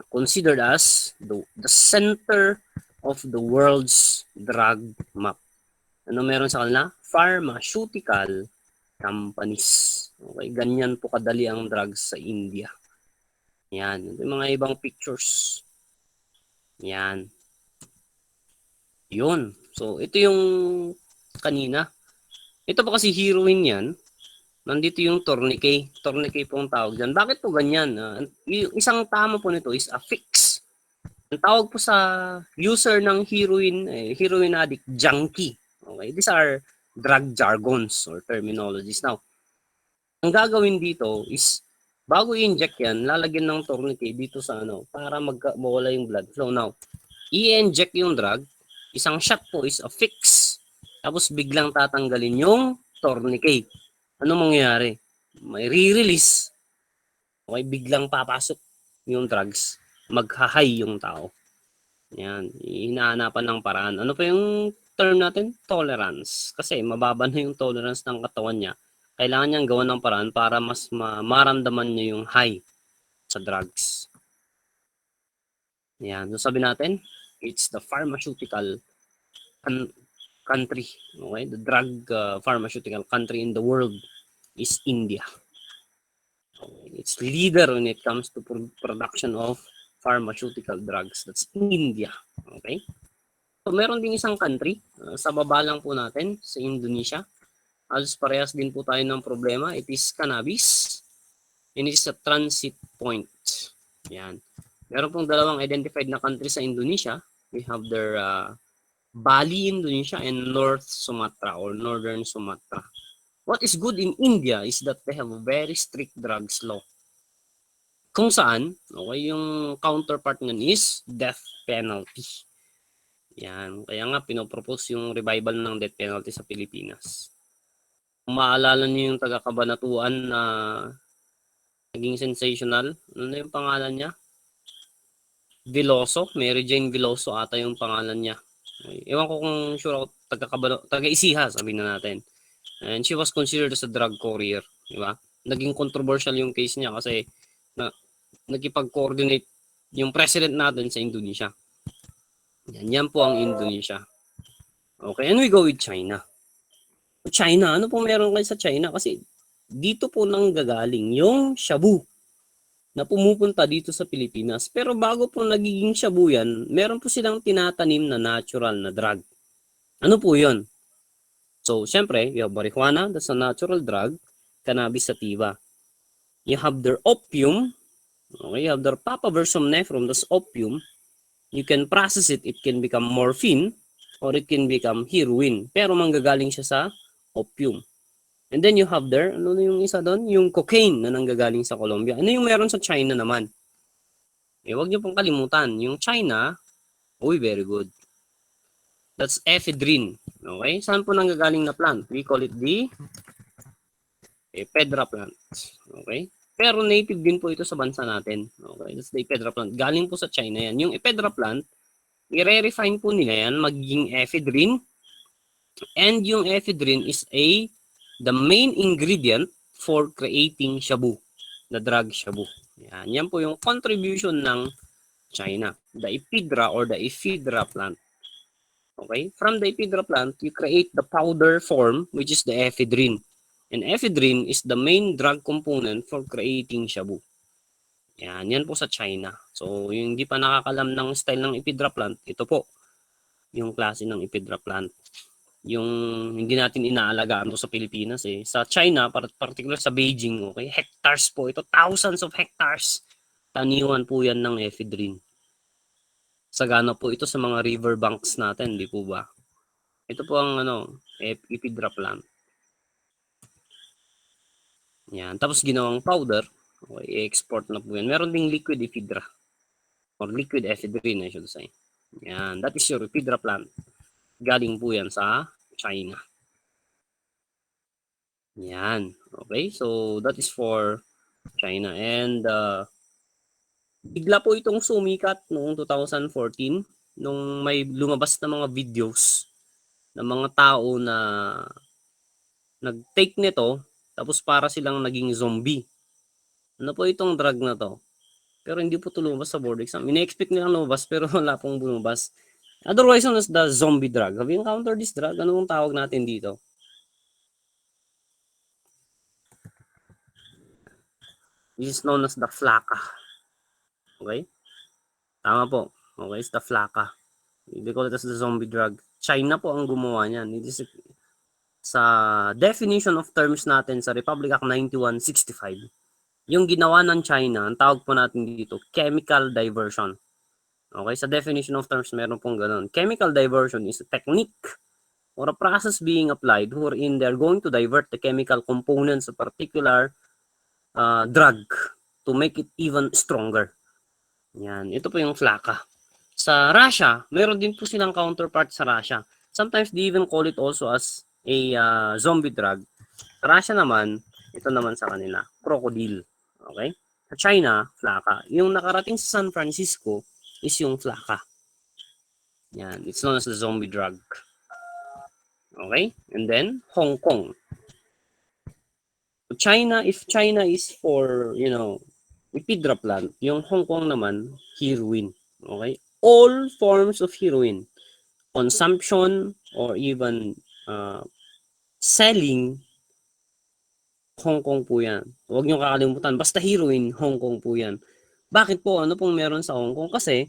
considered as the center of the world's drug map. Ano meron sa kanila? Pharmaceutical companies. Okay, ganyan po kadali ang drugs sa India. Yan, ito yung mga ibang pictures. Yan. Yun. So, ito yung kanina. Ito pa kasi heroin yan. Nandito yung tourniquet. Tourniquet po ang tawag dyan. Bakit po ganyan? Yung isang tama po nito is a fix. Ang tawag po sa user ng heroin addict, junkie. Okay, these are drug jargons or terminologies. Now, ang gagawin dito is, bago i-inject yan, lalagyan ng tourniquet dito sa para mawala yung blood flow. Now, i-inject yung drug, isang shot po is a fix. Tapos biglang tatanggalin yung tourniquet. Ano mangyayari? May re-release. Okay, biglang papasok yung drugs. Maghahay yung tao. Yan, hinahanapan ng paraan. Ano pa yung term natin? Tolerance. Kasi mababa na yung tolerance ng katawan niya. Kailangan niyang gawan ng paraan para mas maramdaman niya yung high sa drugs. Yan, so sabi natin, it's the pharmaceutical country. Okay, the drug pharmaceutical country in the world is India. Okay. It's leader when it comes to production of pharmaceutical drugs. That's India. Okay. So meron din isang country sa baba lang po natin sa Indonesia. Halos parehas din po tayo ng problema. It is cannabis and it is a transit point. Yan. Meron pong dalawang identified na country sa Indonesia. We have their Bali, Indonesia and North Sumatra or Northern Sumatra. What is good in India is that they have a very strict drugs law. Kung saan, okay, yung counterpart nun is death penalty. Yan. Kaya nga, pinopropose yung revival ng death penalty sa Pilipinas. Kung maalala niyo yung taga-Kabanatuan na naging sensational, ano na yung pangalan niya? Veloso, Mary Jane Veloso ata yung pangalan niya. Okay. Ewan ko kung sure ako taga-Isiha, sabihin na natin. And she was considered as a drug courier, di ba? Naging controversial yung case niya kasi nagkipag-coordinate yung president natin sa Indonesia. Yan po ang Indonesia. Okay, and we go with China. China, ano po meron kayo sa China? Kasi dito po nang gagaling yung shabu na pumupunta dito sa Pilipinas. Pero bago po nagiging shabu yan, meron po silang tinatanim na natural na drug. Ano po yun? So, syempre, you have marijuana, that's a natural drug. Cannabis sativa. You have their opium. Okay, you have their papaversomnephrine, that's opium. You can process it. It can become morphine or it can become heroin. Pero manggagaling siya sa opium. And then you have there, ano yung isa doon? Yung cocaine na nanggagaling sa Colombia. Ano yung meron sa China naman? Huwag niyo pong kalimutan. Yung China, very good. That's ephedrine. Okay? Saan po nanggagaling na plant? We call it the ephedra plant. Okay? Pero native din po ito sa bansa natin. Okay? That's the ephedra plant. Galing po sa China yan. Yung ephedra plant, i-refine po nila yan magiging ephedrine. And yung ephedrine is the main ingredient for creating shabu. The drug shabu. Yan po yung contribution ng China. The ephedra or the ephedra plant. Okay? From the ephedra plant, you create the powder form, which is the ephedrine. And ephedrine is the main drug component for creating shabu. Yan po sa China. So, yung hindi pa nakakalam ng style ng ephedra plant, ito po, yung klase ng ephedra plant. Yung hindi natin inaalagaan to sa Pilipinas eh. Sa China, particular sa Beijing, okay, hectares po ito, thousands of hectares. Taniwan po yan ng ephedrine. Sagana po ito sa mga river banks natin, di po ba? Ito po ang ephedra plant. Yan. Tapos ginawang powder, okay, i-export na po yan. Meron ding liquid ephedra or liquid ephedrine, I should say. Yan. That is your ephedra plant. Galing po yan sa China. Yan. Okay, so that is for China. And bigla po itong sumikat noong 2014 nung may lumabas na mga videos ng mga tao na nag-take nito tapos para silang naging zombie. Ano po itong drug na to? Pero hindi po ito lumabas sa board exam. Ine-expect nilang lumabas pero wala pong lumabas. Otherwise known as the zombie drug. Have you encountered this drug? Anong tawag natin dito? This is known as the flaka. Okay? Tama po. Okay, it's the flaka. They call it as the zombie drug. China po ang gumawa niyan. It is sa definition of terms natin sa Republic Act 9165. Yung ginawa ng China, ang tawag po natin dito, chemical diversion. Okay, sa definition of terms, meron pong ganun. Chemical diversion is a technique or a process being applied wherein they're going to divert the chemical components of a particular drug to make it even stronger. Yan, ito po yung flaka. Sa Russia, meron din po silang counterpart sa Russia. Sometimes they even call it also as a zombie drug. Sa Russia naman, ito naman sa kanila, crocodile. Okay? Sa China, flaka. Yung nakarating sa San Francisco is yung flaka. Yan, it's known as the zombie drug. Okay? And then, Hong Kong. China, if China is for, ephedra plant, yung Hong Kong naman, heroin. Okay? All forms of heroin, consumption, or even selling, Hong Kong po yan. Huwag nyo kakalimutan. Basta heroin, Hong Kong po yan. Bakit po? Ano pong meron sa Hong Kong? Kasi,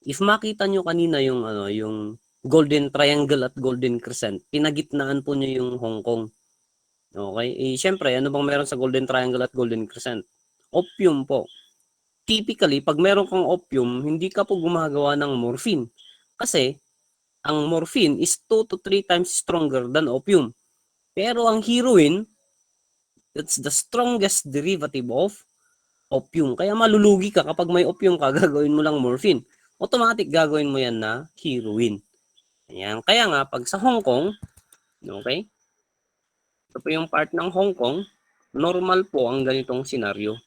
if makita nyo kanina yung Golden Triangle at Golden Crescent, pinagitnaan po nyo yung Hong Kong. Okay? Eh, syempre, ano bang meron sa Golden Triangle at Golden Crescent? Opium po. Typically, pag meron kang opium, hindi ka po gumagawa ng morphine. Kasi, ang morphine is 2 to 3 times stronger than opium. Pero ang heroin, that's the strongest derivative of opium. Kaya malulugi ka kapag may opium ka, gagawin mo lang morphine. Automatic gagawin mo yan na heroin. Ayan. Kaya nga, pag sa Hong Kong, okay, ito po yung part ng Hong Kong, normal po ang ganitong senaryo.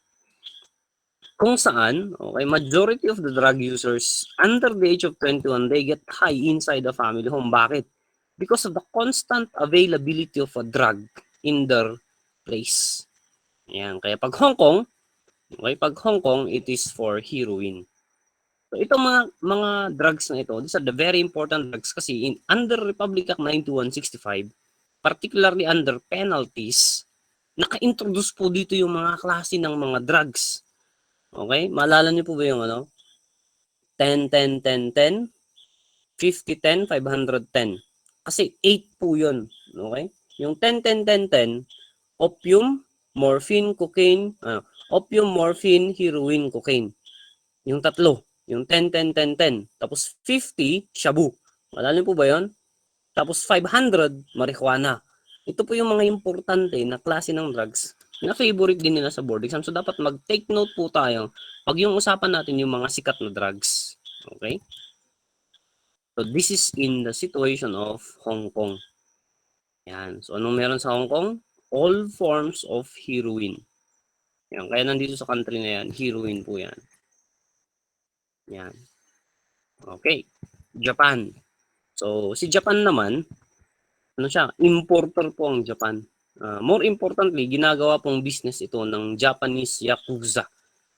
Kung saan, okay, majority of the drug users under the age of 21, they get high inside the family home. Bakit? Because of the constant availability of a drug in their place. Ayan. Kaya pag Hong Kong, okay, pag Hong Kong, it is for heroin. So itong mga drugs na ito, these are the very important drugs kasi under Republic Act 9165, particularly under penalties, naka-introduce po dito yung mga klase ng mga drugs. Okay? Maalala niyo po ba yung 10, 10, 10, 10, 50, 10, 510. Kasi 8 po yun. Okay? Yung 10, 10, 10, 10, opium, morphine, cocaine, opium, morphine, heroin, cocaine. Yung tatlo. Yung 10, 10, 10, 10. Tapos 50, shabu. Maalala niyo po ba yun? Tapos 500, marijuana. Ito po yung mga importante na klase ng drugs na favorite din nila sa board exam. So dapat mag-take note po tayo pag yung usapan natin yung mga sikat na drugs. Okay? So this is in the situation of Hong Kong. Yan. So anong meron sa Hong Kong? All forms of heroin. Yan. Kaya nandito sa country na yan, heroin po yan. Yan. Okay. Japan. So si Japan naman, importer po ang Japan. More importantly, ginagawa pong business ito ng Japanese Yakuza.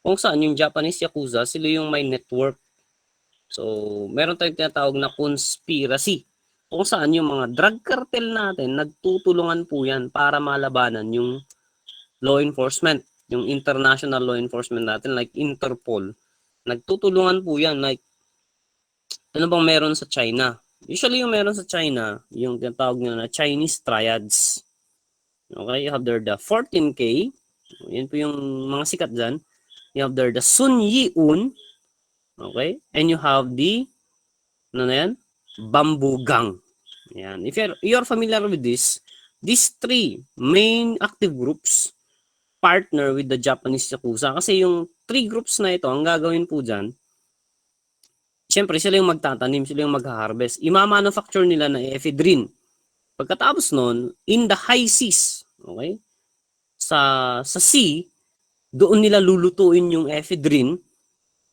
Kung saan yung Japanese Yakuza, sila yung may network. So, meron tayong tinatawag na conspiracy. Kung saan yung mga drug cartel natin, nagtutulungan po yan para malabanan yung law enforcement. yung international law enforcement natin like Interpol, nagtutulungan po yan. Like, ano bang meron sa China? Usually yung meron sa China, yung tinatawag nila na Chinese triads. Okay, you have there the 14K. Yan po yung mga sikat dyan. You have there the Sun Yi-un. Okay, and you have the, ano na yan? Bamboo Gang. Yan. If you're familiar with this, these three main active groups partner with the Japanese Yakuza. Kasi yung three groups na ito, ang gagawin po dyan, syempre sila yung magtatanim, sila yung mag-harvest. Ima-manufacture nila na ephedrine. Pagkatapos nun, in the high seas, okay, sa sea, doon nila lulutuin yung ephedrine,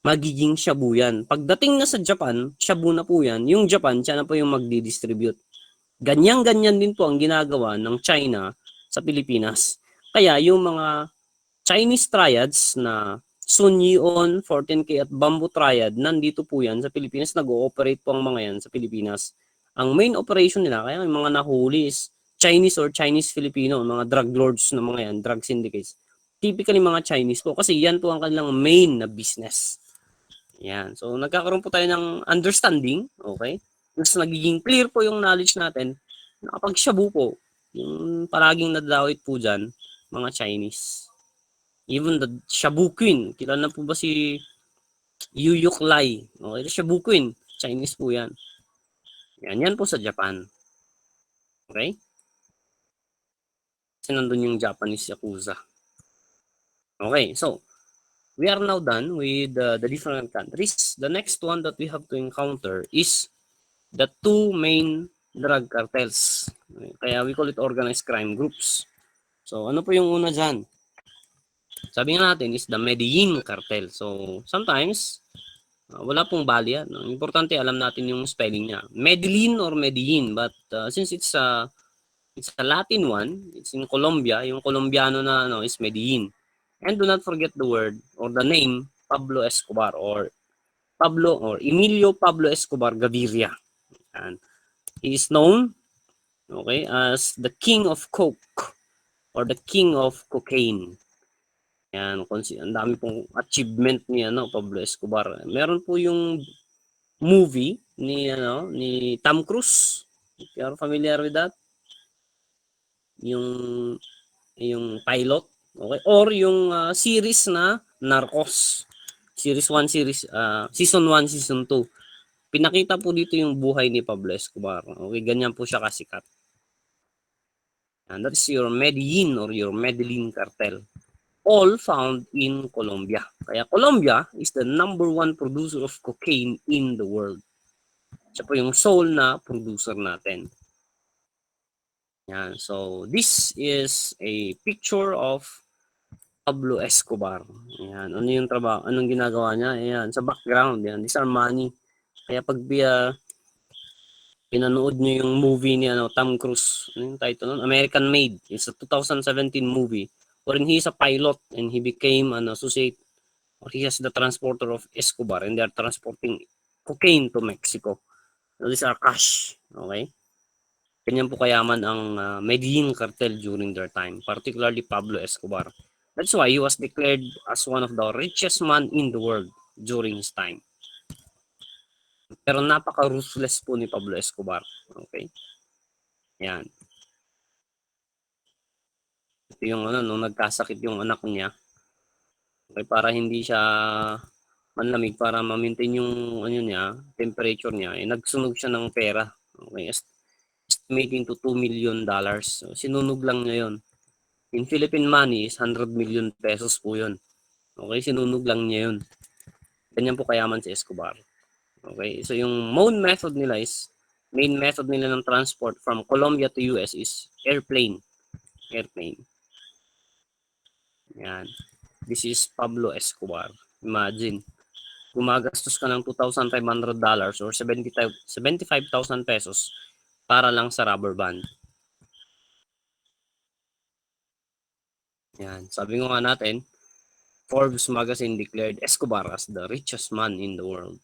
magiging shabu yan. Pagdating na sa Japan, shabu na po yan. Yung Japan, siya na po yung magdi-distribute. Ganyan-ganyan din po ang ginagawa ng China sa Pilipinas. Kaya yung mga Chinese triads na Sun Yee-on, 14K at Bamboo Triad, nandito po yan sa Pilipinas. Nag-ooperate po ang mga yan sa Pilipinas. Ang main operation nila, kaya yung mga nahuli is Chinese or Chinese-Filipino, mga drug lords na mga yan, drug syndicates. Typically mga Chinese po kasi yan po ang kanilang main na business. Yan. So nagkakaroon po tayo ng understanding, okay? Mas nagiging clear po yung knowledge natin na kapag shabu po, yung palaging nadawit po dyan, mga Chinese. Even the shabu queen, kilala na po ba si Yu Yuk Lai? Okay, shabu queen, Chinese po yan. Yan po sa Japan. Okay? Kasi nandun yung Japanese Yakuza. Okay, so, we are now done with the different countries. The next one that we have to encounter is the two main drug cartels. Kaya we call it organized crime groups. So, ano po yung una dyan? Sabi nga natin is the Medellin cartel. So, sometimes, wala pong bali yan. No? Importante alam natin yung spelling niya. Medellin or Medellin. But since it's a Latin one, it's in Colombia. Yung Colombiano na is Medellin. And do not forget the word or the name Pablo Escobar or Emilio Pablo Escobar Gaviria. And he is known, okay, as the king of coke or the king of cocaine. Yan, ang dami pong achievement ni Pablo Escobar. Meron po yung movie ni Tom Cruise. If you are familiar with that, yung pilot, okay, or yung series na Narcos. Series 1, season 1, season 2. Pinakita po dito yung buhay ni Pablo Escobar. Okay, ganyan po siya kasikat. And that's your Medellin or your Medellin cartel. All found in Colombia. Kaya Colombia is the #1 producer of cocaine in the world. Siya po yung sole na producer natin. Yan. So, this is a picture of Pablo Escobar. Yan. Ano yung trabaho? Anong ginagawa niya? Yan. Sa background. Yan. These are money. Kaya pag pinanood niyo yung movie ni Tom Cruise, ano yung title nun? American Made. It's a 2017 movie wherein he is a pilot and he became an associate or he has the transporter of Escobar and they are transporting cocaine to Mexico. So these are cash. Okay? Ganyan po kayaman ang Medellin cartel during their time, particularly Pablo Escobar. That's why he was declared as one of the richest man in the world during his time. Pero napaka-ruthless po ni Pablo Escobar. Okay? Yan. Ito yung nung nagkasakit yung anak niya. Okay, para hindi siya manlamig, para ma-maintain yung temperature niya, nagsunog siya ng pera. Okay, estimating to $2 million. So, sinunog lang niya yun. In Philippine money is 100 million pesos po yun. Okay, sinunog lang niya yun. Ganyan po kayaman si Escobar. Okay, so yung main method nila ng transport from Colombia to US is airplane. Yan. This is Pablo Escobar. Imagine, gumagastos ka ng $2,500 or 75,000 pesos para lang sa rubber band. Yan. Sabi nga natin, Forbes magazine declared Escobar as the richest man in the world.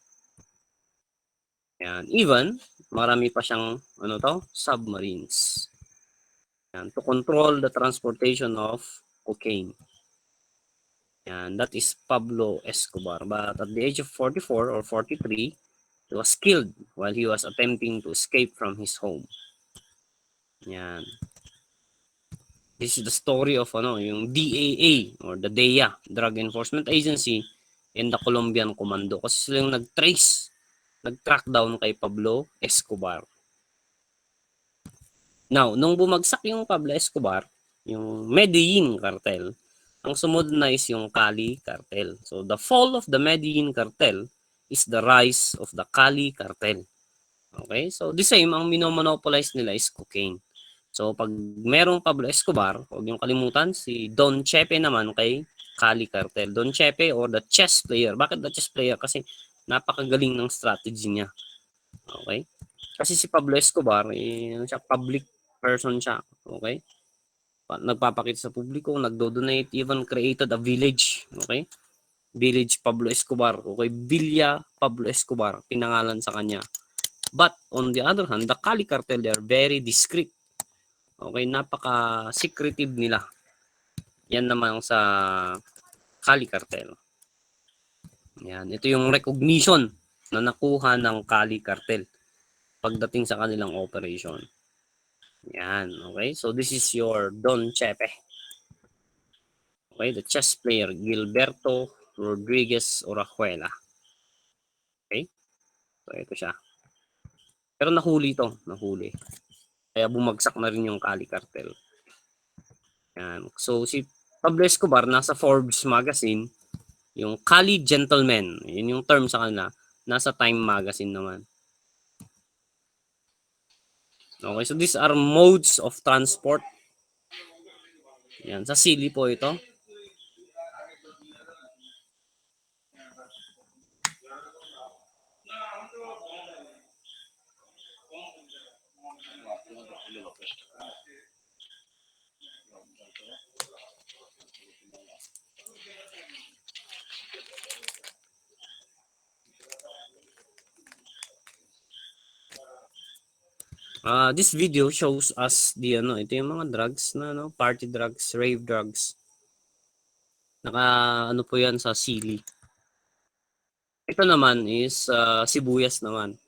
Yan. Even, marami pa siyang submarines. Yan. To control the transportation of cocaine. And that is Pablo Escobar. But at the age of 44 or 43, he was killed while he was attempting to escape from his home. Yan. This is the story of yung DAA or the DEA, Drug Enforcement Agency, and the Colombian Commando. Kasi sila yung nag-track down kay Pablo Escobar. Now, nung bumagsak yung Pablo Escobar, yung Medellin cartel, ang sumunod na is yung Cali cartel. So, the fall of the Medellin cartel is the rise of the Cali cartel. Okay? So, the same, ang minomonopolize nila is cocaine. So, pag merong Pablo Escobar, huwag yung kalimutan, si Don Chepe naman kay Cali cartel. Don Chepe or the chess player. Bakit the chess player? Kasi napakagaling ng strategy niya. Okay? Kasi si Pablo Escobar, public person siya. Okay? Nagpapakita sa publiko, nagdo-donate, even created a village. Okay? Village Pablo Escobar. Okay? Villa Pablo Escobar. Pinangalan sa kanya. But, on the other hand, the Cali cartel, they are very discreet. Okay? Napaka-secretive nila. Yan naman sa Cali cartel. Yan. Ito yung recognition na nakuha ng Cali cartel pagdating sa kanilang operation. Yan. Okay? So, this is your Don Chepe. Okay? The chess player, Gilberto Rodriguez Orajuela. Okay? So, ito siya. Pero nahuli to. Nahuli. Kaya bumagsak na rin yung Cali cartel. Yan. So, si Pablo Escobar, nasa Forbes magazine, yung Cali Gentleman, yun yung term sa kanila, nasa Time magazine naman. Okay, so these are modes of transport. Yan, sa CLE po ito. This video shows us ito yung mga drugs na party drugs, rave drugs. Po yan sa CLE. Ito naman is sibuyas naman.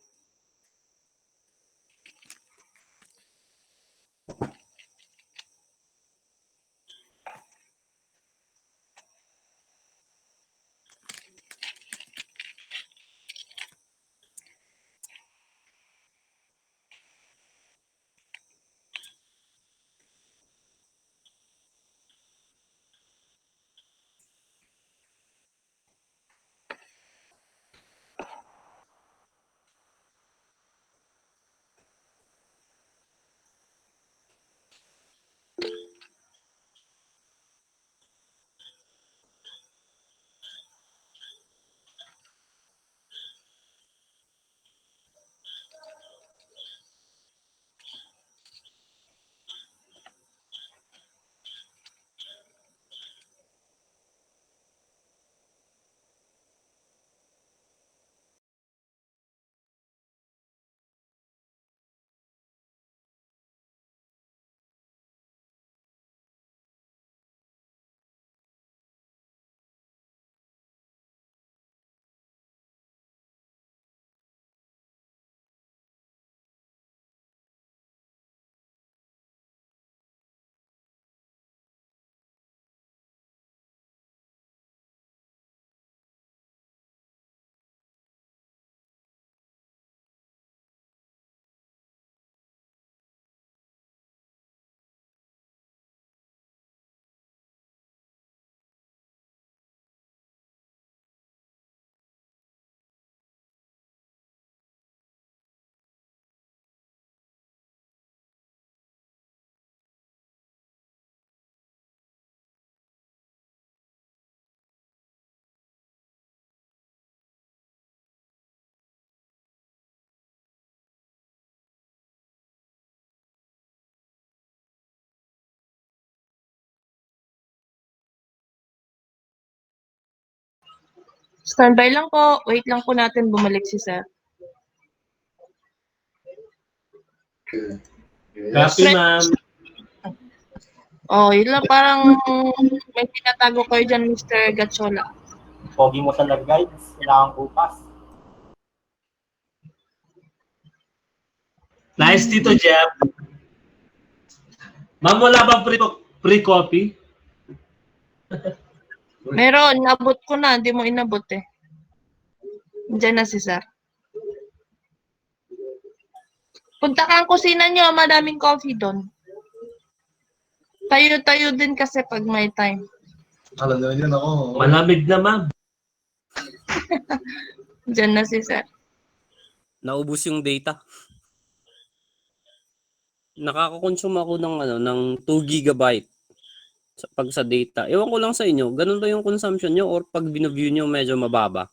Standby lang po. Wait lang po natin bumalik si sir. Copy, ma'am. Oh, yun lang parang May tinatago kayo dyan, Mr. Gachola. Pogi mo sa love guides, kailangan upas. Nice, Tito Jeff. Ma'am, wala bang free coffee? Meron, inabot ko na. Hindi mo inabot eh. Diyan na si Sir. Punta ka ang kusina nyo, madaming coffee doon. Tayo-tayo din kasi pag may time. Alam naman yun ako. Malamig na, ma'am. Diyan na si Sir. Naubos yung data. Nakaka-consume ako ng 2 gigabyte pag sa data. Ewan ko lang sa inyo, ganun ba yung consumption nyo or pag binaview nyo medyo mababa?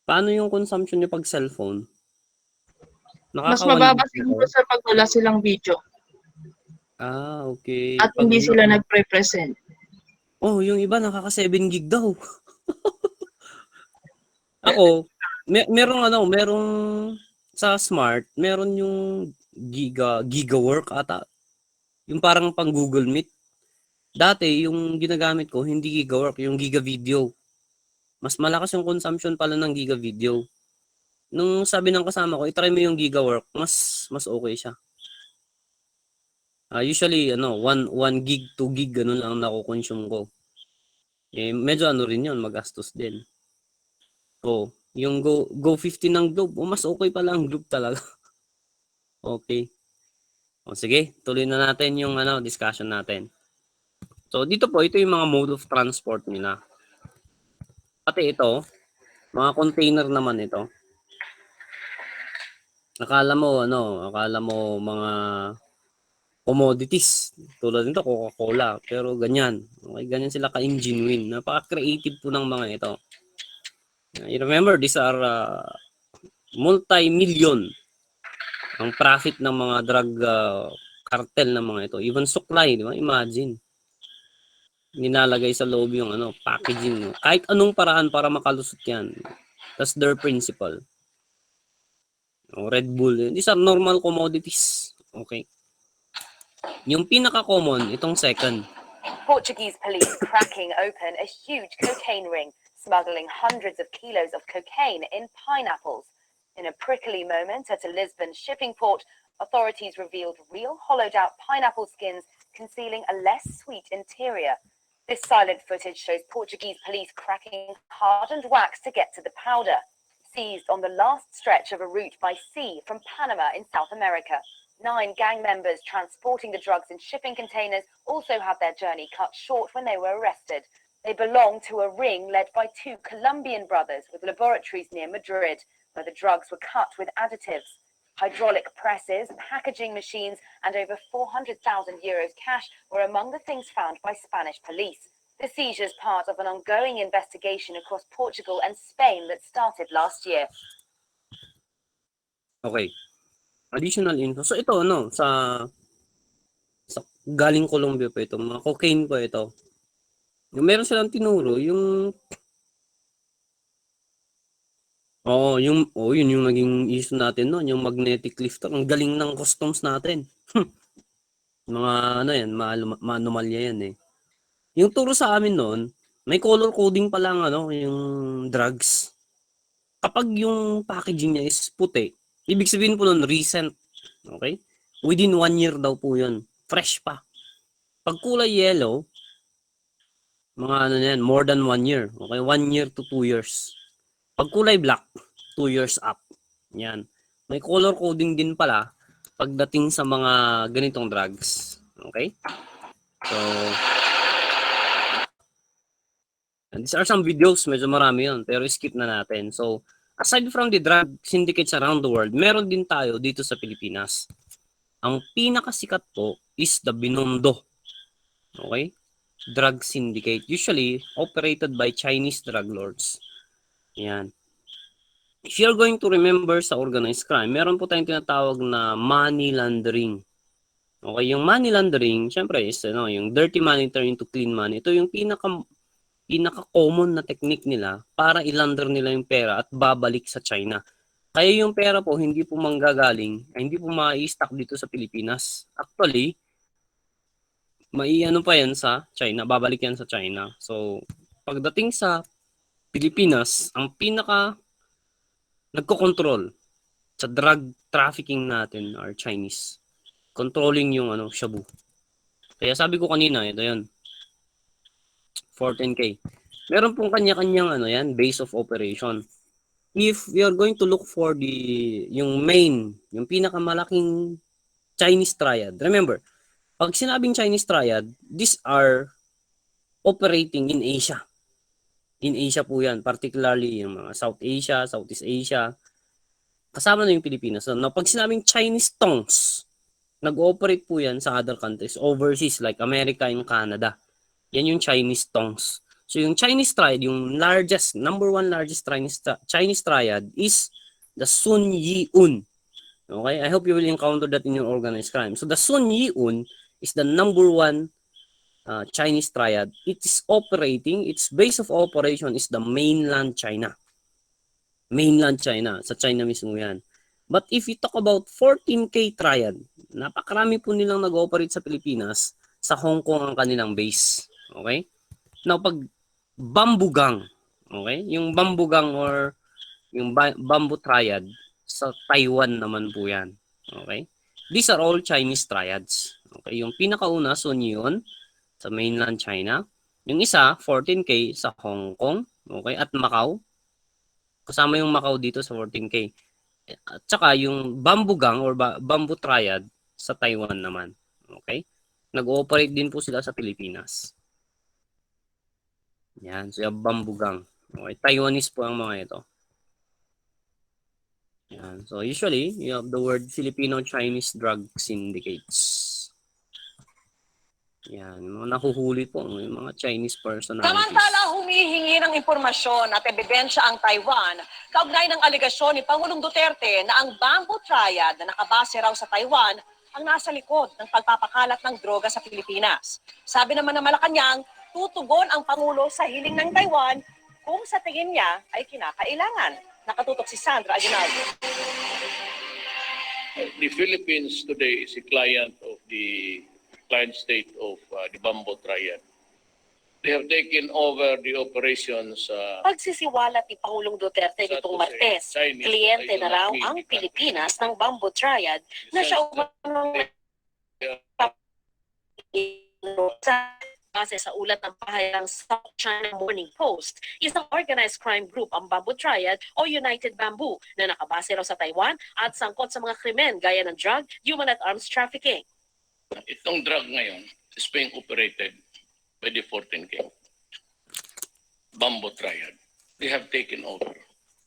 Paano yung consumption nyo pag cellphone? Mas mababa siguro sa pag wala silang video. Ah, okay. At hindi sila nagpre-present. Oh, yung iba nakaka 7 gig daw. Ako, merong sa Smart, meron yung giga work ata. Yung parang pang Google Meet. Dati, yung ginagamit ko, hindi giga work, yung giga video. Mas malakas yung consumption pala ng giga video. Nung sabi ng kasama ko, i-try mo yung giga work, mas okay siya. Usually, 1 gig, 2 gig, ganun lang nako-consume ko. Eh, medyo rin yun, magastos din. So, yung Go 50 ng Globe, mas okay pala ang Globe talaga. Okay. O, sige, tuloy na natin yung discussion natin. So, dito po, ito yung mga mode of transport nila. Pati ito, mga container naman ito. Akala mo mga commodities. Tulad nito, Coca-Cola. Pero ganyan. Okay, ganyan sila ka-ingenuine. Napaka-creative po ng mga ito. You remember, these are multi-million ang profit ng mga drug cartel ng mga ito. Even suklay, di ba? Imagine. Nilalagay sa loob yung packaging. Kahit anong paraan para makalusot yan. That's their principle. Red Bull. These are normal commodities. Okay. Yung pinaka-common, itong second. Portuguese police cracking open a huge cocaine ring, smuggling hundreds of kilos of cocaine in pineapples. In a prickly moment at a Lisbon shipping port, authorities revealed real hollowed-out pineapple skins concealing a less sweet interior. This silent footage shows Portuguese police cracking hardened wax to get to the powder, seized on the last stretch of a route by sea from Panama in South America. 9 gang members transporting the drugs in shipping containers also had their journey cut short when they were arrested. They belong to a ring led by 2 Colombian brothers with laboratories near Madrid, where the drugs were cut with additives. Hydraulic presses, packaging machines, and over 400,000 euros cash were among the things found by Spanish police. The seizure is part of an ongoing investigation across Portugal and Spain that started last year. Okay. Additional info. So ito sa galing Colombia pa ito, mga cocaine pa ito. Yung meron silang tinuro, yung yun yung naging issue natin noon, yung magnetic lifter. Ang galing ng customs natin. Mga yan, anomalya yan eh. Yung turo sa amin noon, may color coding pa lang yung drugs. Kapag yung packaging niya is puti, ibig sabihin po nun recent. Okay? Within 1 year daw po yun. Fresh pa. Pag kulay yellow, mga yan, more than 1 year. Okay? 1 year to 2 years. Pag kulay black, 2 years up. Yan. May color coding din pala pagdating sa mga ganitong drugs. Okay? So, and these are some videos. Medyo marami yun. Pero skip na natin. So, aside from the drug syndicates around the world, meron din tayo dito sa Pilipinas. Ang pinakasikat po is the Binondo. Okay? Drug syndicate. Usually, operated by Chinese drug lords. Yan. If you're going to remember sa organized crime, meron po tayong tinatawag na money laundering. Okay? Yung money laundering, syempre, is yung dirty money turn into clean money. Ito yung pinaka-common na technique nila para i-launder nila yung pera at babalik sa China. Kaya yung pera po hindi po manggagaling, hindi po ma-i-stock dito sa Pilipinas. Actually, Maiano pa yan sa China, babalik yan sa China. So, pagdating sa Pilipinas, ang pinaka nagko-control sa drug trafficking natin are Chinese. Controlling yung shabu. Kaya sabi ko kanina, ito yun. 14K. Meron pong kanya-kanyang yan, base of operation. If we are going to look for yung main, yung pinakamalaking Chinese triad. Remember, pag sinabing Chinese triad, these are operating in Asia. In Asia po yan, particularly yung mga South Asia, Southeast Asia. Kasama na yung Pilipinas. So, pag sinabing Chinese tongs, nag-ooperate po yan sa other countries, overseas like America and Canada. Yan yung Chinese tongs. So yung Chinese triad, yung number one largest Chinese triad is the Sun Yi-un. Okay, I hope you will encounter that in your organized crime. So the Sun Yi-un is the number one Chinese triad. It is operating, its base of operation is the mainland China. Mainland China, sa China mismo yan. But if you talk about 14K triad, napakarami po nilang nag-ooperate sa Pilipinas, sa Hong Kong ang kanilang base. Okay? Now, pag bamboo gang, okay? Yung bamboo gang or yung bamboo triad, sa Taiwan naman po yan. Okay? These are all Chinese triads. Okay? Yung pinakauna, Sun Yun, sa mainland China. Yung isa, 14K sa Hong Kong. Okay? At Macau. Kasama yung Macau dito sa 14K. At saka yung bamboo gang or bamboo triad sa Taiwan naman. Okay? Nag-ooperate din po sila sa Pilipinas. Yan, so yung bamboo gang. Okay, Taiwanese po ang mga ito. Yan, so usually, you have the word Filipino-Chinese drug syndicates. Yan, mga nahuhuli po, yung mga Chinese personalities. Samantala, humihingi ng impormasyon at ebidensya ang Taiwan kaugnay ng aligasyon ni Pangulong Duterte na ang bamboo triad na nakabase raw sa Taiwan ang nasa likod ng pagpapakalat ng droga sa Pilipinas. Sabi naman ng Malacanang, tutugon ang Pangulo sa hiling ng Taiwan kung sa tingin niya ay kinakailangan. Nakatutok si Sandra Aguinaldo. The Philippines today is a client of the client state of the Bamboo Triad. They have taken over the operations. Pagsisiwalat ni Pangulong Duterte nitong Martes, kliyente na raw ang Pilipinas ng Bamboo Triad na siya umanong base sa ulat ng pahayag South China Morning Post, isang organized crime group ang Bamboo Triad o United Bamboo na nakabase raw sa Taiwan at sangkot sa mga krimen gaya ng drug, human at arms trafficking. Itong drug ngayon is being operated by the 14K Bamboo Triad. They have taken over.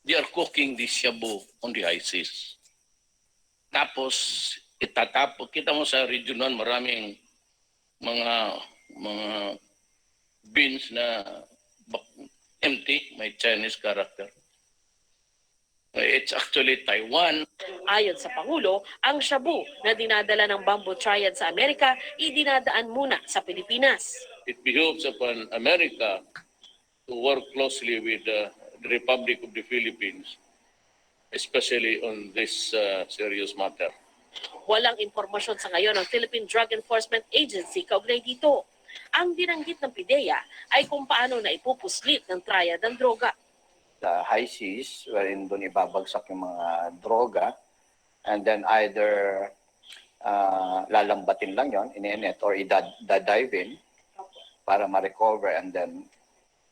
They are cooking the shabu on the high seas. Tapos, kita mo sa region 1, maraming mga bins na empty, may Chinese character. It's actually Taiwan. Ayon sa Pangulo, ang shabu na dinadala ng Bamboo Triad sa Amerika, idinadaan muna sa Pilipinas. It behoves upon America to work closely with the Republic of the Philippines, especially on this serious matter. Walang impormasyon sa ngayon ng Philippine Drug Enforcement Agency kaugnay dito. Ang binanggit ng PIDEA ay kung paano na ipupuslit ng triad ng droga. The high seas, wherein doon ibabagsak yung mga droga, and then either lalambatin lang yon, iniinit, or i-dive in para ma-recover, and then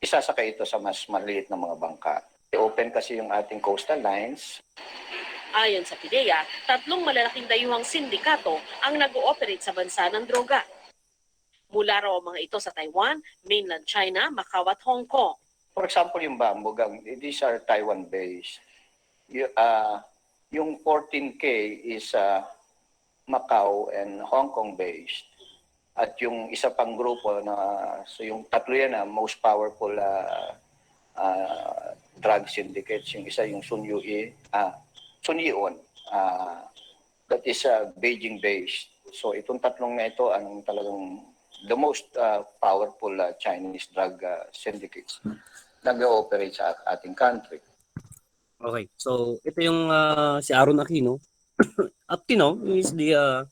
isasakay ito sa mas maliit na mga bangka. I-open kasi yung ating coastal lines. Ayon sa PIDEA, 3 malalaking dayuhang sindikato ang nag-ooperate sa bansa ng droga. Mula raw mga ito sa Taiwan, mainland China, Macau at Hong Kong. For example, yung bamboo gang, these are Taiwan-based. Yung 14K is Macau and Hong Kong-based. At yung isa pang grupo na, so yung tatlo yan, most powerful drug syndicates. Yung isa yung Sun Yun, that is Beijing-based. So itong tatlong na ito ang talagang the most powerful Chinese drug syndicates nag-ooperate sa ating country. Okay, so ito yung si Aaron Aquino. Aquino is the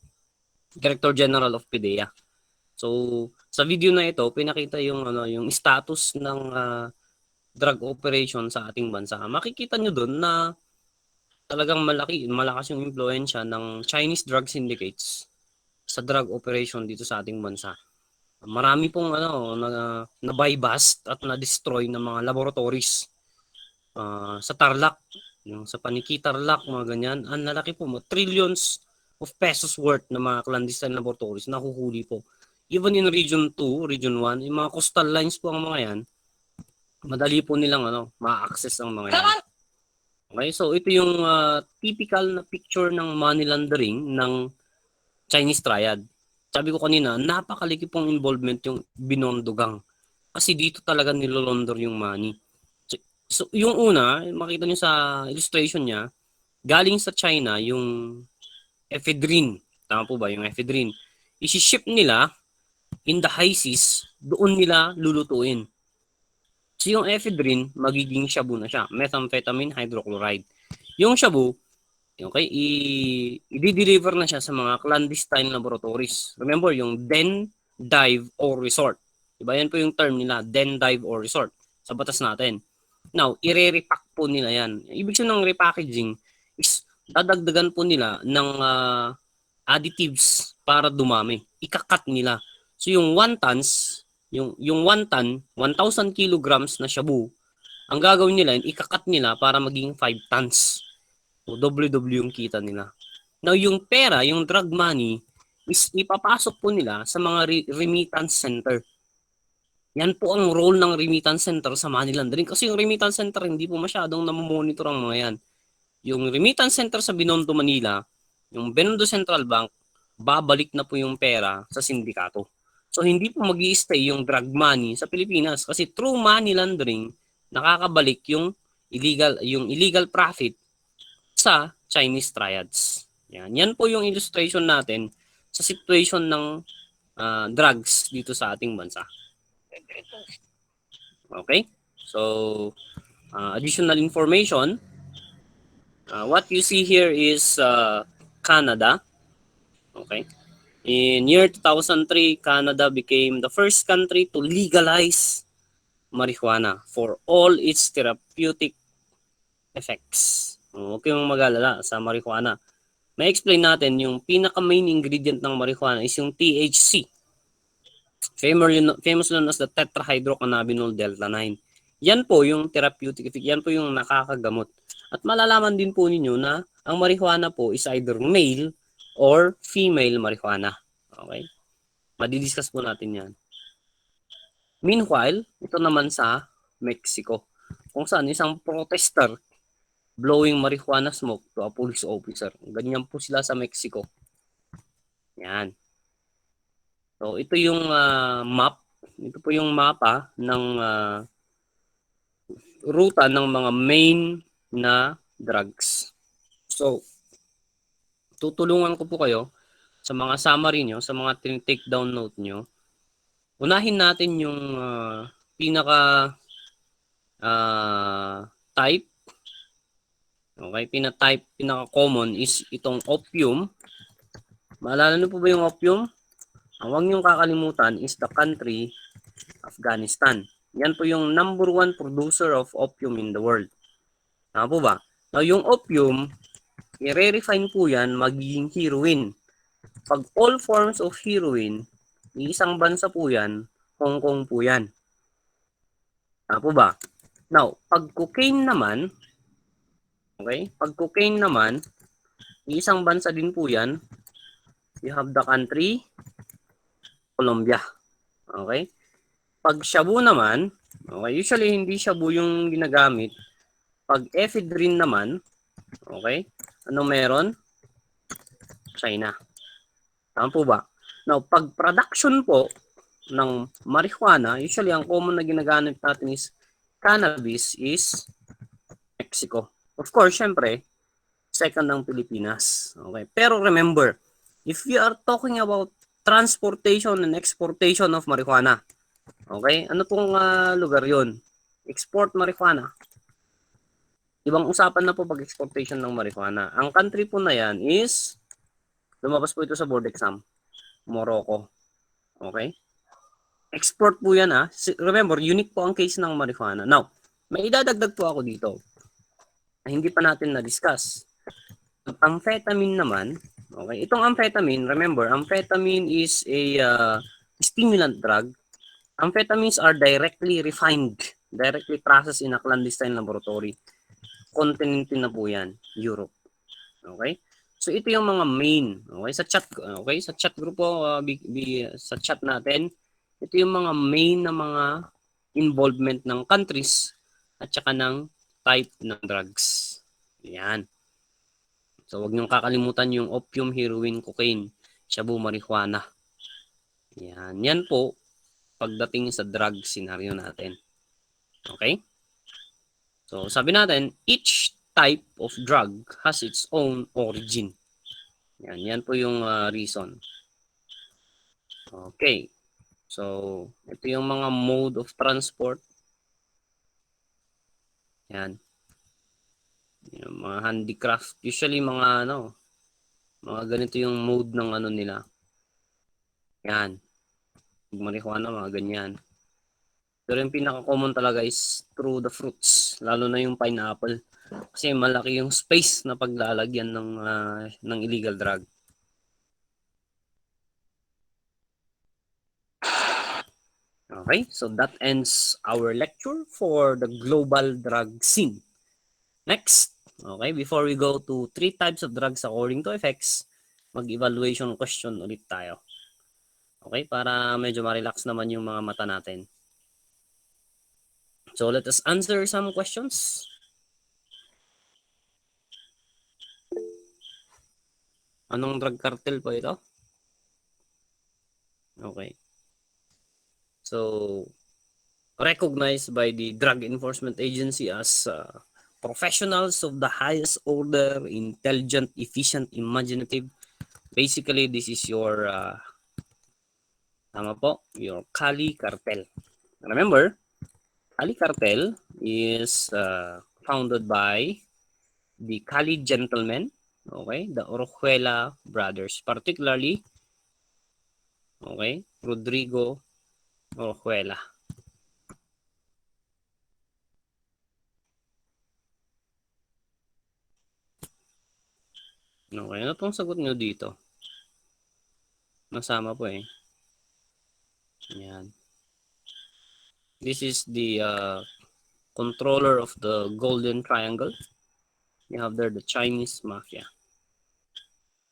Director General of PIDEA. So, sa video na ito, pinakita yung yung status ng drug operation sa ating bansa. Makikita nyo doon na talagang malakas yung impluwensya ng Chinese drug syndicates sa drug operation dito sa ating bansa. Marami pong na buy-bust at na-destroy ng mga laboratories sa Tarlac, yung sa Paniki Tarlac, mga ganyan. Ang lalaki po, trillions of pesos worth na mga clandestine laboratories nahuhuli po. Even in Region 2, Region 1, yung mga coastal lines po ang mga yan, madali po nilang ma-access ang mga yan. Okay, so ito yung typical na picture ng money laundering ng Chinese triad. Sabi ko kanina, napakaliki pong involvement yung binondogang. Kasi dito talaga nilolondor yung money. So yung una, makita nyo sa illustration niya, galing sa China yung ephedrine. Tama po ba yung ephedrine? Isi-ship nila in the high seas, doon nila lulutuin. So yung ephedrine, magiging shabu na siya. Methamphetamine hydrochloride. Yung shabu, okay, i-deliver na siya sa mga clandestine laboratories. Remember, yung den, dive, or resort. Diba yan po yung term nila, den, dive, or resort sa batas natin. Now, i-repack po nila yan. Ibig sabihin ng repackaging is dadagdagan po nila ng additives para dumami. Ikakat nila. So yung 1 tons, yung 1 ton, 1,000 kilograms na shabu, ang gagawin nila, ikakat nila para maging 5 tons. O doble yung kita nila. Now yung pera, yung drug money, is ipapasok po nila sa mga remittance center. Yan po ang role ng remittance center sa money laundering. Kasi yung remittance center, hindi po masyadong namomonitor ang mga yan. Yung remittance center sa Binondo, Manila, yung Binondo Central Bank, babalik na po yung pera sa sindikato. So hindi po mag-i-stay yung drug money sa Pilipinas. Kasi through money laundering, nakakabalik yung illegal profit sa Chinese triads. Yan po yung illustration natin sa situation ng drugs dito sa ating bansa. Okay? So, additional information. What you see here is Canada. Okay? In year 2003, Canada became the first country to legalize marijuana for all its therapeutic effects. Huwag kayong mag-alala sa marijuana. May explain natin yung pinaka-main ingredient ng marijuana is yung THC. Famous known as the tetrahydrocannabinol delta 9. Yan po yung therapeutic effect. Yan po yung nakakagamot. At malalaman din po ninyo na ang marijuana po is either male or female marijuana. Okay? Madidiscuss po natin yan. Meanwhile, ito naman sa Mexico, kung saan isang protester blowing marijuana smoke to a police officer. Ganyan po sila sa Mexico. Yan. So, ito yung map. Ito po yung mapa ng ruta ng mga main na drugs. So, tutulungan ko po kayo sa mga summary nyo, sa mga take down note nyo. Unahin natin yung pinaka type. Okay, pinaka common is itong opium. Maalala nyo po ba yung opium? Ang huwag niyong kakalimutan is the country Afghanistan. Yan po yung number 1 producer of opium in the world. Tama po ba? Now, yung opium, i-refine po yan magiging heroin. Pag all forms of heroin, isang bansa po yan, Hong Kong po yan. Tama po ba? Now, pag cocaine naman, okay? Pag cocaine naman, isang bansa din po yan. You have the country Colombia. Okay? Pag shabu naman, okay, usually hindi shabu yung ginagamit. Pag ephedrine naman, okay, ano meron? China. Tama po ba? Now, pag production po ng marijuana, usually ang common na ginagamit natin is cannabis is Mexico. Of course, syempre, second ang Pilipinas. Okay? Pero remember, if we are talking about transportation and exportation of marijuana. Okay? Ano pong lugar yon? Export marijuana. Ibang usapan na po pag exportation ng marijuana. Ang country po na yan is, lumabas po ito sa board exam, Morocco. Okay? Export po yan ha. Remember, unique po ang case ng marijuana. Now, may idadagdag po ako dito na hindi pa natin na-discuss. Amphetamine naman, okay, itong amphetamine, remember, amphetamine is a stimulant drug. Amphetamines are directly refined, directly processed in a clandestine laboratory. Continent na po yan, Europe. Okay? So ito yung mga main, okay, sa chat group po, sa chat natin, ito yung mga main na mga involvement ng countries at saka ng type ng drugs. Yan. So wag niyong kakalimutan yung opium, heroin, cocaine, shabu, marijuana. Yan. Yan po pagdating sa drug scenario natin. Okay? So sabi natin, each type of drug has its own origin. Yan, yan po yung reason. Okay. So, ito yung mga mode of transport. Yan. Yung mga handicraft. Usually mga mga ganito yung mode ng ano nila. Yan. Marijuana, mga ganyan. Pero yung pinaka-common talaga is through the fruits. Lalo na yung pineapple. Kasi malaki yung space na paglalagyan ng illegal drug. Okay, so that ends our lecture for the global drug scene. Next, okay, before we go to 3 types of drugs according to effects, mag-evaluation question ulit tayo. Okay, para medyo ma-relax naman yung mga mata natin. So let us answer some questions. Anong drug cartel po ito? Okay. So, recognized by the Drug Enforcement Agency as professionals of the highest order, intelligent, efficient, imaginative. Basically, this is your your CLE cartel. Remember, CLE cartel is founded by the CLE gentlemen, okay, the Orojuela brothers, particularly, okay, Rodrigo Orojuela. Okay, ano pong sagot nyo dito? Masama po eh. Yan. This is the controller of the Golden Triangle. You have there the Chinese mafia.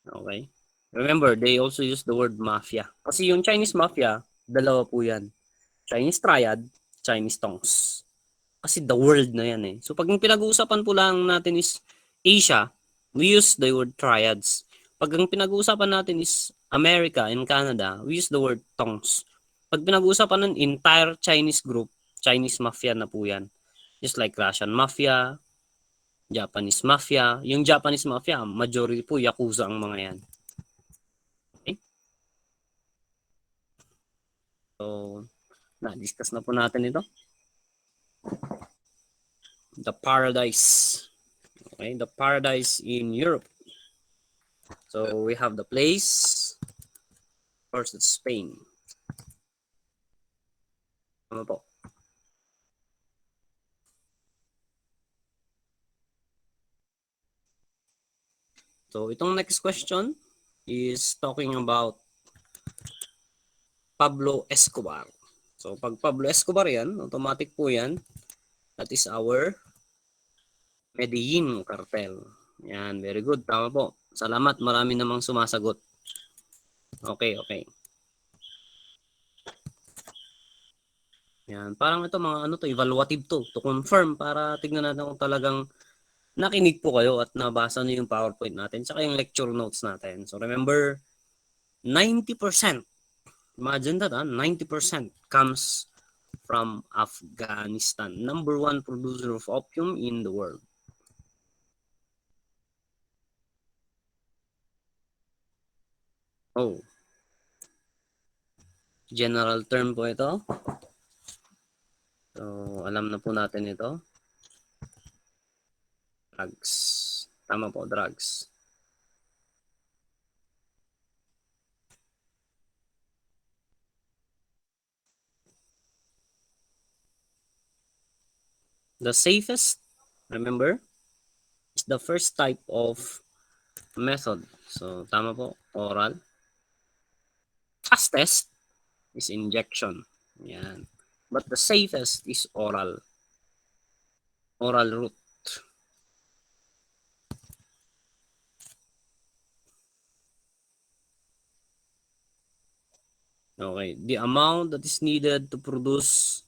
Okay. Remember, they also use the word mafia. Kasi yung Chinese mafia, dalawa po yan. Chinese triad, Chinese tongs. Kasi the world na yan eh. So pag yung pinag-uusapan po lang natin is Asia, we use the word triads. Pag ang pinag-uusapan natin is America and Canada, we use the word tongs. Pag pinag-uusapan ng entire Chinese group, Chinese mafia na po yan. Just like Russian mafia, Japanese mafia. Yung Japanese mafia, majority po Yakuza ang mga yan. Okay? So, na-discuss na po natin ito. The paradise. Okay, the paradise in Europe. So we have the place. First, it's Spain. Ano po? So itong next question is talking about Pablo Escobar. So pag Pablo Escobar yan, automatic po yan. That is our Medellin cartel. Yan, very good. Tama po. Salamat, marami namang sumasagot. Okay, okay. Yan, parang ito mga ano to, evaluative to confirm para tignan natin kung talagang nakinig po kayo at nabasa niyo yung PowerPoint natin saka yung lecture notes natin. So remember, 90%, imagine that, 90% comes from Afghanistan, number 1 producer of opium in the world. Oh. General term po ito. So, alam na po natin ito. Drugs. Tama po, drugs. The safest, remember, is the first type of method. So, tama po, oral. Fastest is injection. Yan. But the safest is oral. Oral route. Okay. The amount that is needed to produce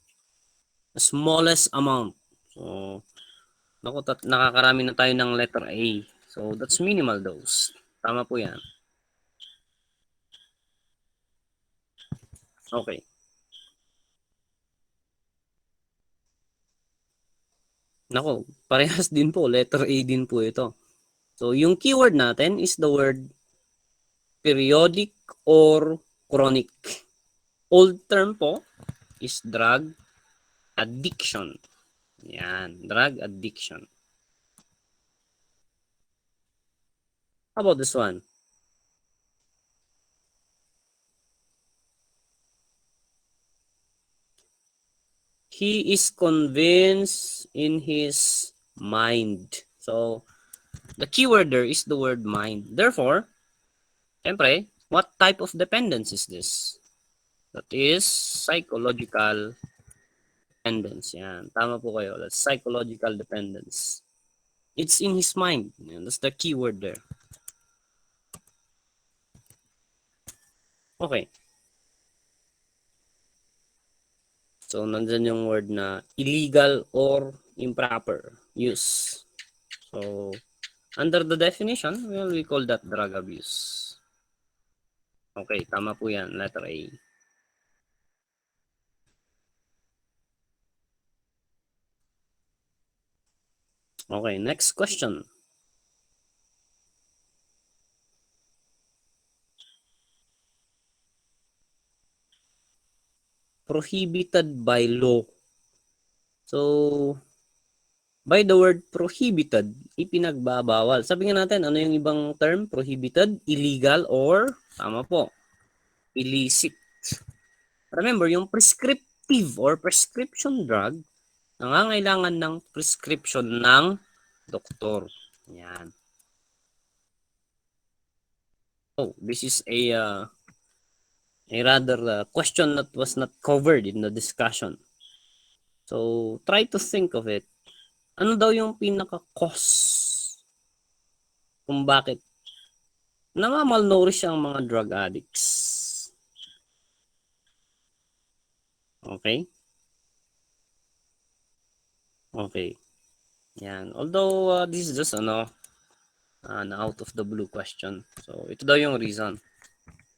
the smallest amount. So, naku, nakakarami na tayo ng letter A. So, that's minimal dose. Tama po yan. Okay. Nako, parehas din po. Letter A din po ito. So, yung keyword natin is the word periodic or chronic. Old term po is drug addiction. Yan, drug addiction. How about this one? He is convinced in his mind. So, the keyword there is the word mind. Therefore, siyempre, what type of dependence is this? That is psychological dependence. Yan, tama po kayo. That's psychological dependence. It's in his mind. Yan, that's the keyword there. Okay. So, nandyan yung word na illegal or improper use. So, under the definition, well, we call that drug abuse. Okay, tama po yan. Letter A. Okay, next question. Prohibited by law. So, by the word prohibited, ipinagbabawal. Sabi nga natin, ano yung ibang term? Prohibited, illegal, or, tama po, illicit. Remember, yung prescriptive or prescription drug, nangangailangan ng prescription ng doktor. Yan. Oh, this is a rather question that was not covered in the discussion. So, try to think of it. Ano daw yung pinaka-cause kung bakit namamalnourish ang mga drug addicts? Okay? Okay. Yan. Although, this is just an out of the blue question. So, ito daw yung reason.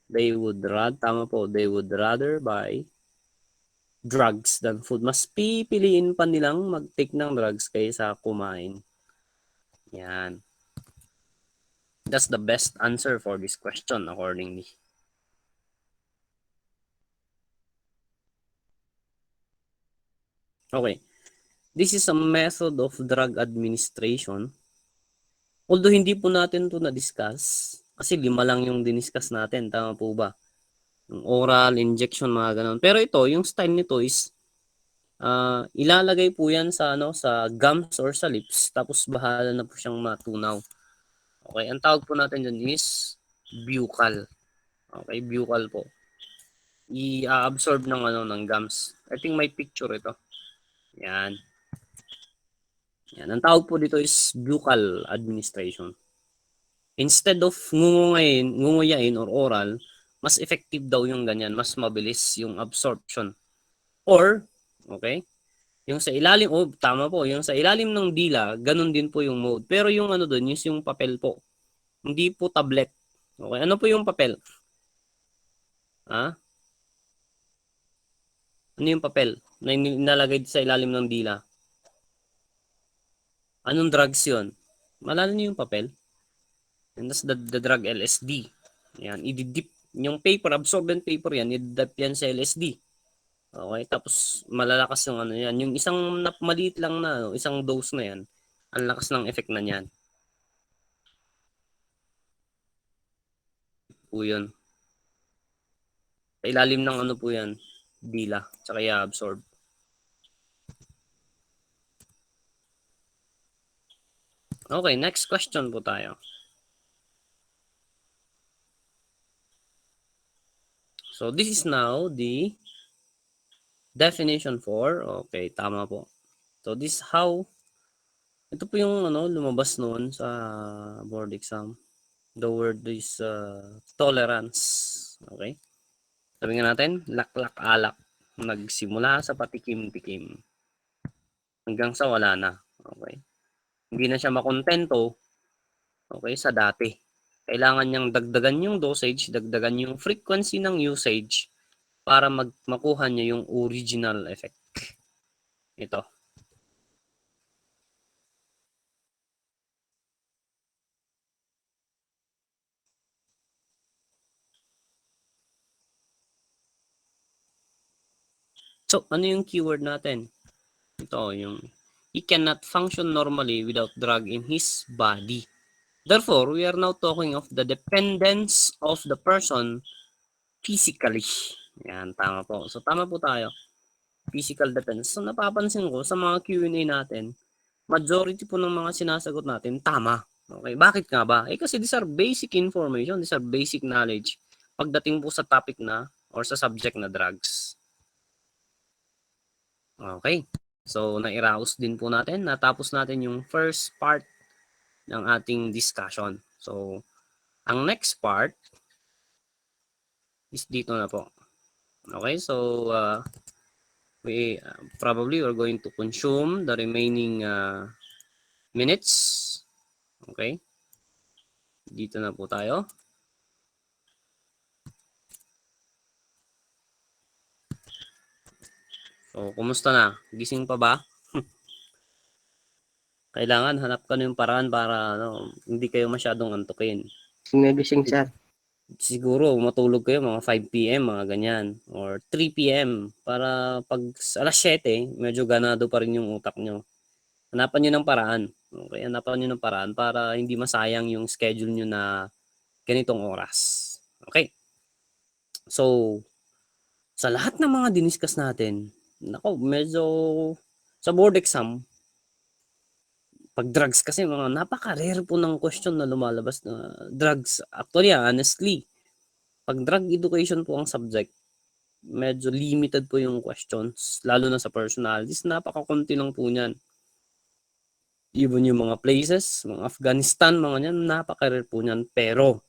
They would rather buy drugs than food. Mas pipiliin pa nilang mag-take ng drugs kaysa kumain. Yan. That's the best answer for this question accordingly. Okay. This is a method of drug administration. Although hindi po natin to na-discuss, kasi 5 lang yung diniscuss natin. Tama po ba? Yung oral, injection, mga ganun. Pero ito, yung style nito is ilalagay po yan sa sa gums or sa lips, tapos bahala na po siyang matunaw. Okay, ang tawag po natin dyan is buccal. Okay, buccal po. I-absorb ng ng gums. I think may picture ito. Yan. Yan, ang tawag po dito is buccal administration. Instead of ngunguyain or oral, mas effective daw yung ganyan, mas mabilis yung absorption. Or, okay, yung sa ilalim, tama po, yung sa ilalim ng dila, ganun din po yung mode. Pero yung doon, yung papel po. Hindi po tablet. Okay, ano po yung papel? Ano yung papel na inalagay sa ilalim ng dila? Anong drugs yun? Malala niyo yung papel? And that's the drug LSD. Yan, ididip. Yung paper, absorbent paper yan, ididip yan sa LSD. Okay, tapos malalakas yung yan. Yung isang maliit lang na, isang dose na yan, ang lakas ng effect na yan. Po yun. Sa ilalim ng po yan, dila, tsaka i-absorb. Okay, next question po tayo. So, this is now the definition for, okay, tama po. So, this how, ito po yung lumabas noon sa board exam. The word is tolerance. Okay? Sabi nga natin, laklak-alak. Nagsimula sa patikim-tikim. Hanggang sa wala na. Okay? Hindi na siya makontento, okay, sa dati. Kailangan niyang dagdagan yung dosage, dagdagan yung frequency ng usage para makuha niya yung original effect. Ito. So, ano yung keyword natin? Ito, yung he cannot function normally without drug in his body. Therefore, we are now talking of the dependence of the person physically. Yan, tama po. So, tama po tayo. Physical dependence. So, napapansin ko sa mga Q&A natin, majority po ng mga sinasagot natin, tama. Okay, bakit nga ba? Kasi these are basic information, these are basic knowledge pagdating po sa topic na or sa subject na drugs. Okay. So, nairaos din po natin. Natapos natin yung first part ng ating discussion. So, ang next part is dito na po. Okay. So, we probably are going to consume the remaining minutes. Okay. Dito na po tayo. So, kumusta na? Gising pa ba? Kailangan hanap ka ng paraan para hindi kayo masyadong antukin. Nagising sir. Siguro matulog kayo mga 5 PM, mga ganyan. Or 3 PM para pag alas 7, medyo ganado pa rin yung utak nyo. Hanapan nyo ng paraan. Okay, hanapan nyo ng paraan para hindi masayang yung schedule nyo na ganitong oras. Okay. So, sa lahat ng mga diniscuss natin, nako, medyo sa board exam, pag drugs kasi mga napaka-rare po ng question na lumalabas na drugs. Actually, honestly, pag drug education po ang subject, medyo limited po yung questions, lalo na sa personalities. Napaka-konti lang po niyan. Even yung mga places, mga Afghanistan, mga yan, napaka-rare po niyan. Pero,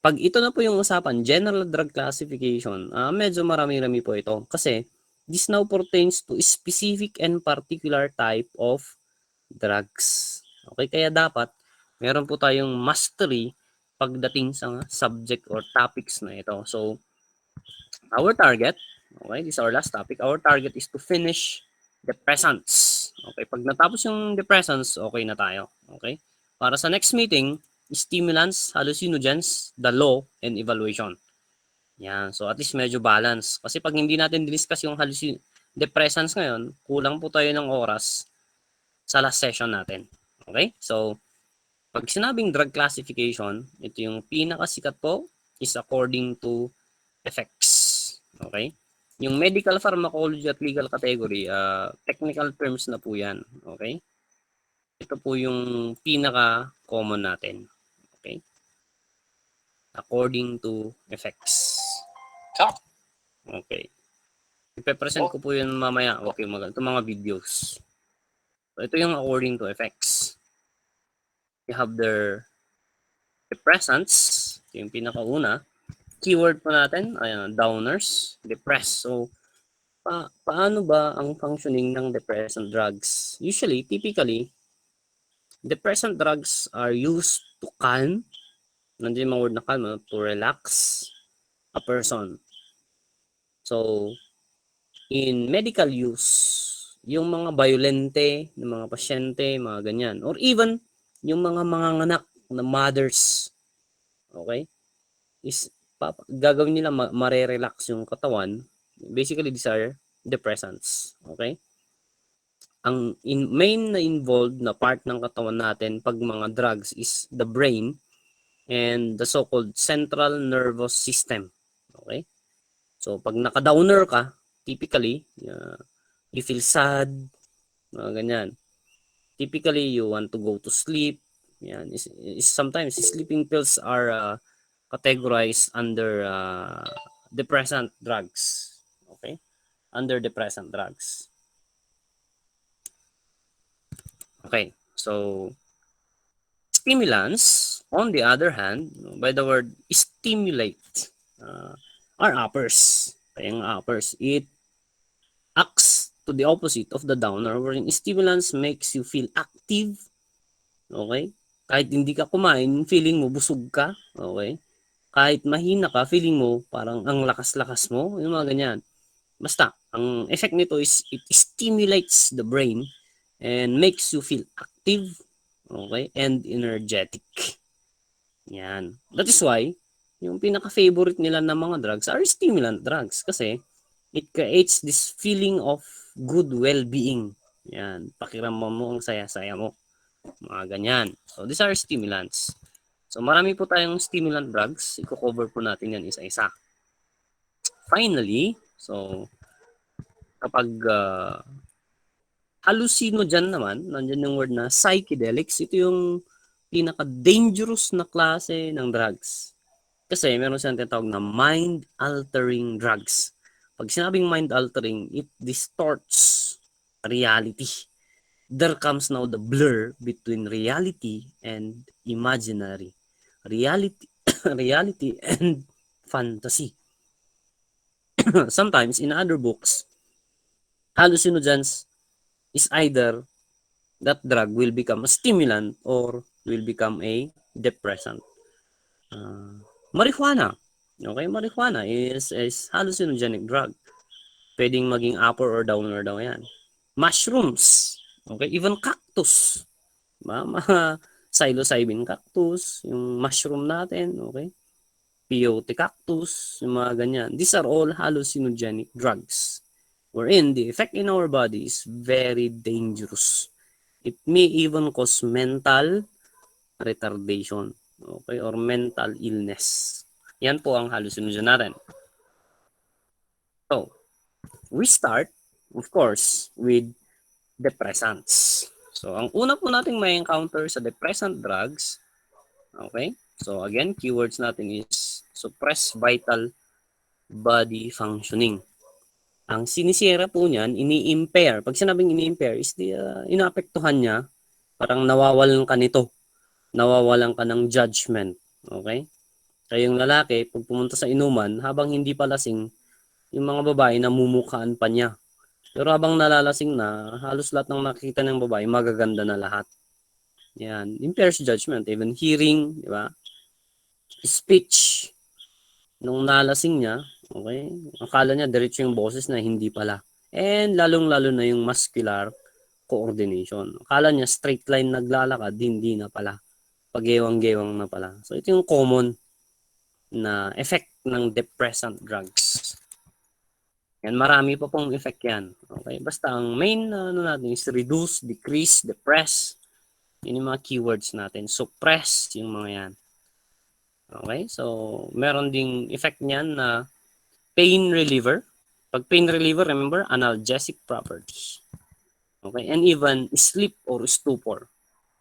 pag ito na po yung usapan, general drug classification, medyo marami-rami po ito. Kasi, this now pertains to specific and particular type of drugs. Okay, kaya dapat meron po tayong mastery pagdating sa subject or topics na ito. So, our target, okay, this is our last topic. Our target is to finish depressants. Okay, pag natapos yung depressants, okay na tayo. Okay? Para sa next meeting, stimulants, hallucinogens, the law, and evaluation. Yan. So, at least medyo balance. Kasi pag hindi natin discuss yung depressants ngayon, kulang po tayo ng oras sa last session natin. Okay? So, pag sinabing drug classification, ito yung pinakasikat po is according to effects. Okay? Yung medical pharmacology at legal category, technical terms na po yan. Okay? Ito po yung pinaka-common natin. Okay? According to effects. Okay. Ipe-present ko po yun mamaya. Okay, ito mga videos. So, ito yung according to effects. You have their depressants. Ito yung pinakauna. Keyword po natin, ayan, downers, depress. So, paano ba ang functioning ng depressant drugs? Usually, typically, depressant drugs are used to calm, nandiyan yung mga word na calm, to relax a person. So, in medical use, yung mga violente ng mga pasyente, mga ganyan. Or even, yung mga manganganak na mothers, okay, is gagawin nila mare-relax yung katawan. Basically, these are depressants. Okay? Ang main na involved na part ng katawan natin pag mga drugs is the brain and the so-called central nervous system. Okay? So, pag naka-downer ka, typically, you feel sad, mga ganyan. Typically, you want to go to sleep. Yan. Sometimes sleeping pills are categorized under depressant drugs. Okay? Under depressant drugs. Okay. So, stimulants, on the other hand, by the word stimulate, are uppers. Yung uppers, it acts to the opposite of the downer, wherein stimulants makes you feel active. Okay? Kahit hindi ka kumain, feeling mo busog ka. Okay? Kahit mahina ka, feeling mo parang ang lakas-lakas mo. Yung mga ganyan. Basta, ang effect nito is it stimulates the brain and makes you feel active, okay, and energetic. Yan. That is why, yung pinaka-favorite nila ng mga drugs are stimulant drugs kasi it creates this feeling of good well-being. Yan. Pakiramdam mo ang saya-saya mo. Mga ganyan. So, these are stimulants. So, marami po tayong stimulant drugs. Iko-cover po natin yan isa-isa. Finally, so, kapag hallucinogen naman, nandiyan yung word na psychedelics, ito yung pinaka-dangerous na klase ng drugs. Kasi meron siyang tinatawag na mind-altering drugs. Pag sinabing mind-altering, it distorts reality. There comes now the blur between reality and imaginary. Reality and fantasy. Sometimes, in other books, hallucinogens is either that drug will become a stimulant or will become a depressant. Marijuana. Okay, marijuana is hallucinogenic drug. Pwedeng maging upper or downer daw yan. Mushrooms. Okay, even cactus. Mga psilocybin cactus, yung mushroom natin, okay? Peyote cactus, yung mga ganyan. These are all hallucinogenic drugs. Wherein the effect in our body is very dangerous. It may even cause mental retardation, okay, or mental illness. Yan po ang hallucinogen natin. So, we start, of course, with depressants. So, ang una po nating may encounter sa depressant drugs, okay, so again, keywords natin is suppress vital body functioning. Ang sinisira po niyan, ini-impair. Pag sinabing ini-impair, is inaapektuhan niya, parang nawawalan ka nito. Nawawalan ka ng judgment. Okay? Kaya yung lalaki, pag pumunta sa inuman, habang hindi pa lasing, yung mga babae namumukhaan pa niya. Pero habang nalalasing na, halos lahat ng nakikita ng babae, magaganda na lahat. Yan. Impairs judgment. Even hearing, di ba? Speech. Nung nalasing niya, okay, akala niya diretso yung boses na hindi pala. And lalong-lalo na yung muscular coordination. Akala niya straight line naglalakad, hindi na pala. Pagewang-gewang na pala. So ito yung common na effect ng depressant drugs. Yan, marami pa pong effect yan. Okay, basta ang main natin is reduce, decrease, depress. Yun yung mga keywords natin. Suppress, yung mga yan. Okay, so meron ding effect niyan na pain reliever. Pag pain reliever, remember, analgesic property. Okay, and even sleep or stupor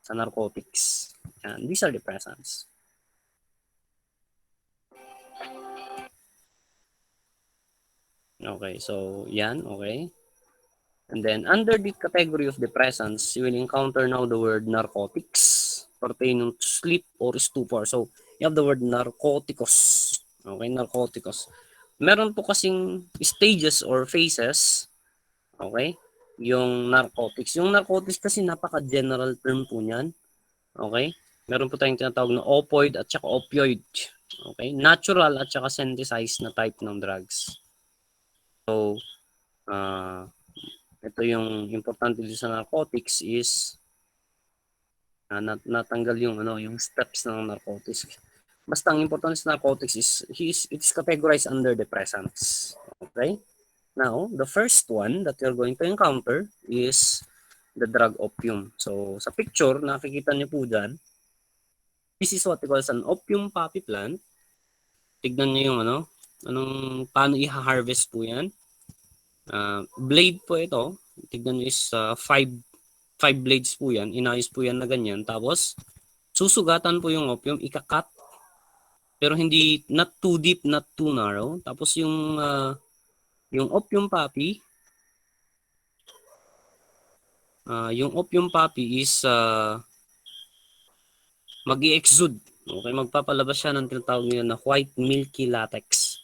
sa narcotics. And these are depressants. Okay, so yan, okay. And then under the category of depressants, you will encounter now the word narcotics pertaining to sleep or stupor. So you have the word narcoticos. Okay, narcoticos. Meron po kasing stages or phases, okay, yung narcotics. Yung narcotics kasi napaka-general term po niyan. Okay? Meron po tayong tinatawag na opioid at saka opioid. Okay? Natural at saka synthesized na type ng drugs. So, ito yung importante dito sa narcotics is natanggal yung yung steps ng narcotics. Basta ang importante sa narcotics is it's categorized under depressants. Okay? Now, the first one that you're going to encounter is the drug opium. So, sa picture, nakikita niyo po dyan, this is what we call an opium poppy plant. Tignan niyo yung paano i-harvest po yan. Blade po ito. Tignan niyo is 5 5 blades po yan, inayos po yan na ganyan. Tapos, susugatan po yung opium, ikakat. Pero hindi, not too deep, not too narrow. Tapos yung opium poppy, is mag-i-exude. Okay, magpapalabas siya ng tinatawag nila na white milky latex.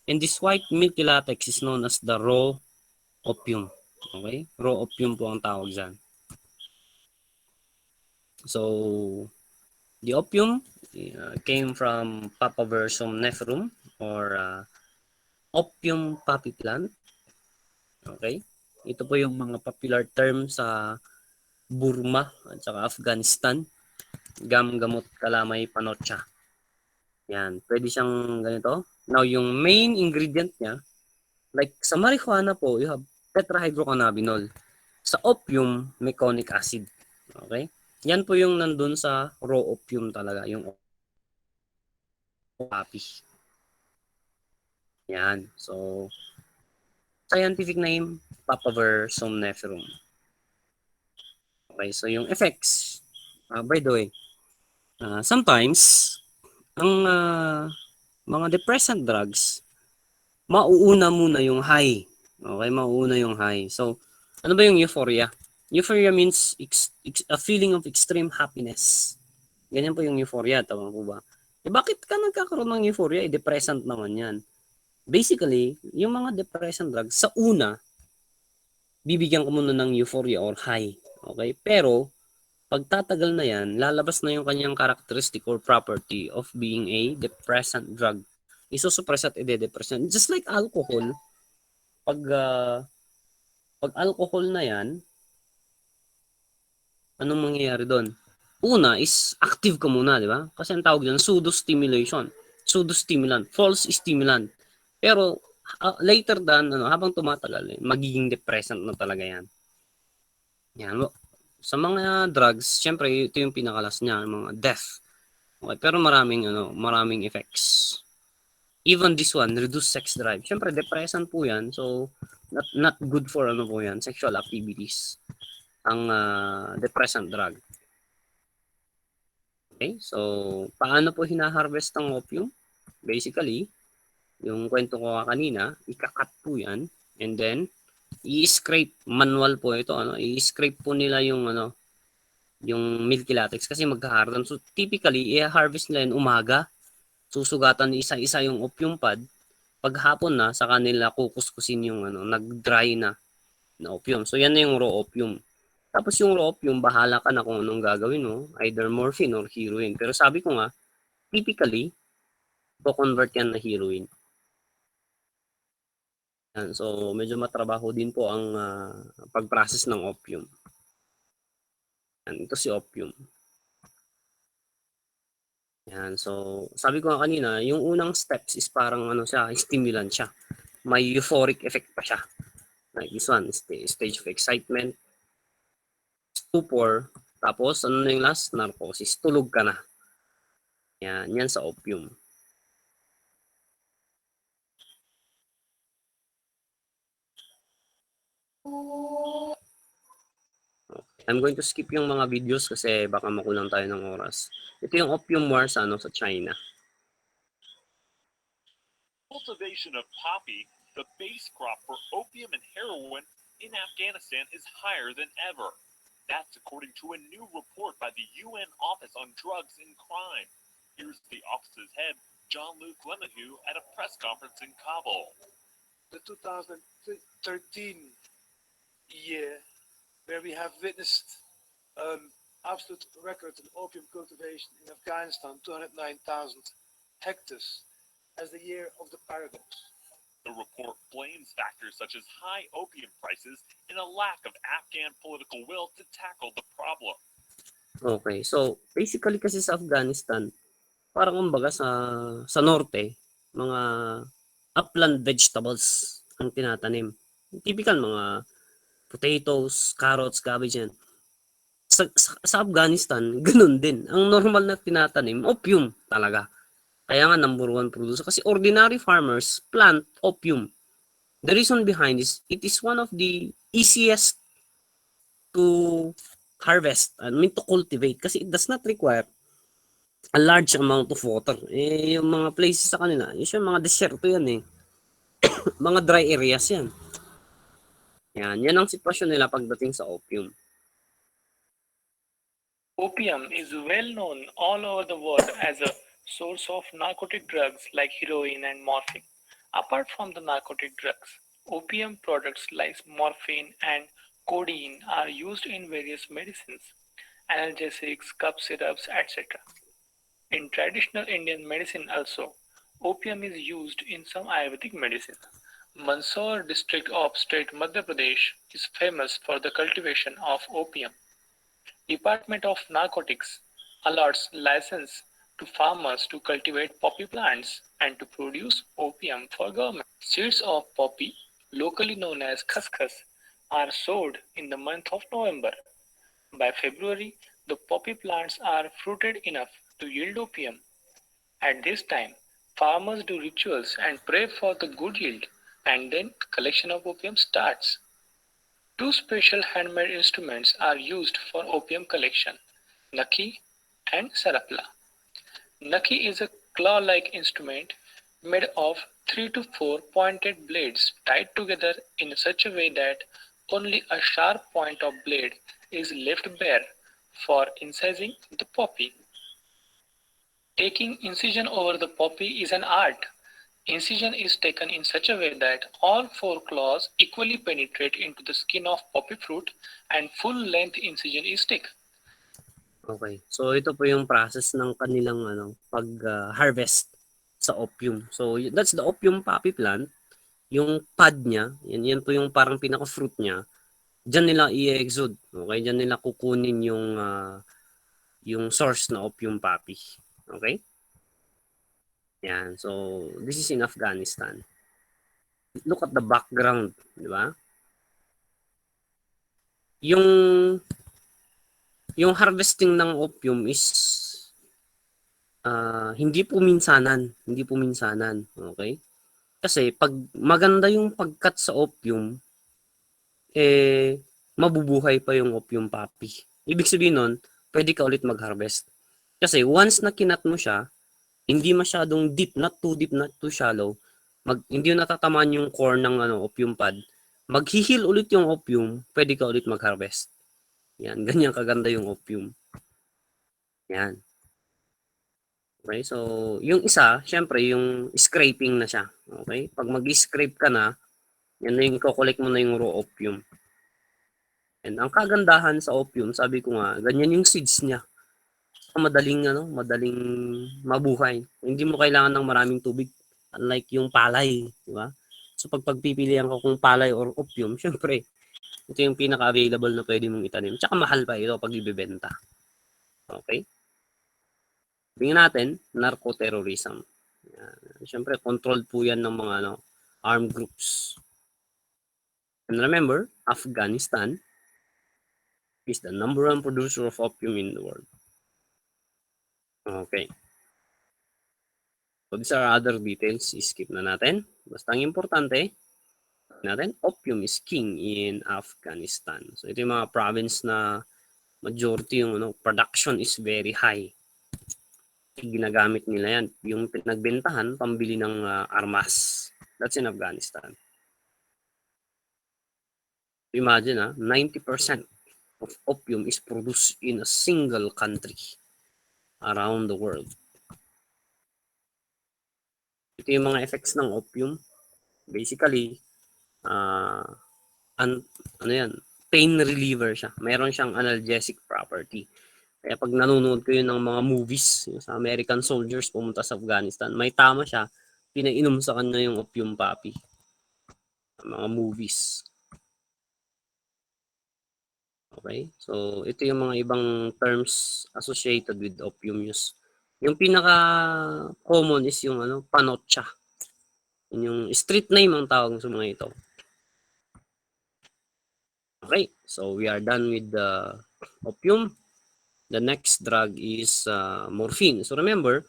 And this white milky latex is known as the raw opium. Okay? Raw opium po ang tawag dyan. So, the opium came from Papaver somniferum or opium poppy plant. Okay? Ito po yung mga popular term sa Burma at saka Afghanistan. Gamot, kalamay, panotsa. Yan. Pwede siyang ganito. Now, yung main ingredient niya, like sa marijuana po, you have tetrahydrocannabinol. Sa opium, meconic acid. Okay? Yan po yung nandun sa raw opium talaga, yung poppy. Yan. So, scientific name, Papaver somniferum. Okay, so yung effects, by the way, sometimes, ang mga depressant drugs, mauuna muna yung high. Okay, mauuna yung high. So, ano ba yung euphoria? Euphoria means a feeling of extreme happiness. Ganyan po yung euphoria, tama po ba? Bakit ka nagkakaroon ng euphoria? Depressant naman yan. Basically, yung mga depressant drugs, sa una, bibigyan ka muna ng euphoria or high. Okay? Pero, pagtatagal na yan, lalabas na yung kanyang characteristic or property of being a depressant drug. Isusuppress at ide-depressant. Just like alcohol, pag alcohol na yan, anong mangyayari doon? Una is active ka muna, di ba? Kasi ang tawag dyan, pseudo-stimulation. Pseudo-stimulant, false stimulant. Pero later than, habang tumatagal, magiging depressant na talaga yan. Yan. Sa mga drugs, syempre, ito yung pinakalas niya, mga death. Okay, pero maraming effects. Even this one, reduce sex drive. Syempre, depressant po yan. So, not good for sexual activities. Ang depressant drug. Okay, so paano po hina-harvest ang opium? Basically, yung kwento ko kanina, ikakat po yan and then i-scrape, manual po ito, i-scrape po nila yung yung milky latex kasi magka-harden. So typically, i-harvest nila yung umaga. Susugatan isa-isa yung opium pad. Paghapon na sa kanila kukuskusin yung nag-dry na opium. So yan na yung raw opium. Tapos yung raw opium, bahala ka na kung anong gagawin mo, either morphine or heroin. Pero sabi ko nga, typically, convert yan na heroin. Yan, so medyo matrabaho din po ang pag-process ng opium. Yan, ito si opium. Yan, so sabi ko nga kanina, yung unang steps is parang stimulant siya. May euphoric effect pa siya. Like this one, stage of excitement, stupor, tapos ano na yung last? Narcosis. Tulog ka na. Yan sa opium. I'm going to skip yung mga videos kasi baka makulang tayo ng oras. Ito yung opium war sa China. Cultivation of poppy, the base crop for opium and heroin in Afghanistan, is higher than ever. That's according to a new report by the UN Office on Drugs and Crime. Here's the office's head, Jean-Luc Lemehu, at a press conference in Kabul. The 2013 year, where we have witnessed absolute record in opium cultivation in Afghanistan, 209,000 hectares, as the year of the paradox. The report blames factors such as high opium prices and a lack of Afghan political will to tackle the problem. Okay, so basically kasi sa Afghanistan, parang kumbaga sa norte, mga upland vegetables ang tinatanim. Typical mga potatoes, carrots, cabbage yan. Sa Afghanistan, ganun din. Ang normal na tinatanim, opium talaga. Kaya nga number one producer. Kasi ordinary farmers plant opium. The reason behind is, it is one of the easiest to harvest, I mean to cultivate, kasi it does not require a large amount of water. Eh, yung mga places sa kanila, usually mga desierto yan eh. Mga dry areas yan. Yan ang sitwasyon nila pagdating sa opium. Opium is well known all over the world as a source of narcotic drugs like heroin and morphine. Apart from the narcotic drugs, opium products like morphine and codeine are used in various medicines, analgesics, cough syrups, etc. In traditional Indian medicine also, opium is used in some Ayurvedic medicine. Mandsaur district of state Madhya Pradesh is famous for the cultivation of opium. Department of Narcotics allots license to farmers to cultivate poppy plants and to produce opium for government. Seeds of poppy, locally known as khaskhas, are sowed in the month of November. By February, the poppy plants are fruited enough to yield opium. At this time, farmers do rituals and pray for the good yield, and then collection of opium starts. Two special handmade instruments are used for opium collection, Naki and Sarapla. Naki is a claw-like instrument made of 3 to 4 pointed blades tied together in such a way that only a sharp point of blade is left bare for incising the poppy. Taking incision over the poppy is an art. Incision is taken in such a way that all 4 claws equally penetrate into the skin of poppy fruit and full-length incision is taken. Okay. So ito po yung process ng kanilang pag-harvest sa opium. So that's the opium poppy plant. Yung pod niya, yan po yung parang pinaka-fruit niya. Diyan nila i-exude. Okay? Diyan nila kukunin yung source na opium poppy. Okay? Yan. So this is in Afghanistan. Look at the background, di ba? Yung harvesting ng opium is hindi po minsanan. Okay? Kasi pag maganda yung pagkat sa opium, mabubuhay pa yung opium poppy. Ibig sabihin nun, pwede ka ulit mag-harvest. Kasi once na kinat mo siya, hindi masyadong deep, not too deep, not too shallow, hindi natatamaan yung core ng opium pod, maghihil ulit yung opium, pwede ka ulit mag-harvest. Yan, ganyan kaganda yung opium. Yan. Okay, so yung isa, syempre yung scraping na siya. Okay, pag mag-scrape ka na, yan na yung kukolek mo na yung raw opium. And ang kagandahan sa opium, sabi ko nga, ganyan yung seeds niya. Madaling mabuhay. Hindi mo kailangan ng maraming tubig. Unlike yung palay, di ba? So pag pagpipilian ko kung palay or opium, syempre, ito yung pinaka-available na pwede mong itanim. Tsaka mahal pa ito pag ibebenta. Okay? Tingnan natin, narco-terrorism. Syempre, controlled po yan ng mga armed groups. And remember, Afghanistan is the #1 producer of opium in the world. Okay. So these are other details. Skip na natin. Basta ang importante natin, opium is king in Afghanistan. So ito yung mga province na majority yung production is very high. Ginagamit nila yan. Yung pinagbentahan, pambili ng armas. That's in Afghanistan. Imagine 90% of opium is produced in a single country around the world. Ito yung mga effects ng opium. Basically, pain reliever siya. Meron siyang analgesic property. Kaya pag nanonood kayo ng mga movies sa American soldiers pumunta sa Afghanistan, may tama siya, pinainom sa kanya yung opium poppy. Mga movies. Okay? So, ito yung mga ibang terms associated with opium use. Yung pinaka-common is yung panocha. Yung street name ang tawag sa mga ito. Okay, so we are done with the opium. The next drug is morphine. So remember,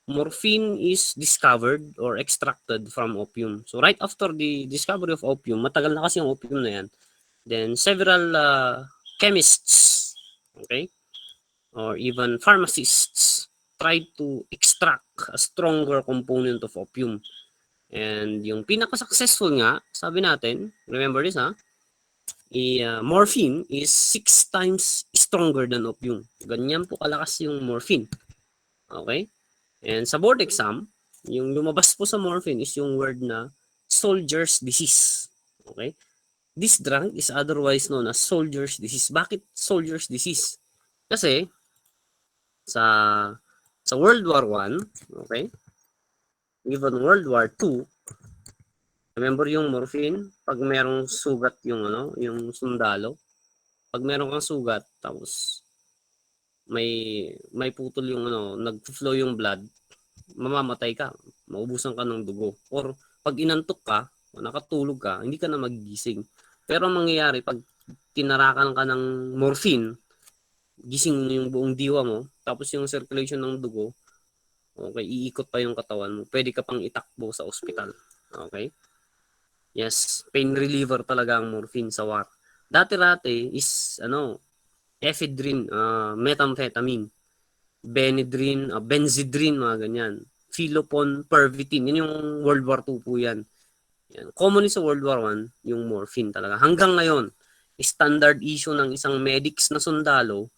morphine is discovered or extracted from opium. So right after the discovery of opium, matagal na kasi yung opium na yan. Then several chemists Okay? Or even pharmacists tried to extract a stronger component of opium. And yung pinaka-successful nga, sabi natin, remember this morphine is 6 times stronger than opium. Ganyan po kalakas yung morphine. Okay? And sa board exam, yung lumabas po sa morphine is yung word na soldier's disease. Okay? This drug is otherwise known as soldier's disease. Bakit soldier's disease? Kasi sa World War I, okay? Even World War II, remember yung morphine? Pag merong sugat yung yung sundalo, pag meron kang sugat tapos may putol yung nag-flow yung blood, mamamatay ka, maubusan ka ng dugo. Or pag inantok ka, o nakatulog ka, hindi ka na magigising. Pero ang mangyayari pag tinarakan ka ng morphine, gising yung buong diwa mo, tapos yung circulation ng dugo, okay, iikot pa yung katawan mo. Pwede ka pang itakbo sa ospital. Okay? Yes, pain reliever talaga ang morphine sa war. Dati-rati is ephedrine, methamphetamine, Benadryl, benzedrine, mga ganyan. Philopon, pervitin. Yun yung World War II po yan. Yan. Commonly sa World War I, yung morphine talaga. Hanggang ngayon, standard issue ng isang medics na sundalo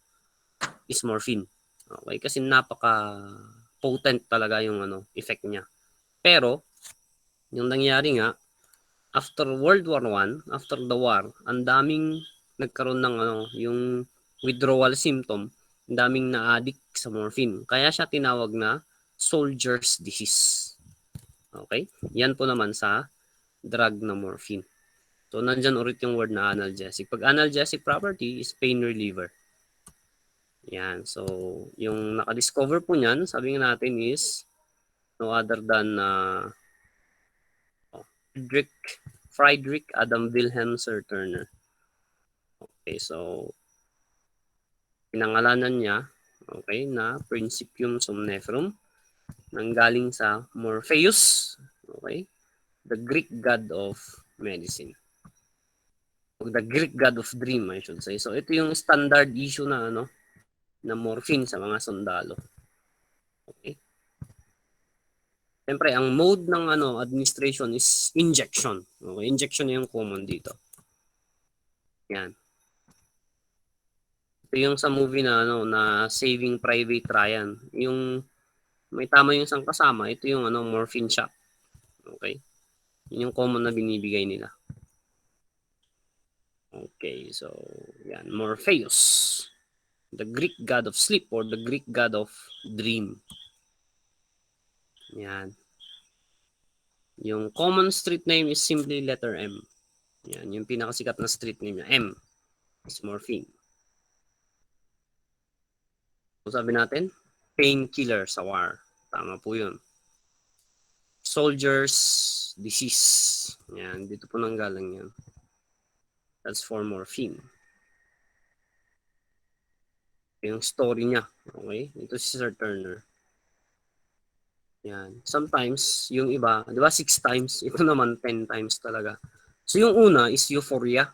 is morphine. Okay? Kasi napaka-potent talaga yung effect niya. Pero, yung nangyari nga, after World War I, after the war, ang daming nagkaroon ng yung withdrawal symptom, ang daming na-addict sa morphine. Kaya siya tinawag na soldier's disease. Okay? Yan po naman sa drug na morphine. So, nandyan ulit yung word na analgesic. Pag analgesic property is pain reliever. Yan. So, yung nakadiscover po niyan, sabi nga natin is no other than Friedrich Adam Wilhelm Turner. Okay, so pinangalanan niya, okay, na Principium somniferum, nanggaling sa Morpheus, okay, the Greek god of medicine. The Greek god of dream, I should say. So ito yung standard issue na na morphine sa mga sundalo. Okay. Siyempre, ang mode ng administration is injection. Okay, injection yung common dito. Yan. Ito yung sa movie na na Saving Private Ryan. Yung may tama yung isang kasama, ito yung morphine shot. Okay? Yun yung common na binibigay nila. Okay, so yan, Morpheus, the Greek god of sleep or the Greek god of dream. Yan. Yung common street name is simply letter M. Yan, yung pinakasikat na street name niya, M, is morphine. So sabi natin, painkiller sa war. Tama po yun. Soldier's disease. Yan, dito po nanggaling yan. That's for morphine. Yung story niya. Okay? Ito si Sir Turner. Yan. Sometimes, yung iba, di ba 6 times? Ito naman 10 times talaga. So yung una is euphoria.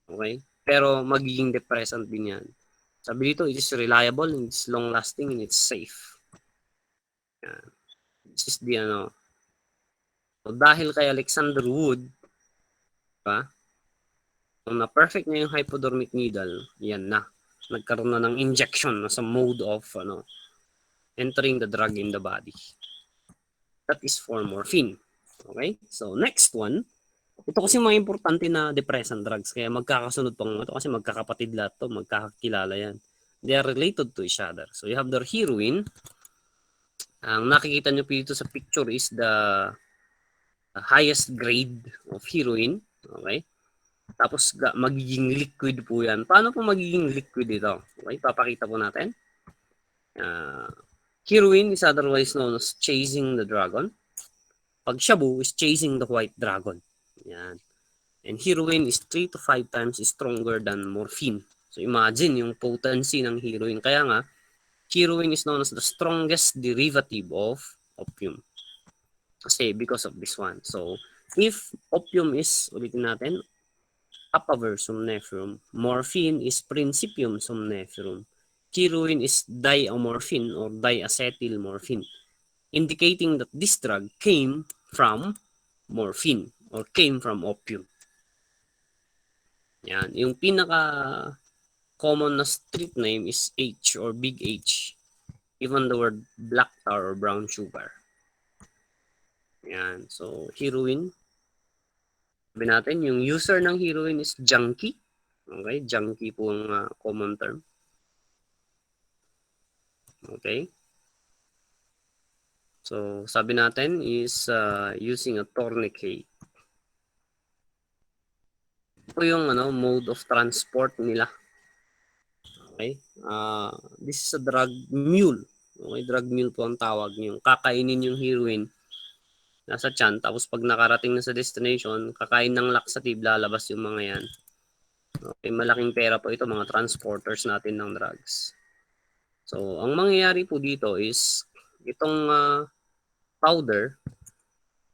Okay? Pero magiging depressant din yan. Sabi dito, it is reliable, it's long-lasting, and it's safe. Yan. This is the So dahil kay Alexander Wood, diba? Kung na-perfect niya yung hypodermic needle, yan na. Nagkaroon na ng injection na sa mode of entering the drug in the body. That is for morphine. Okay? So next one, ito kasi mga importante na depressant drugs. Kaya magkakasunod pang ito kasi magkakapatid lahat to, magkakakilala yan. They are related to each other. So you have the heroin. Ang nakikita nyo po dito sa picture is the highest grade of heroin. Okay? Tapos magiging liquid po yan. Paano po magiging liquid ito? Okay, papakita po natin. Heroin is otherwise known as chasing the dragon. Pag shabu is chasing the white dragon. Yan. And heroin is 3 to 5 times stronger than morphine. So imagine yung potency ng heroin. Kaya nga, heroin is known as the strongest derivative of opium. Kasi because of this one. So if opium is, ulitin natin, papaver somniferum. Morphine is principium somniferum. Heroin is diamorphine or diacetylmorphine, indicating that this drug came from morphine or came from opium. Yan. Yung pinaka common na street name is H or big H. Even the word black tar or brown sugar. Yan. So, heroin. Sabi natin, yung user ng heroin is junkie. Okay? Junkie po ang common term. Okay? So, sabi natin is using a tourniquet. Ito yung mode of transport nila. Okay? This is a drug mule. Okay? Drug mule po ang tawag niyo. Kakainin yung heroin nasa tiyan, tapos pag nakarating na sa destination, kakain ng laxative, lalabas yung mga yan. Okay, malaking pera po ito, mga transporters natin ng drugs. So, ang mangyayari po dito is, itong powder,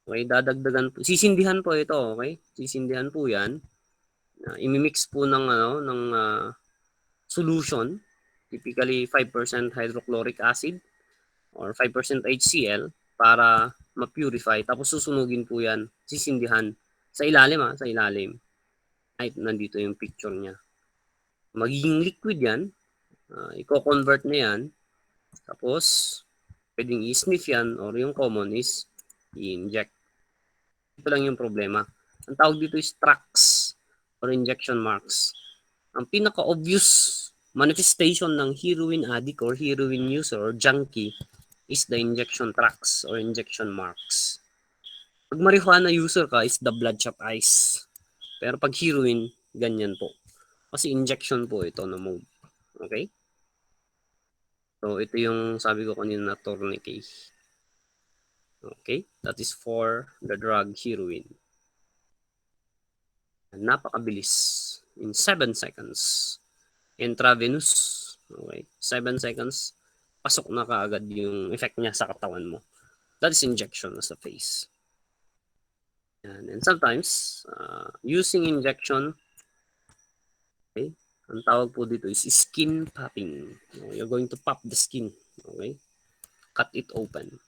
okay, dadagdagan po, sisindihan po ito, okay? Sisindihan po yan. Imimix po ng, solution, typically 5% hydrochloric acid, or 5% HCl, para ma-purify, tapos susunugin po yan, sisindihan sa ilalim sa ilalim. Ay, nandito yung picture niya. Magiging liquid yan, i-convert na yan, tapos pwedeng i-sniff yan, or yung common is i-inject. Ito lang yung problema. Ang tawag dito is tracks or injection marks. Ang pinaka-obvious manifestation ng heroin addict or heroin user or junkie is the injection tracks or injection marks. Pag marijuana user ka is the bloodshot eyes. Pero pag heroin, ganyan po. Kasi injection po ito na mode. Okay? So, ito yung sabi ko kanina na tourniquet. Okay? That is for the drug heroin. Napakabilis. In 7 seconds. Intravenous. Okay? 7 seconds. Pasok na kaagad yung effect niya sa katawan mo. That is injection as a face. And sometimes, using injection, okay, ang tawag po dito is skin popping. You're going to pop the skin. Okay? Cut it open.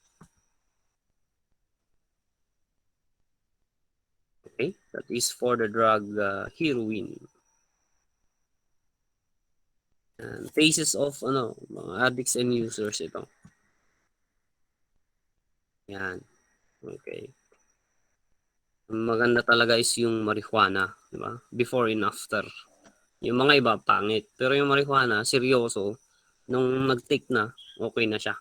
Okay? That is for the drug heroin. And phases of mga addicts and users ito. Yan. Okay. Maganda talaga is yung marijuana, di ba? Before and after. Yung mga iba pangit, pero yung marijuana seryoso, nung nag-take na, okay na siya.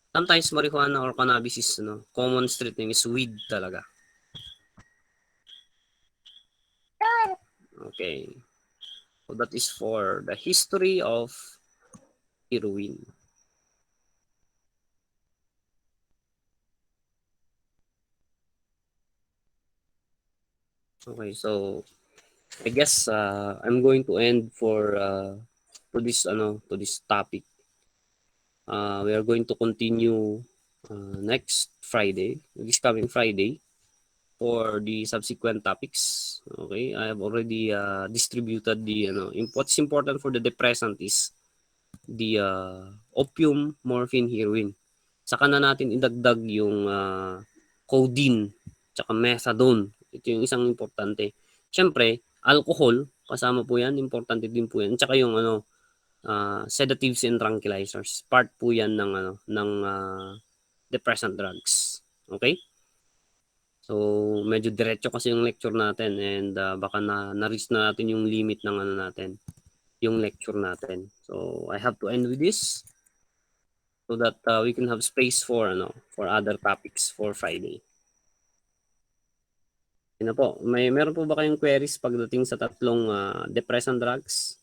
Sometimes marijuana or cannabis is common street name is weed talaga. Okay. So that is for the history of heroin. Okay, so I guess I'm going to end for this topic. We are going to continue next Friday, this coming Friday, for the subsequent topics. Okay, I have already distributed the what's important for the depressant is the opium, morphine, heroin. Saka na natin idagdag yung codeine tsaka methadone. Ito yung isang importante. Siyempre, alcohol, kasama po yan, importante din po yan. Tsaka yung sedatives and tranquilizers. Part po yan ng depressant drugs. Okay? So, medyo diretso kasi yung lecture natin and baka na-reach na natin yung limit ng natin, yung lecture natin. So, I have to end with this so that we can have space for other topics for Friday. Yun na po. Meron po ba kayong queries pagdating sa tatlong depressant drugs?